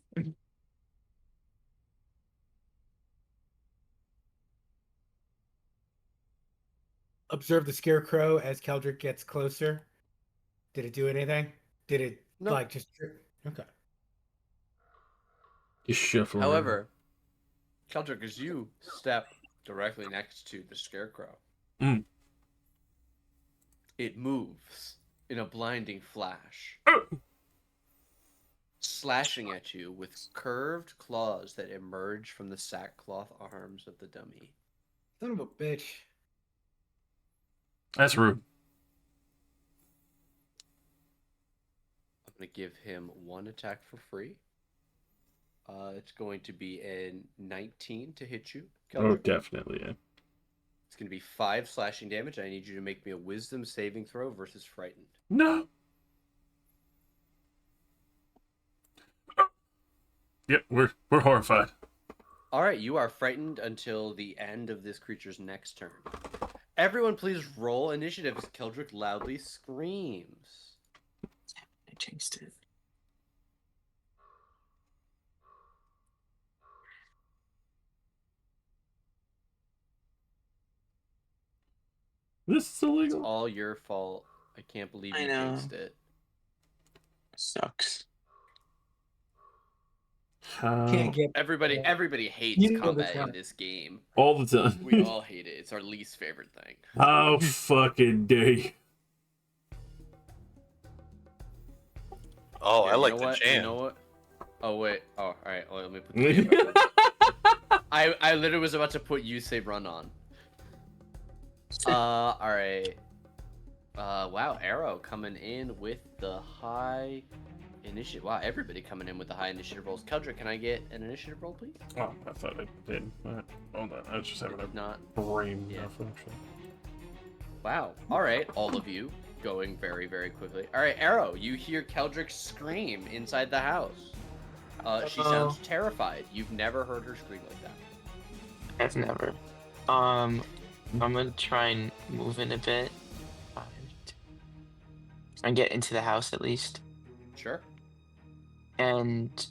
Observe the scarecrow as Keldrick gets closer. Did it do anything? Did it No. just okay? Just shuffle around. However, Keldrick, as you step directly next to the scarecrow, it moves in a blinding flash, slashing at you with curved claws that emerge from the sackcloth arms of the dummy. Son of a bitch. That's rude. I'm going to give him 1 attack for free. It's going to be a 19 to hit you, Keldrick. Oh, definitely, yeah. It's going to be 5 slashing damage. I need you to make me a wisdom saving throw versus frightened. No. Yep, we're horrified. All right, you are frightened until the end of this creature's next turn. Everyone, please roll initiative as Keldrick loudly screams. I jinxed it. This is It's illegal. all your fault. I can't believe I you know. jinxed it. Sucks. Can't get Everybody hates You know combat this in one. this game. All the time. We all hate it. It's our least favorite thing. How fucking day. Oh, Here, I like you know the what? jam. You know what? Oh wait. Oh, all right. Well, let me put the jam back on. I literally was about to put you say run on. All right. Wow, Arrow coming in with the high initiative. Wow, everybody coming in with the high initiative rolls. Keldrick, can I get an initiative roll, please? Oh, I thought I did. Hold on, I was just having a If not, brain Yeah. malfunction. wow. All right, all of you going very, very quickly. All right, Arrow, you hear Keldrick scream inside the house. She sounds terrified. You've never heard her scream like that. I've never. I'm gonna try and move in a bit. And get into the house at least. Sure. And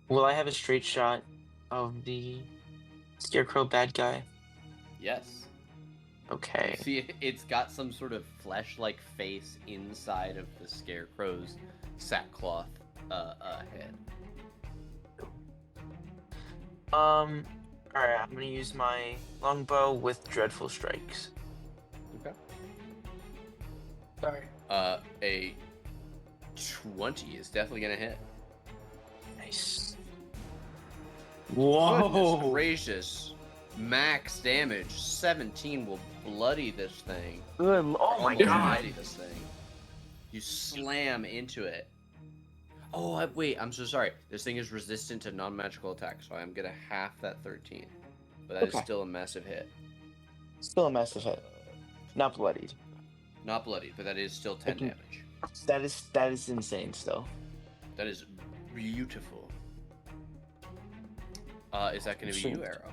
will I have a straight shot of the scarecrow bad guy? Yes. Okay. See, it's got some sort of flesh-like face inside of the scarecrow's sackcloth head. Alright, I'm gonna use my longbow with dreadful strikes. Okay. Sorry. A 20 is definitely gonna hit. Nice. Goodness Whoa. gracious. Max damage. 17 will bloody this thing. Good. Oh my Almost god. bloody this thing. You slam into it. Oh, wait, I'm so sorry. This thing is resistant to non-magical attacks, so I'm gonna half that 13. But that is Okay. still a massive hit. Still a massive hit. Not bloodied. Not bloodied, but that is still 10 can- damage. That is insane still. That is beautiful. Is that gonna be you, Arrow?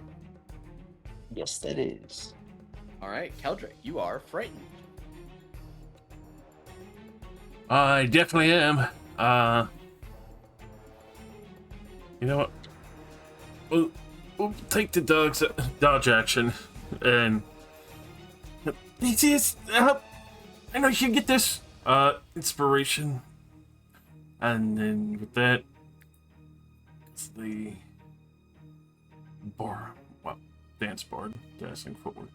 Yes, that is. Alright, Keldrick, you are frightened. I definitely am. You know what? We'll take the dodge action, and Theseus, help! I know you can get this. Inspiration, and then with that, it's the dance bard, dancing forward.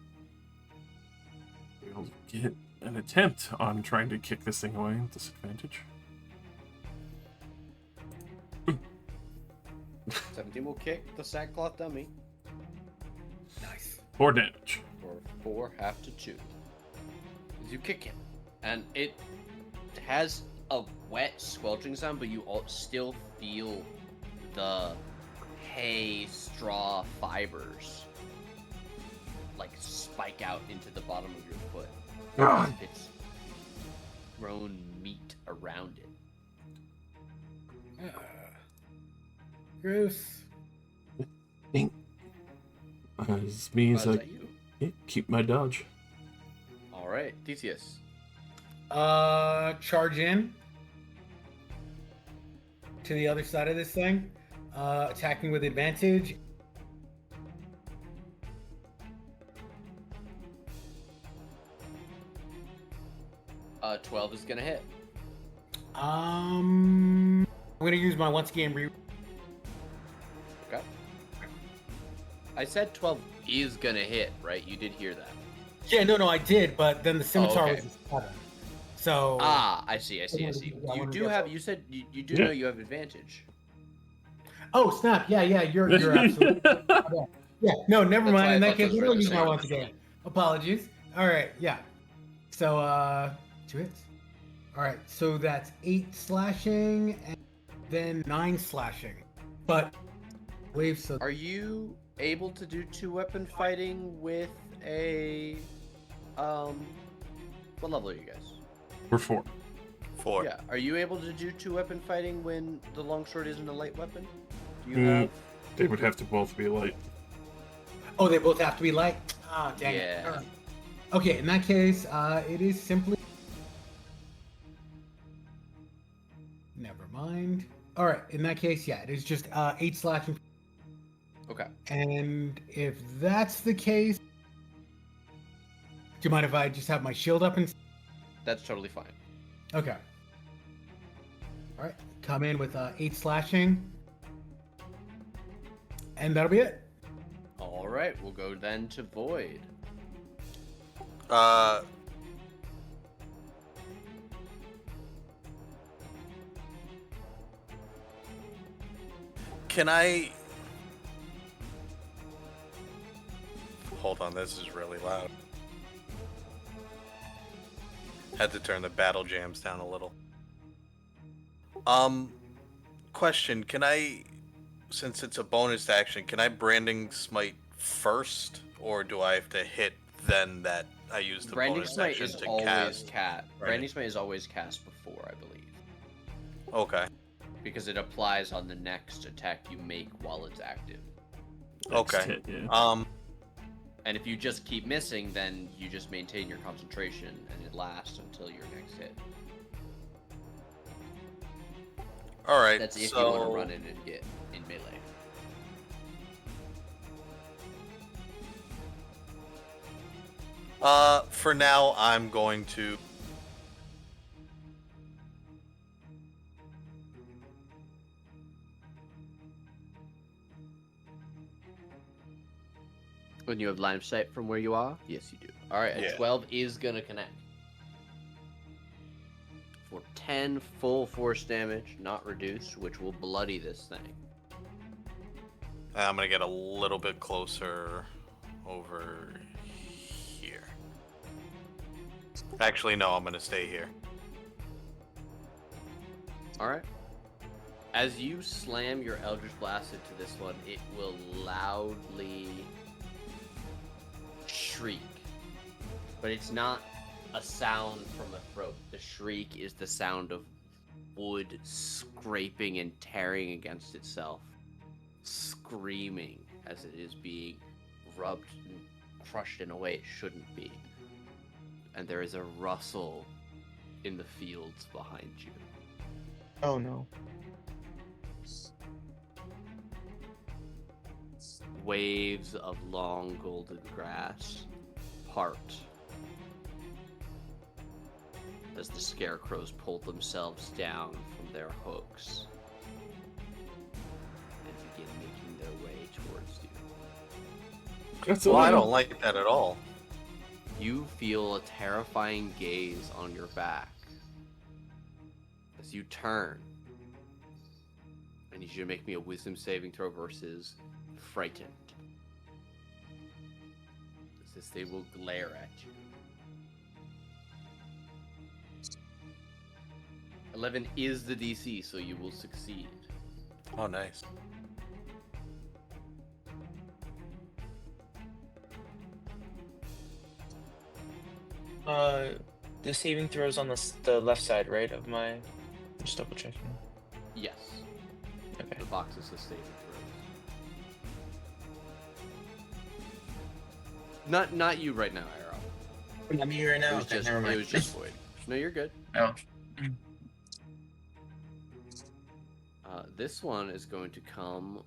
We'll get an attempt on trying to kick this thing away at disadvantage. 17 will kick the sackcloth dummy Nice. 4 damage. for 4, half to 2. As you kick him, and it has a wet, squelching sound, but you still feel the hay straw fibers like spike out into the bottom of your foot. Ah. It's grown meat around it. Gross. This means Is I that you? keep my dodge. All right, Theseus. Charge in to the other side of this thing. Attacking with advantage. Uh, 12 is gonna hit. I'm gonna use my once again re. Okay. I said 12 is gonna hit, right? You did hear that. Yeah, no, I did, but then the scimitar okay. was just better. So. I see. I You wanted to do get have. both. You said you do Yeah. know you have advantage. Oh snap! Yeah, you're absolutely. Yeah, no, never That's why mind. I In that thought case, those we were don't the use my same. once again. Apologies. All right, yeah. So 2 hits. All right, so that's 8 slashing and then 9 slashing. But wave so Are you able to do 2-weapon fighting with a what level are you guys? We're 4. 4. Yeah. Are you able to do 2-weapon fighting when the longsword isn't a light weapon? Do you Mm. have? They would have to both be light. Oh, they both have to be light. Ah, dang it. Yeah. All right. Okay, in that case, it is simply. Never mind. All right, in that case, yeah, it is just 8 slashing. Okay. And if that's the case, do you mind if I just have my shield up and? That's totally fine. Okay. All right, come in with 8 slashing, and that'll be it. All right. We'll go then to Void. Can I... Hold on, this is really loud. Had to turn the battle jams down a little. Question, can I, since it's a bonus action, can I branding smite first? Or do I have to hit then that I use the Branding bonus Smite action is to always cast? Branding Smite is always cast before, I believe, Okay. because it applies on the next attack you make while it's active. Next Okay. hit, yeah. And if you just keep missing, then you just maintain your concentration, and it lasts until your next hit. Alright, That's if so... you want to run in and get in melee. For now, I'm going to... When you have line of sight from where you are? Yes, you do. All right, a Yeah. 12 is going to connect. For 10 full force damage, not reduced, which will bloody this thing. I'm gonna get a little bit closer over here. Actually, no, I'm gonna stay here. All right. As you slam your Eldritch Blast into this one, it will loudly shriek. But it's not a sound from a throat. The shriek is the sound of wood scraping and tearing against itself, screaming as it is being rubbed and crushed in a way it shouldn't be. And there is a rustle in the fields behind you. Oh no. Waves of long golden grass part as the scarecrows pull themselves down from their hooks and begin making their way towards you. Well, I don't like that at all. You feel a terrifying gaze on your back as you turn. I need you to make me a wisdom saving throw versus frightened. As they will glare at you. 11 is the DC, so you will succeed. Oh, nice. The saving throws on the left side, right? Of my. Just double checking. Yes. Okay. The box is the saving throws. Not you right now, Arrow. I'm here right now. It was just, never mind. it was just Void. No, you're good. Oh. This one is going to come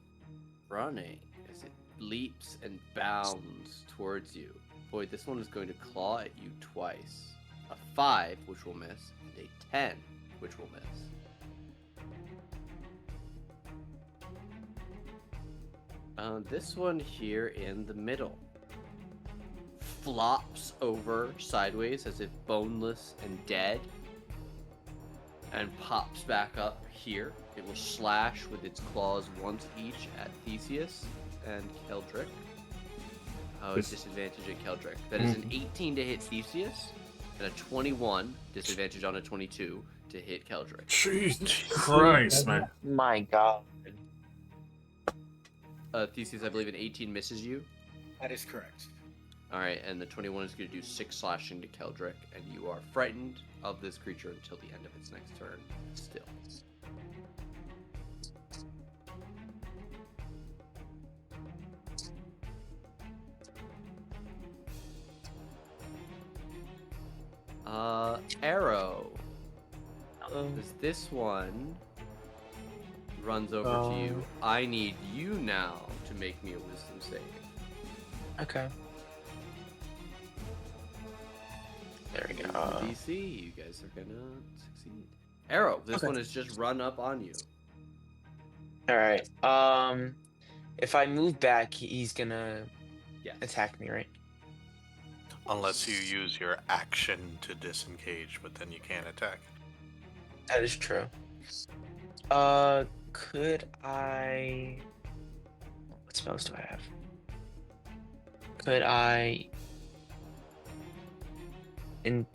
running as it leaps and bounds towards you. Void, this one is going to claw at you twice. A 5, which will miss, and a 10, which will miss. This one here in the middle flops over sideways as if boneless and dead, and pops back up here. It will slash with its claws once each at Theseus and Keldrick. Oh, it's disadvantage at Keldrick. That is an 18 to hit Theseus, and a 21, disadvantage on a 22, to hit Keldrick. Jesus Christ, man. My God. Theseus, I believe an 18 misses you. That is correct. Alright, and the 21 is going to do 6 slashing to Keldrick, and you are frightened of this creature until the end of its next turn, still. Arrow. Because this one runs over to you. I need you now to make me a wisdom save. Okay. There we go. DC, you guys are gonna succeed. Arrow, this one has just run up on you. All right. If I move back, he's gonna Yes. attack me, right? Unless you use your action to disengage, but then you can't attack. That is true. Could I? What spells do I have? Could I? Wait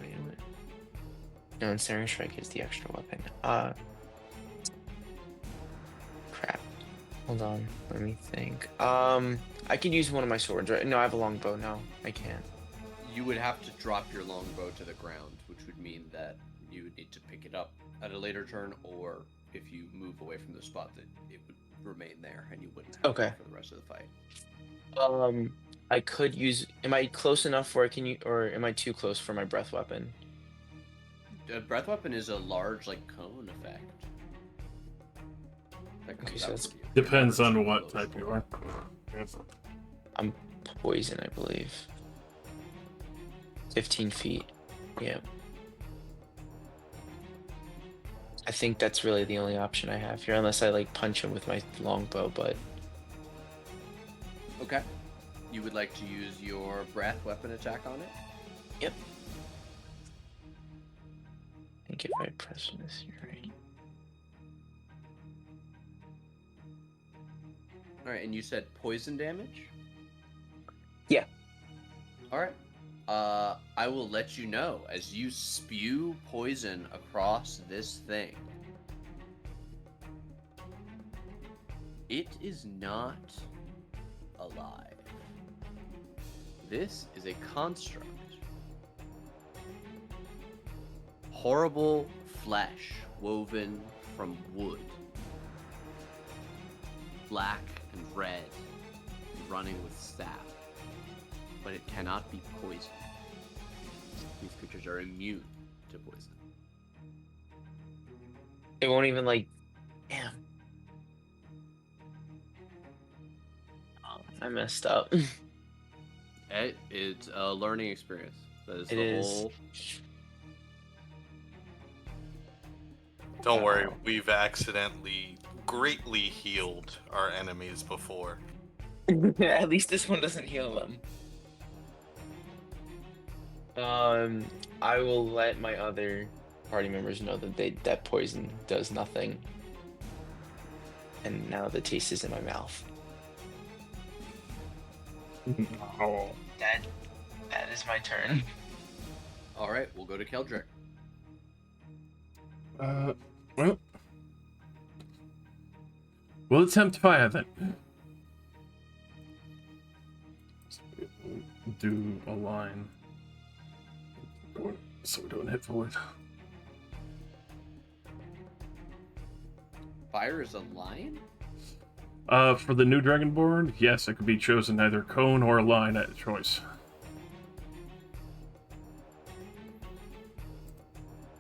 a minute. No, Ensnaring Strike is the extra weapon. Crap. Hold on. Let me think. I could use one of my swords, right? No, I have a longbow. No, I can't. You would have to drop your longbow to the ground, which would mean that you would need to pick it up at a later turn, or if you move away from the spot, that it would remain there and you wouldn't have it for the rest of the fight. I could use. Am I close enough where I can use, or am I too close for my breath weapon? A breath weapon is a large, like, cone effect. That comes Okay, so out that's- from you. Depends on You're what close type for you it. are. I'm poison, I believe. 15 feet. Yeah. I think that's really the only option I have here, unless I like punch him with my longbow. But Okay. You would like to use your breath weapon attack on it? Yep. I think if I press this, you're right. All right, and you said poison damage? Yeah. All right. I will let you know as you spew poison across this thing. It is not alive. This is a construct. Horrible flesh woven from wood. Black and red, running with staff. But it cannot be poisoned. These creatures are immune to poison. It won't even like. Damn. Oh, I messed up. It's a learning experience. That is It the is. whole. Don't worry, we've accidentally greatly healed our enemies before. At least this one doesn't heal them. I will let my other party members know that that poison does nothing. And now the taste is in my mouth. Oh. That is my turn. All right, we'll go to Keldrick. Well, we'll attempt fire then. Do a line so we don't hit forward. Fire is a lion? For the new Dragonborn, yes, it could be chosen either cone or line at choice.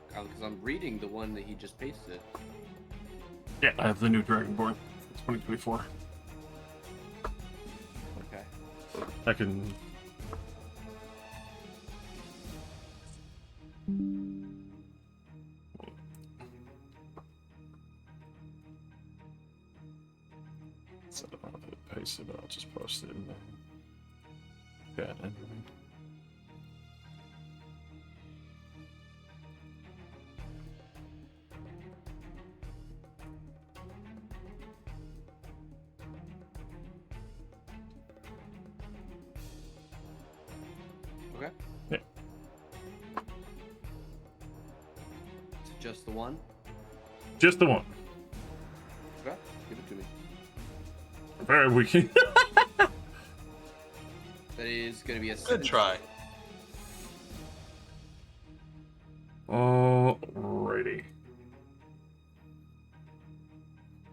Because I'm reading the one that he just pasted. Yeah, I have the new Dragonborn. It's 2024. Okay. I can. So I'll paste it, but I'll just post it in there. Yeah, anyway. Okay. Yeah. Just the one? Just the one. Okay. Give it to me. Very weak. That is going to be a Good try. Alrighty.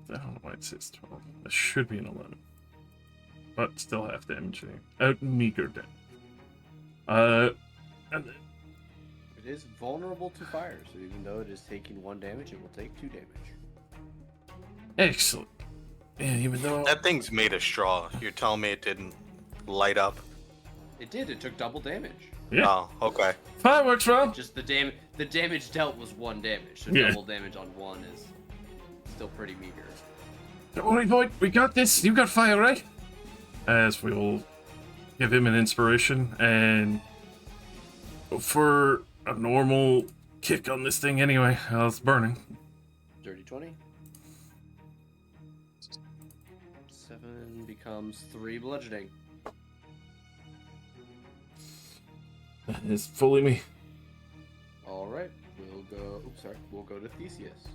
I don't know why it says 12. It should be an 11. But still half damaging. Meager damage. And then It is vulnerable to fire, so even though it is taking 1 damage, it will take 2 damage. excellent. Yeah, even though That thing's made of straw. You're telling me it didn't light up? It did. It took double damage. yeah, Oh, okay. fireworks, Rob. Just the damage dealt was 1 damage, so Yeah. double damage on 1 is still pretty meager. Don't worry, boy. We got this. You got fire, right? As we will give him an inspiration and go for a normal kick on this thing anyway. It's burning. Dirty 20. 7 becomes 3 bludgeoning. That is fully me. All right, we'll go. Oops, sorry. We'll go to Theseus.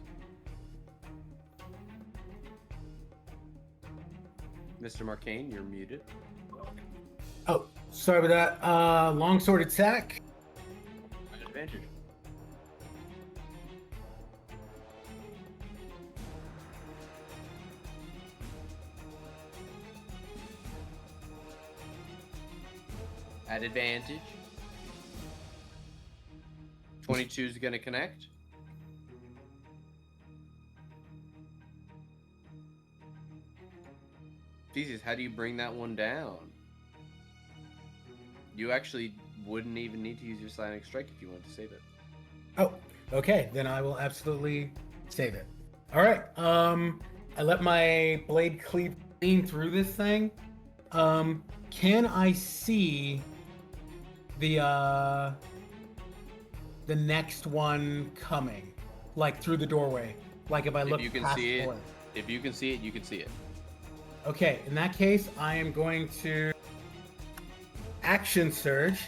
Mr. Marcane, you're muted. Oh, sorry about that. Longsword attack. Advantage. At advantage. 22 is going to connect. Jesus, how do you bring that one down? You actually wouldn't even need to use your Sonic Strike if you wanted to save it. Oh, okay. Then I will absolutely save it. All right. I let my blade cleave clean through this thing. Can I see the next one coming, like through the doorway? Like if I look If you can past see the it, doorway? if you can see it, you can see it. Okay, in that case, I am going to action surge.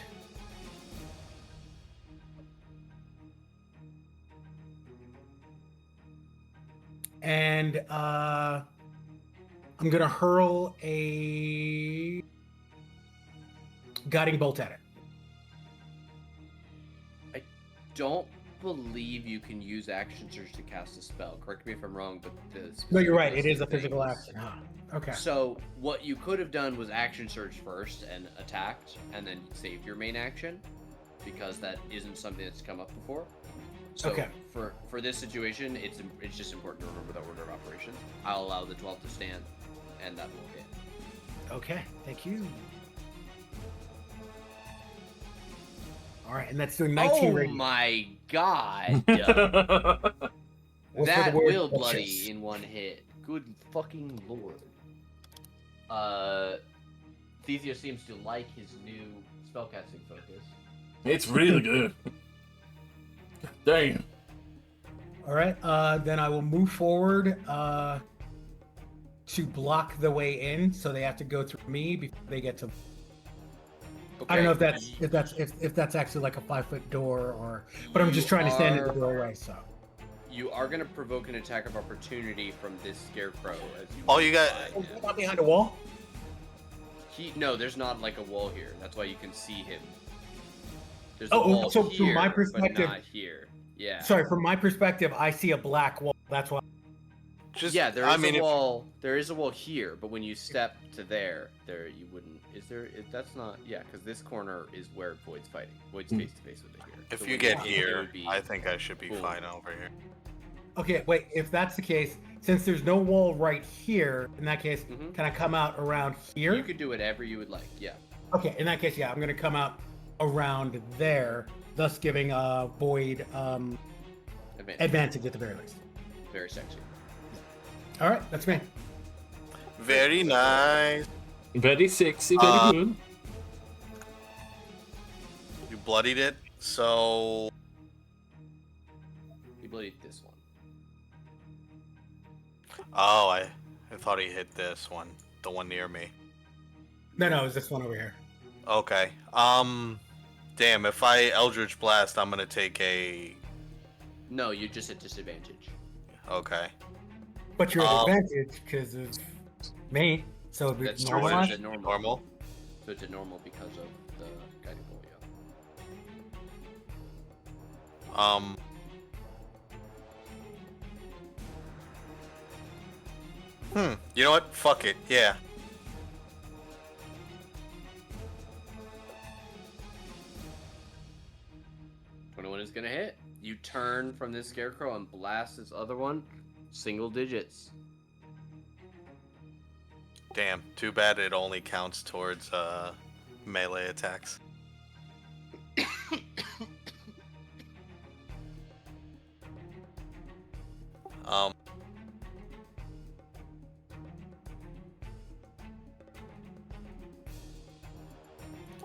And I'm gonna hurl a guiding bolt at it. Don't believe you can use action surge to cast a spell. Correct me if I'm wrong, but the No, you're right. specific It is a list of physical things- action. Huh. Okay. So what you could have done was action surge first and attacked, and then saved your main action, because that isn't something that's come up before. So Okay. for this situation, it's just important to remember the order of operations. I'll allow the 12 to stand, and that will hit. Okay. Thank you. All right, and that's doing 19 Oh radiant. my god! What's with That the word will vicious? bloody in one hit. Good fucking lord. Theseus seems to like his new spellcasting focus. It's really good. Damn. All right. Then I will move forward to block the way in, so they have to go through me before they get to. Okay. I don't know if that's actually like a 5-foot door or, but I'm just trying to stand in the doorway. So. You are going to provoke an attack of opportunity from this scarecrow. As you Oh, you got- walk by him. Not behind a wall. No, there's not like a wall here. That's why you can see him. There's Oh, a wall so here, from my but perspective- not here. Yeah. Sorry, from my perspective, I see a black wall. That's why. Just, Yeah, there is I mean, a if- wall. There is a wall here, but when you step to there you wouldn't. Is there? That's not. Yeah, because this corner is where Void's fighting. Void's face to face with it here. If So you when get hit, it here, would be- I think I should be Boom. fine over here. Okay, wait. If that's the case, since there's no wall right here, in that case, Mhm. can I come out around here? You could do whatever you would like. Yeah. Okay, in that case, yeah, I'm gonna come out around there, thus giving Void advantage at the very least. Very sexy. All right, that's me. Very nice. Very sexy, very Uh, good. You bloodied it, so He bloodied this one. oh, I thought he hit this one, the one near me. No, it's this one over here. Okay. Damn. If I Eldritch Blast, I'm gonna take a. No, you're just at disadvantage. Okay. But you're at advantage because of me, so it'd be That's true. true. normal. It's a normal. Normal. So it's a normal because of the guiding bolt. Yeah. You know what? Fuck it. Yeah. $21 is gonna hit. You turn from this scarecrow and blast this other one. Single digits. Damn. Too bad it only counts towards melee attacks. Um.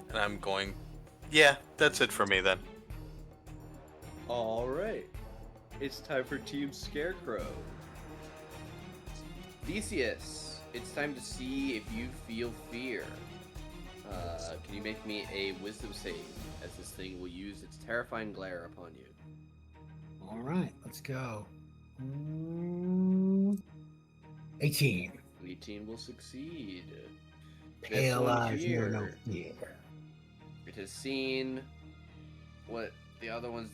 And I'm going. Yeah, that's it for me then. All right. It's time for Team Scarecrow. Theseus, it's time to see if you feel fear. Can you make me a wisdom save, as this thing will use its terrifying glare upon you? All right, let's go. 18. 18 will succeed. This Pale one eyes, here, no fear. It has seen what the other ones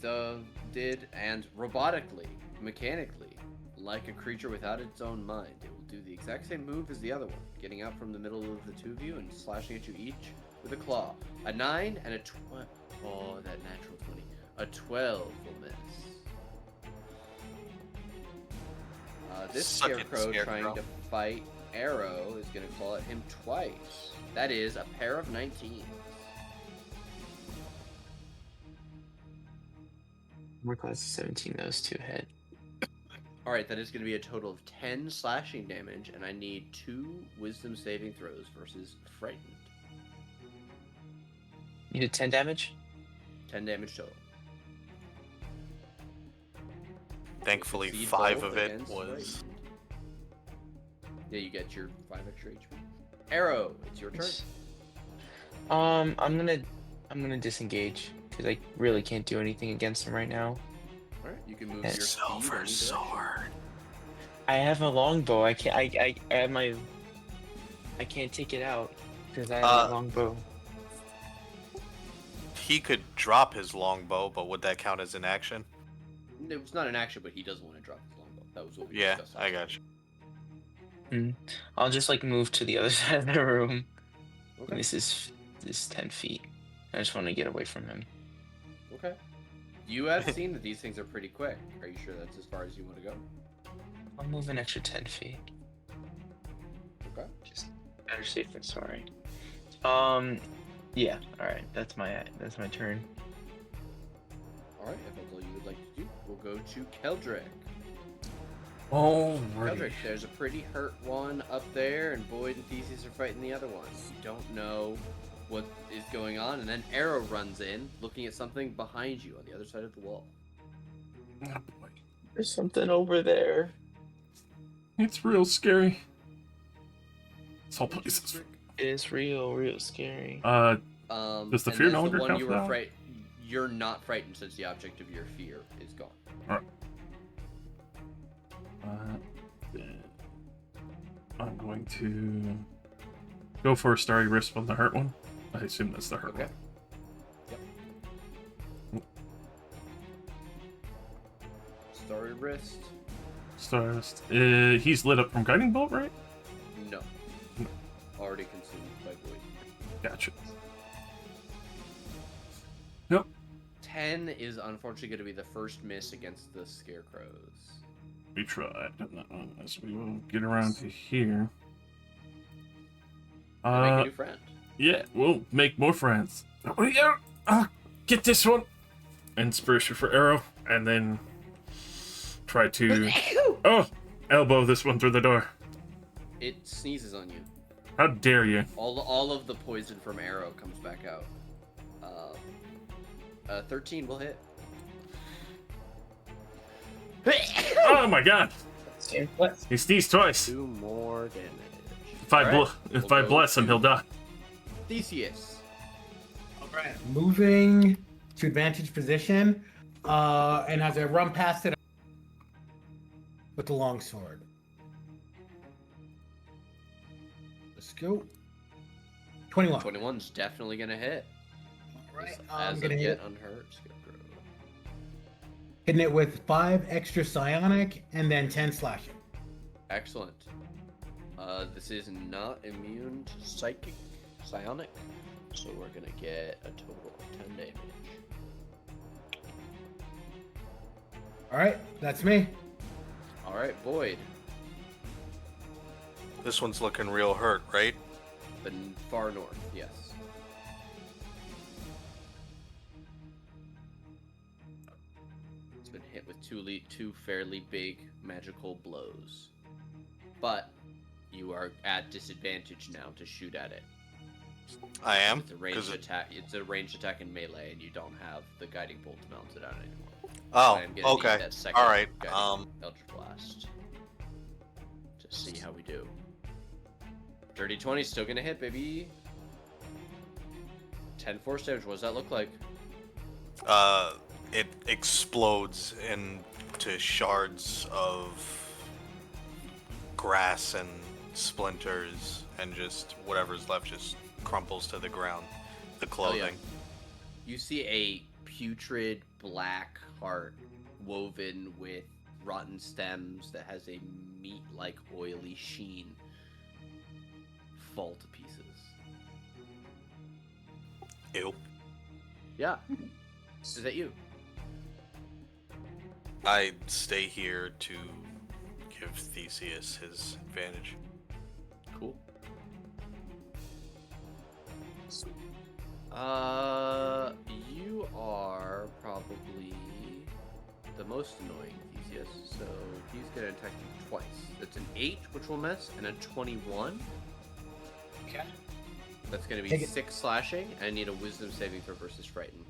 did, and robotically, mechanically, like a creature without its own mind, it will do the exact same move as the other one, getting out from the middle of the two of you and slashing at you each with a claw. A 9 and a 20. Oh, that natural 20. A 12 will miss. This Suck it, scarecrow trying Scarecrow. to fight Arrow is going to claw at him twice. That is a pair of 19s. We're class of 17, those two hit. All right, that is going to be a total of 10 slashing damage, and I need 2 wisdom saving throws versus frightened. You did 10 damage? 10 damage total. Thankfully, Succeed 5 both of it against was. frightened. Yeah, you get your 5 extra HP. Arrow, it's your turn. I'm gonna disengage because I really can't do anything against him right now. All right, you can move It's your speed Silver any direction. sword. I have a longbow. I can't. I have my. I can't take it out because I have a longbow. He could drop his longbow, but would that count as an action? It's not an action, but he doesn't want to drop his longbow. That was what we Yeah, discussed. I got you. I'll just like move to the other side of the room. Okay. This is 10 feet. I just want to get away from him. Okay. You have seen that these things are pretty quick. Are you sure that's as far as you want to go? I'll move an extra 10 feet. Okay. Just better safe than sorry. Yeah. All right. That's my turn. All right. If that's all you would like to do, we'll go to Keldrick. Alrighty. Keldrick, there's a pretty hurt one up there, and Boyd and Theseus are fighting the other one. You don't know what is going on, and then Arrow runs in, looking at something behind you on the other side of the wall. Oh, boy. There's something over there. It's real scary. This whole place is. It is real scary. Does the And fear that's no longer the one count you for were that? You're not frightened since the object of your fear is gone. Alright. I'm going to go for a starry wrist on the hurt one. I assume that's the hurt Okay. one. Yep. Starry wrist. Starry wrist. He's lit up from guiding bolt, right? No. No. Already consumed by Boyd. Gotcha. Yep. 10 is unfortunately going to be the first miss against the scarecrows. We tried on that one as we will get around to here. Make a new friend. Yeah, we'll make more friends. Oh, yeah. Get this one. Inspiration for arrow, and then try to elbow this one through the door. It sneezes on you. How dare you? All of the poison from arrow comes back out. 13 will hit. Oh my god! What? He sneezed twice. 2 more damage. If I Alright, if we'll I go bless him, to he'll die. Theseus. All right. Moving to advantage position, and as I run past it with the longsword. Let's go. 21. 21's definitely gonna hit. All right. As I'm of gonna hit yet it. unhurt scarecrow. Hitting it with 5 extra psionic and then 10 slashing. Excellent. This is not immune to psionic, so we're gonna get a total of 10 damage. All right, that's me. All right, Boyd. This one's looking real hurt, right? The far north, yes. It's been hit with two fairly big magical blows, but you are at disadvantage now to shoot at it. I am. It's a ranged 'cause attack. It's a ranged attack in melee, and you don't have the guiding bolt mounted on anymore. Oh, I'm gonna need okay. that second All right. guiding Eldritch Blast to see how we do. Dirty 20 still gonna hit, baby. 10 force damage. What does that look like? It explodes into shards of grass and splinters, and just whatever's left just crumples to the ground. The Oh, yeah. clothing. You see a putrid black heart woven with rotten stems that has a meat-like oily sheen fall to pieces. Ew. Yeah. Is that you? I stay here to give Theseus his advantage. Cool. You are probably the most annoying Theseus. So he's gonna attack you twice. That's an 8, which will miss, and a 21. Okay. That's gonna be Take it. 6 slashing. I need a Wisdom saving throw versus Frightened.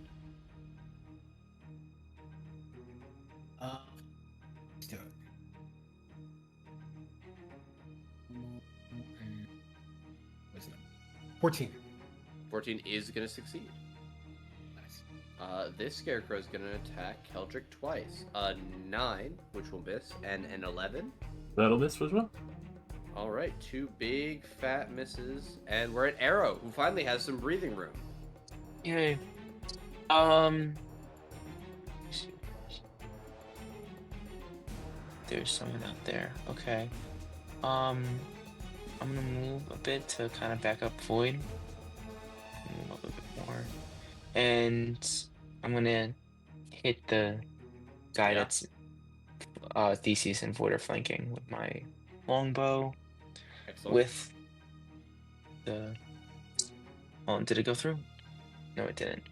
Let's do it. Wisdom. 14. 14 is gonna succeed. Nice. This Scarecrow is gonna attack Keldrick twice. A 9, which will miss, and an 11. That'll miss as well. All right, 2 big fat misses, and we're at Arrow, who finally has some breathing room. Yay. There's someone out there. Okay. I'm gonna move a bit to kind of back up Void. Move up a bit more. And I'm gonna hit the guy Yeah. that's Theseus and Void are flanking with my longbow. Excellent. With the... Oh, did it go through? No, it didn't.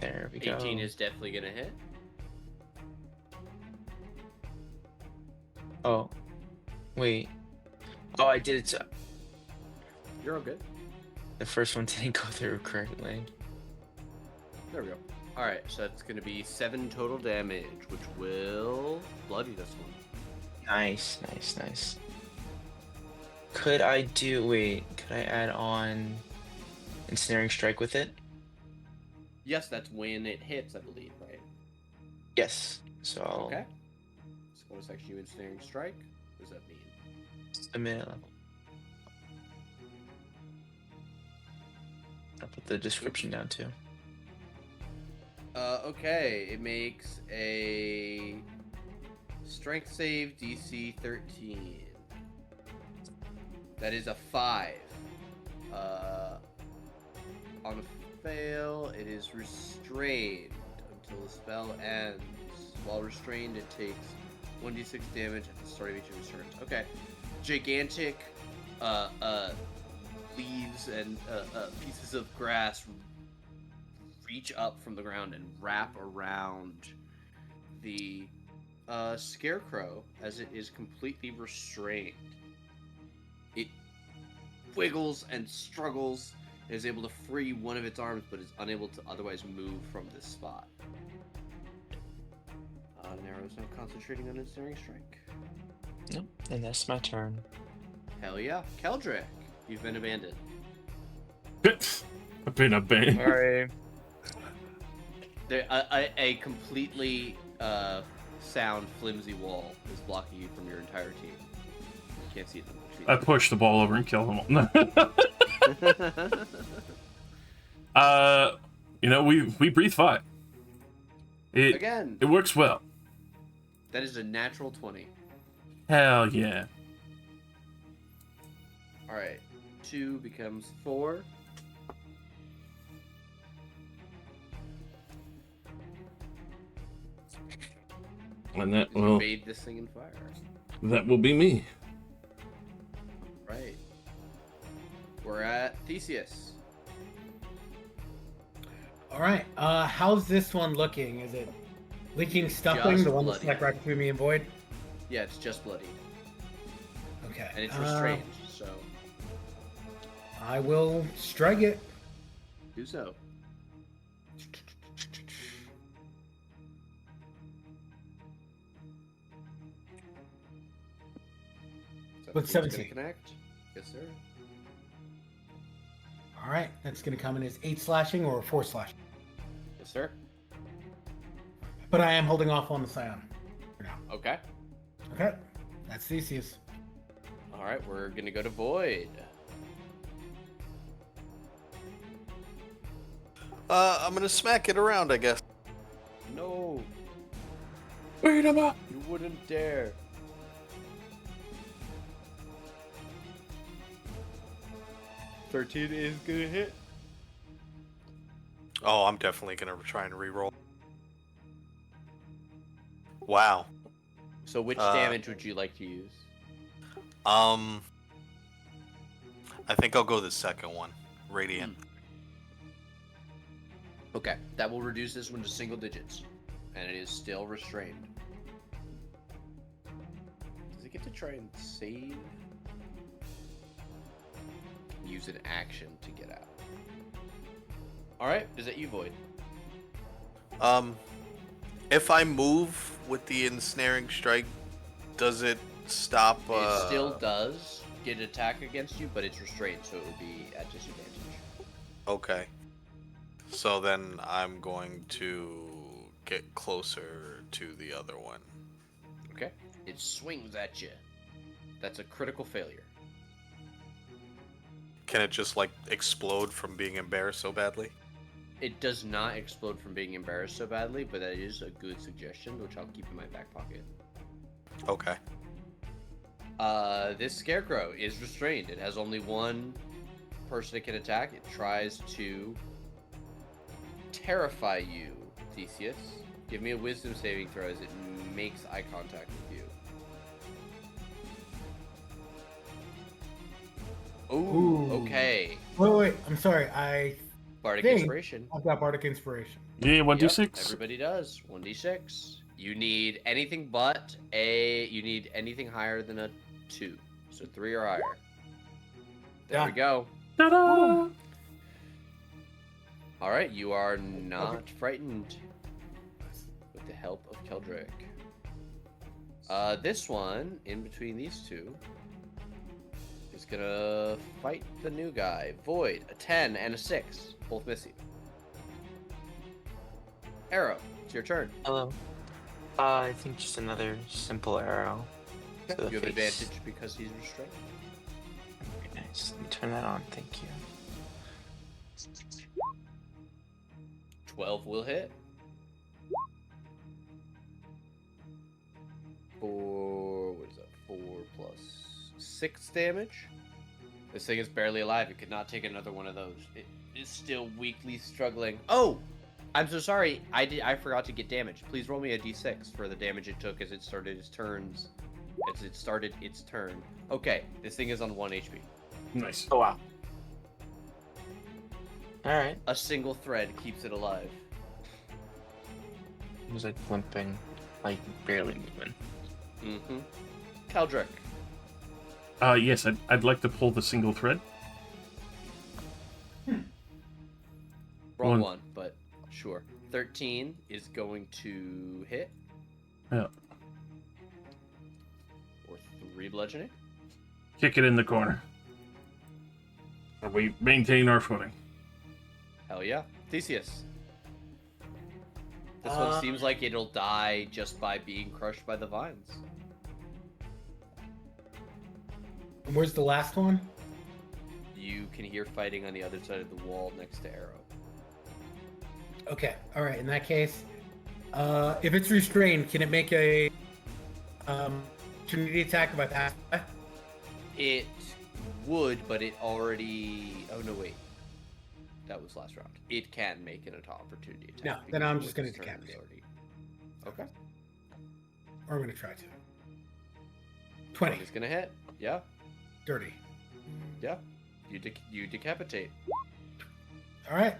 There we go. 18 is definitely gonna hit. Oh, wait. Oh, I did it. You're all good. The first one didn't go through correctly. There we go. All right, so that's gonna be 7 total damage, which will bloody this one. Nice, nice, nice. Could I do... Wait, could I add on Ensnaring Strike with it? Yes, that's when it hits, I believe, right? Yes. So I'll... Okay. So bonus action you ensnaring strike. What does that mean? A minute level. I'll put the description down too. Okay, it makes a strength save DC 13. That is a 5. On a fail, it is restrained until the spell ends. While restrained, it takes 1d6 damage at the start of each of its turns. Okay. Gigantic leaves and pieces of grass reach up from the ground and wrap around the scarecrow as it is completely restrained. It wiggles and struggles and is able to free one of its arms, but is unable to otherwise move from this spot. Narrow is now concentrating on ensnaring strike. Nope, and that's my turn. Hell yeah. Keldrick, you've been abandoned. I've been abandoned. Alright. A completely sound, flimsy wall is blocking you from your entire team. You can't see them. I push the ball over and kill them all. We breathe fire. Again, It works well. that is a natural 20. Hell yeah. Alright, 2 becomes 4. And that You will bathe this thing in fire. be me. Right. We're at Theseus. All right. How's this one looking? Is it leaking stuffing? Just The one that's bloody. like right between me and Void? Yeah, it's just bloodied. Okay. And it's restrained, so I will strike it. do so. With 17's 17. gonna connect. Yes, sir. All right. That's going to come in as 8 slashing or 4 slashing. Yes, sir. But I am holding off on the Scion for now. Okay. Okay. That's Theseus. All right, we're gonna go to Void. I'm gonna smack it around, I guess. No, Wait a minute. you wouldn't dare. $13 is gonna hit. Oh, I'm definitely gonna try and reroll. Wow. So which Uh, damage would you like to use? I think I'll go the second one. Radiant. Okay, that will reduce this one to single digits. and it is still restrained. Does it get to try and save? Use an action to get out. Alright, is that you, Void? If I move with the ensnaring strike, does it stop? It still does get an attack against you, but it's restrained, so it would be at disadvantage. Okay. So then I'm going to get closer to the other one. Okay. It swings at you. That's a critical failure. Can it just like explode from being embarrassed so badly? It does not explode from being embarrassed so badly, but that is a good suggestion, which I'll keep in my back pocket. Okay. This scarecrow is restrained. It has only one person it can attack. It tries to terrify you, Theseus. Give me a wisdom saving throw as it makes eye contact with you. Ooh, okay. Wait. I'm sorry. I Bardic think Inspiration. I've got Bardic Inspiration. Yeah, 1d6. Yep, everybody does. 1d6. You need anything but a... You need anything higher than a 2. So 3 or higher. There we go. Ta-da! Alright, you are not frightened. With the help of Keldrick. This one, in between these two, is gonna fight the new guy. Void, a 10 and a 6. Both miss you. Arrow, it's your turn. Hello. I think just another simple arrow. to the You have face. advantage because he's restrained. Okay, nice. Let me turn that on. Thank you. 12 will hit. 4, what is that? 4 plus 6 damage. This thing is barely alive. It could not take another one of those. It is still weakly struggling. Oh! I'm so sorry. I forgot to get damage. Please roll me a d6 for the damage it took as it started its turns. As it started its turn. Okay, this thing is on 1 HP. Nice. Oh wow. Alright. A single thread keeps it alive. It was like limping, like barely moving. Mm-hmm. Keldrick. Yes, I'd like to pull the single thread. Wrong One. one, but sure. 13 is going to hit. Yeah. Or 3 bludgeoning. Kick it in the corner. We maintain our footing. Hell yeah. Theseus. This one seems like it'll die just by being crushed by the vines. And where's the last one? You can hear fighting on the other side of the wall next to Arrow. Okay. All right. In that case, if it's restrained, can it make a opportunity attack if I pass by? It would, but it already... Oh, no, wait. That was last round. It can make an opportunity attack. No, then because I'm it just was gonna its turn decapitate. already. Okay. Or I'm gonna try to. 20. It's gonna hit. Yeah. Dirty. Yeah. You decapitate. All right.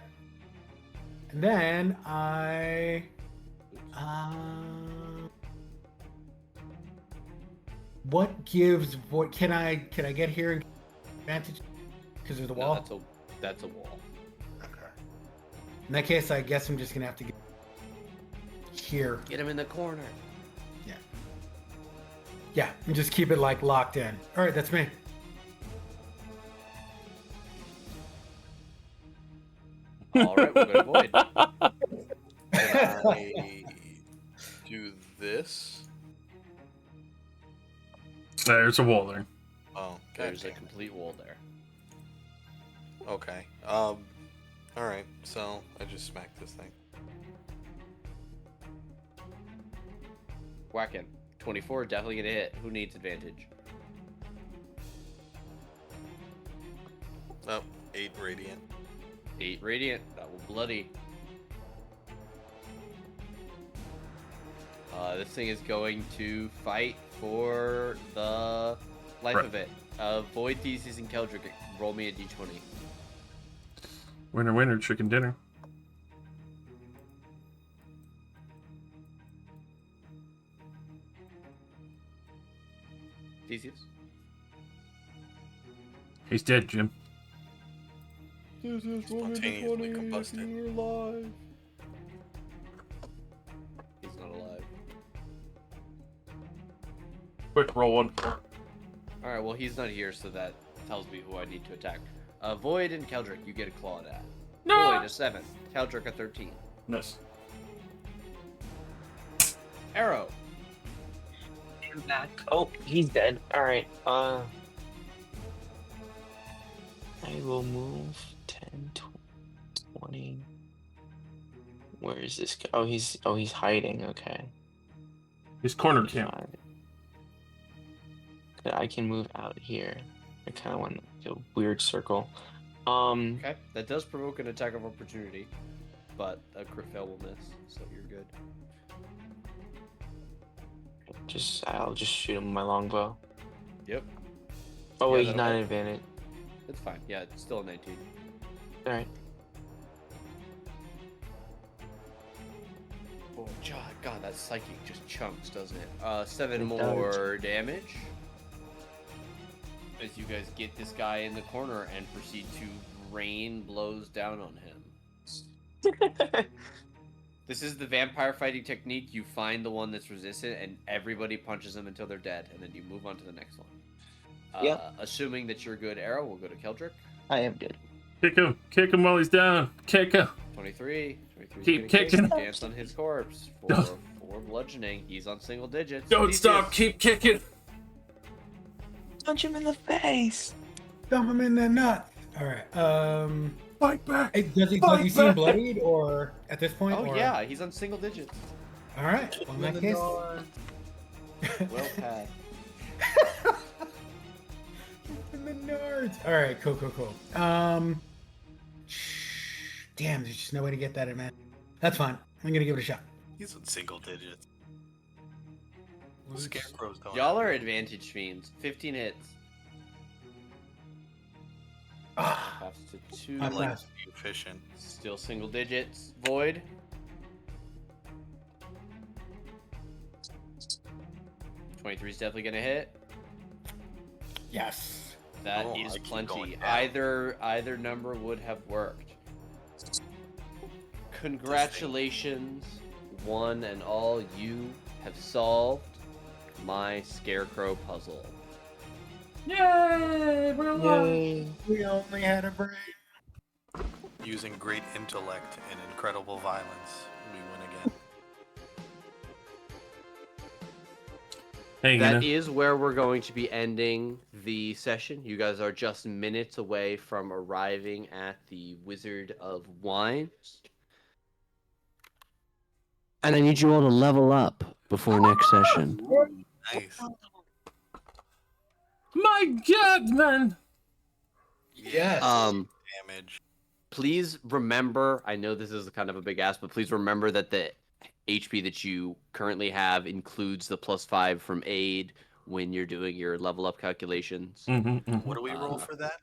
And then what gives? What can I get here and advantage because of the No, wall? that's a wall. Okay. In that case, I guess I'm just gonna have to get here. Get him in the corner. Yeah, and just keep it like locked in. All right, that's me. All right, we're gonna void. Can I do this? There's a wall there. Oh, There's a goddamn. complete wall there. Okay. Alright, so I just smacked this thing. Whack him. 24, definitely gonna hit. Who needs advantage? Oh, 8 radiant. 8 radiant. That will bloody. This thing is going to fight for the life Right. of it. Void, Theseus, and Keldrick. Roll me a d20. Winner, winner, chicken dinner. Theseus? He's dead, Jim. Theseus, Spontaneously combusted. you're alive. He's not alive. Quick, roll one. Alright, well, he's not here, so that tells me who I need to attack. Void and Keldrick, you get a clawed at. No! Void, a 7. Keldrick, a 13. Miss. Arrow. I'm back. Oh, he's dead. Alright, I will move 10, 20. Where is this guy? Oh, he's hiding, okay. His corner camp. Fine. Good, I can move out here. I kind of want a weird circle. Okay, that does provoke an attack of opportunity, but a crit fail will miss, so you're good. I'll just shoot him with my longbow. Yep, Oh Yeah, wait, he's that'll not hit. an advantage. it's fine. Yeah, it's still a 19. Alright. Oh, God, that psychic just chunks, doesn't it? 7 It more damage. As you guys get this guy in the corner and proceed to rain blows down on him. This is the vampire fighting technique. You find the one that's resistant, and everybody punches them until they're dead, and then you move on to the next one. Yep. Assuming that you're good, Arrow, we'll go to Keldrick. I am good. Kick him while he's down. Kick him. 23. 23 Keep kicking. Dance on his corpse for Don't- 4 bludgeoning. He's on single digits. Don't Theseus. stop. Keep kicking. Punch him in the face. Dump him in the nut. All right. Fight back. Hey, does he Fight seem back. bloodied or at this point? Oh or... yeah, he's on single digits. All right. Well, in that case, Well had. in the nerds. All right. Cool. Damn, there's just no way to get that in, man. That's fine. I'm gonna give it a shot. He's in single digits. Scarecrow's going. Y'all are advantage fiends. 15 hits. Ah, Pass to 2. I like passed. to be efficient. Still single digits. Void. 23 is definitely gonna hit. Yes. That Oh, is I keep plenty. going down. Either number would have worked. Congratulations, one and all. You have solved my scarecrow puzzle. Yay! We're alive. Yay. We only had a brain. Using great intellect and incredible violence, we win again. Hanging That in. is where we're going to be ending the session. You guys are just minutes away from arriving at the Wizard of Wines. And I need you all to level up before next session. Nice. My God, man. Yes. Damage. Please remember, I know this is kind of a big ask, but please remember that the HP that you currently have includes the +5 from aid when you're doing your level up calculations. What do we roll for that?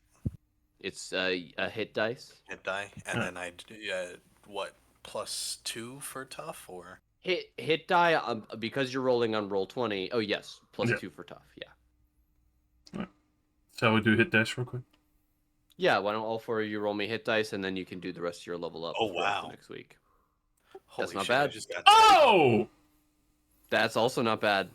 It's a hit dice. Hit die, and Yeah. then I what +2 for tough or Hit die because you're rolling on roll 20. Oh yes, Yeah. +2 for tough. Yeah. Shall we do hit dash real quick? Yeah. Why don't all 4 of you roll me hit dice, and then you can do the rest of your level up. Oh, for wow. Next week. holy not shit, I bad. just got Oh! That's also not bad.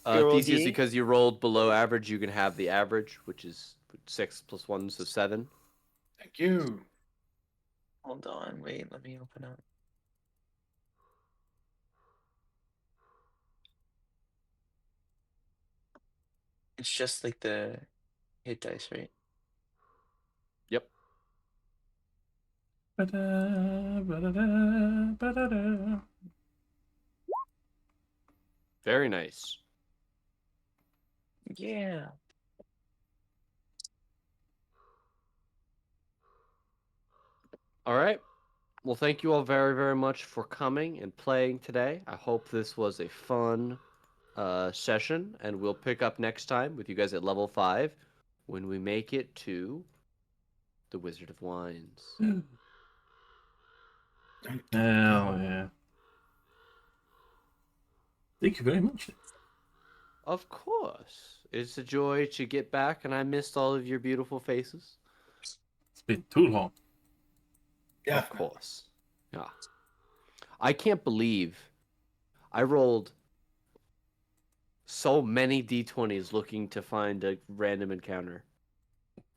You roll Theseus, D? because you rolled below average, you can have the average, which is 6 + 1, so 7. Thank you. Hold on, wait, let me open up. It's just like the hit dice, right? Yep. Ba-da, ba-da-da, ba-da-da. Very nice. Yeah. All right. Well, thank you all very, very much for coming and playing today. I hope this was a fun session, and we'll pick up next time with you guys at level 5 when we make it to the Wizard of Wines. Hell yeah. Thank you very much. Of course. It's a joy to get back, and I missed all of your beautiful faces. It's been too long. Yeah. Of course. Yeah. I can't believe I rolled so many d20s looking to find a random encounter.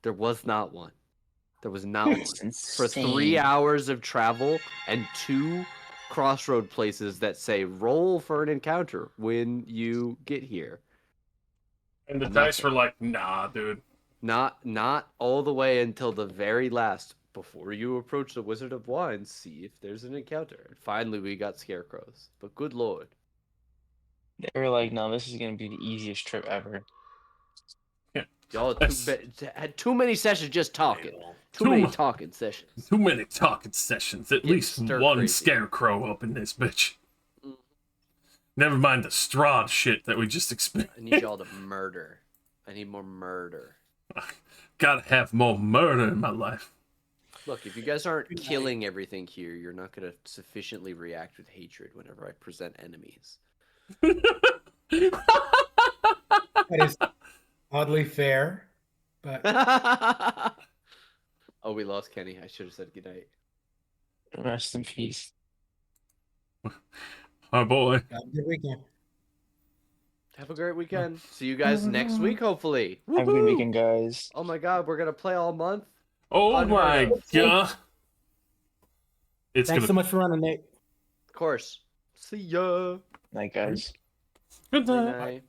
There was not one. There was not one. It's For 3 insane. hours of travel and 2 crossroad places that say roll for an encounter when you get here. And the Nothing. dice were like, nah, dude. Not all the way until the very last. Before you approach the Wizard of Wines, see if there's an encounter. And finally, we got scarecrows. But good lord. They were like, no, this is gonna be the easiest trip ever. Yeah. Y'all That's- had too many sessions just talking. Too Too many mu- talking sessions. Too many talking sessions. At Getting least stir one crazy. scarecrow up in this bitch. Mhm. Never mind the Strahd shit that we just experienced. I need y'all to murder. I need more murder. Gotta have more murder in my life. Look, if you guys aren't killing everything here, you're not going to sufficiently react with hatred whenever I present enemies. That is oddly fair, but Oh, we lost Kenny. I should have said goodnight. Rest in peace. Oh boy. have a good weekend. Have a great weekend. See you guys next week, hopefully. Have a good Woohoo! weekend, guys. Oh my god, we're going to play all month? Oh Unheard my of. god. It's Thanks gonna so much for running, Nate. Of course. See ya. Night, guys. Good Good night. night.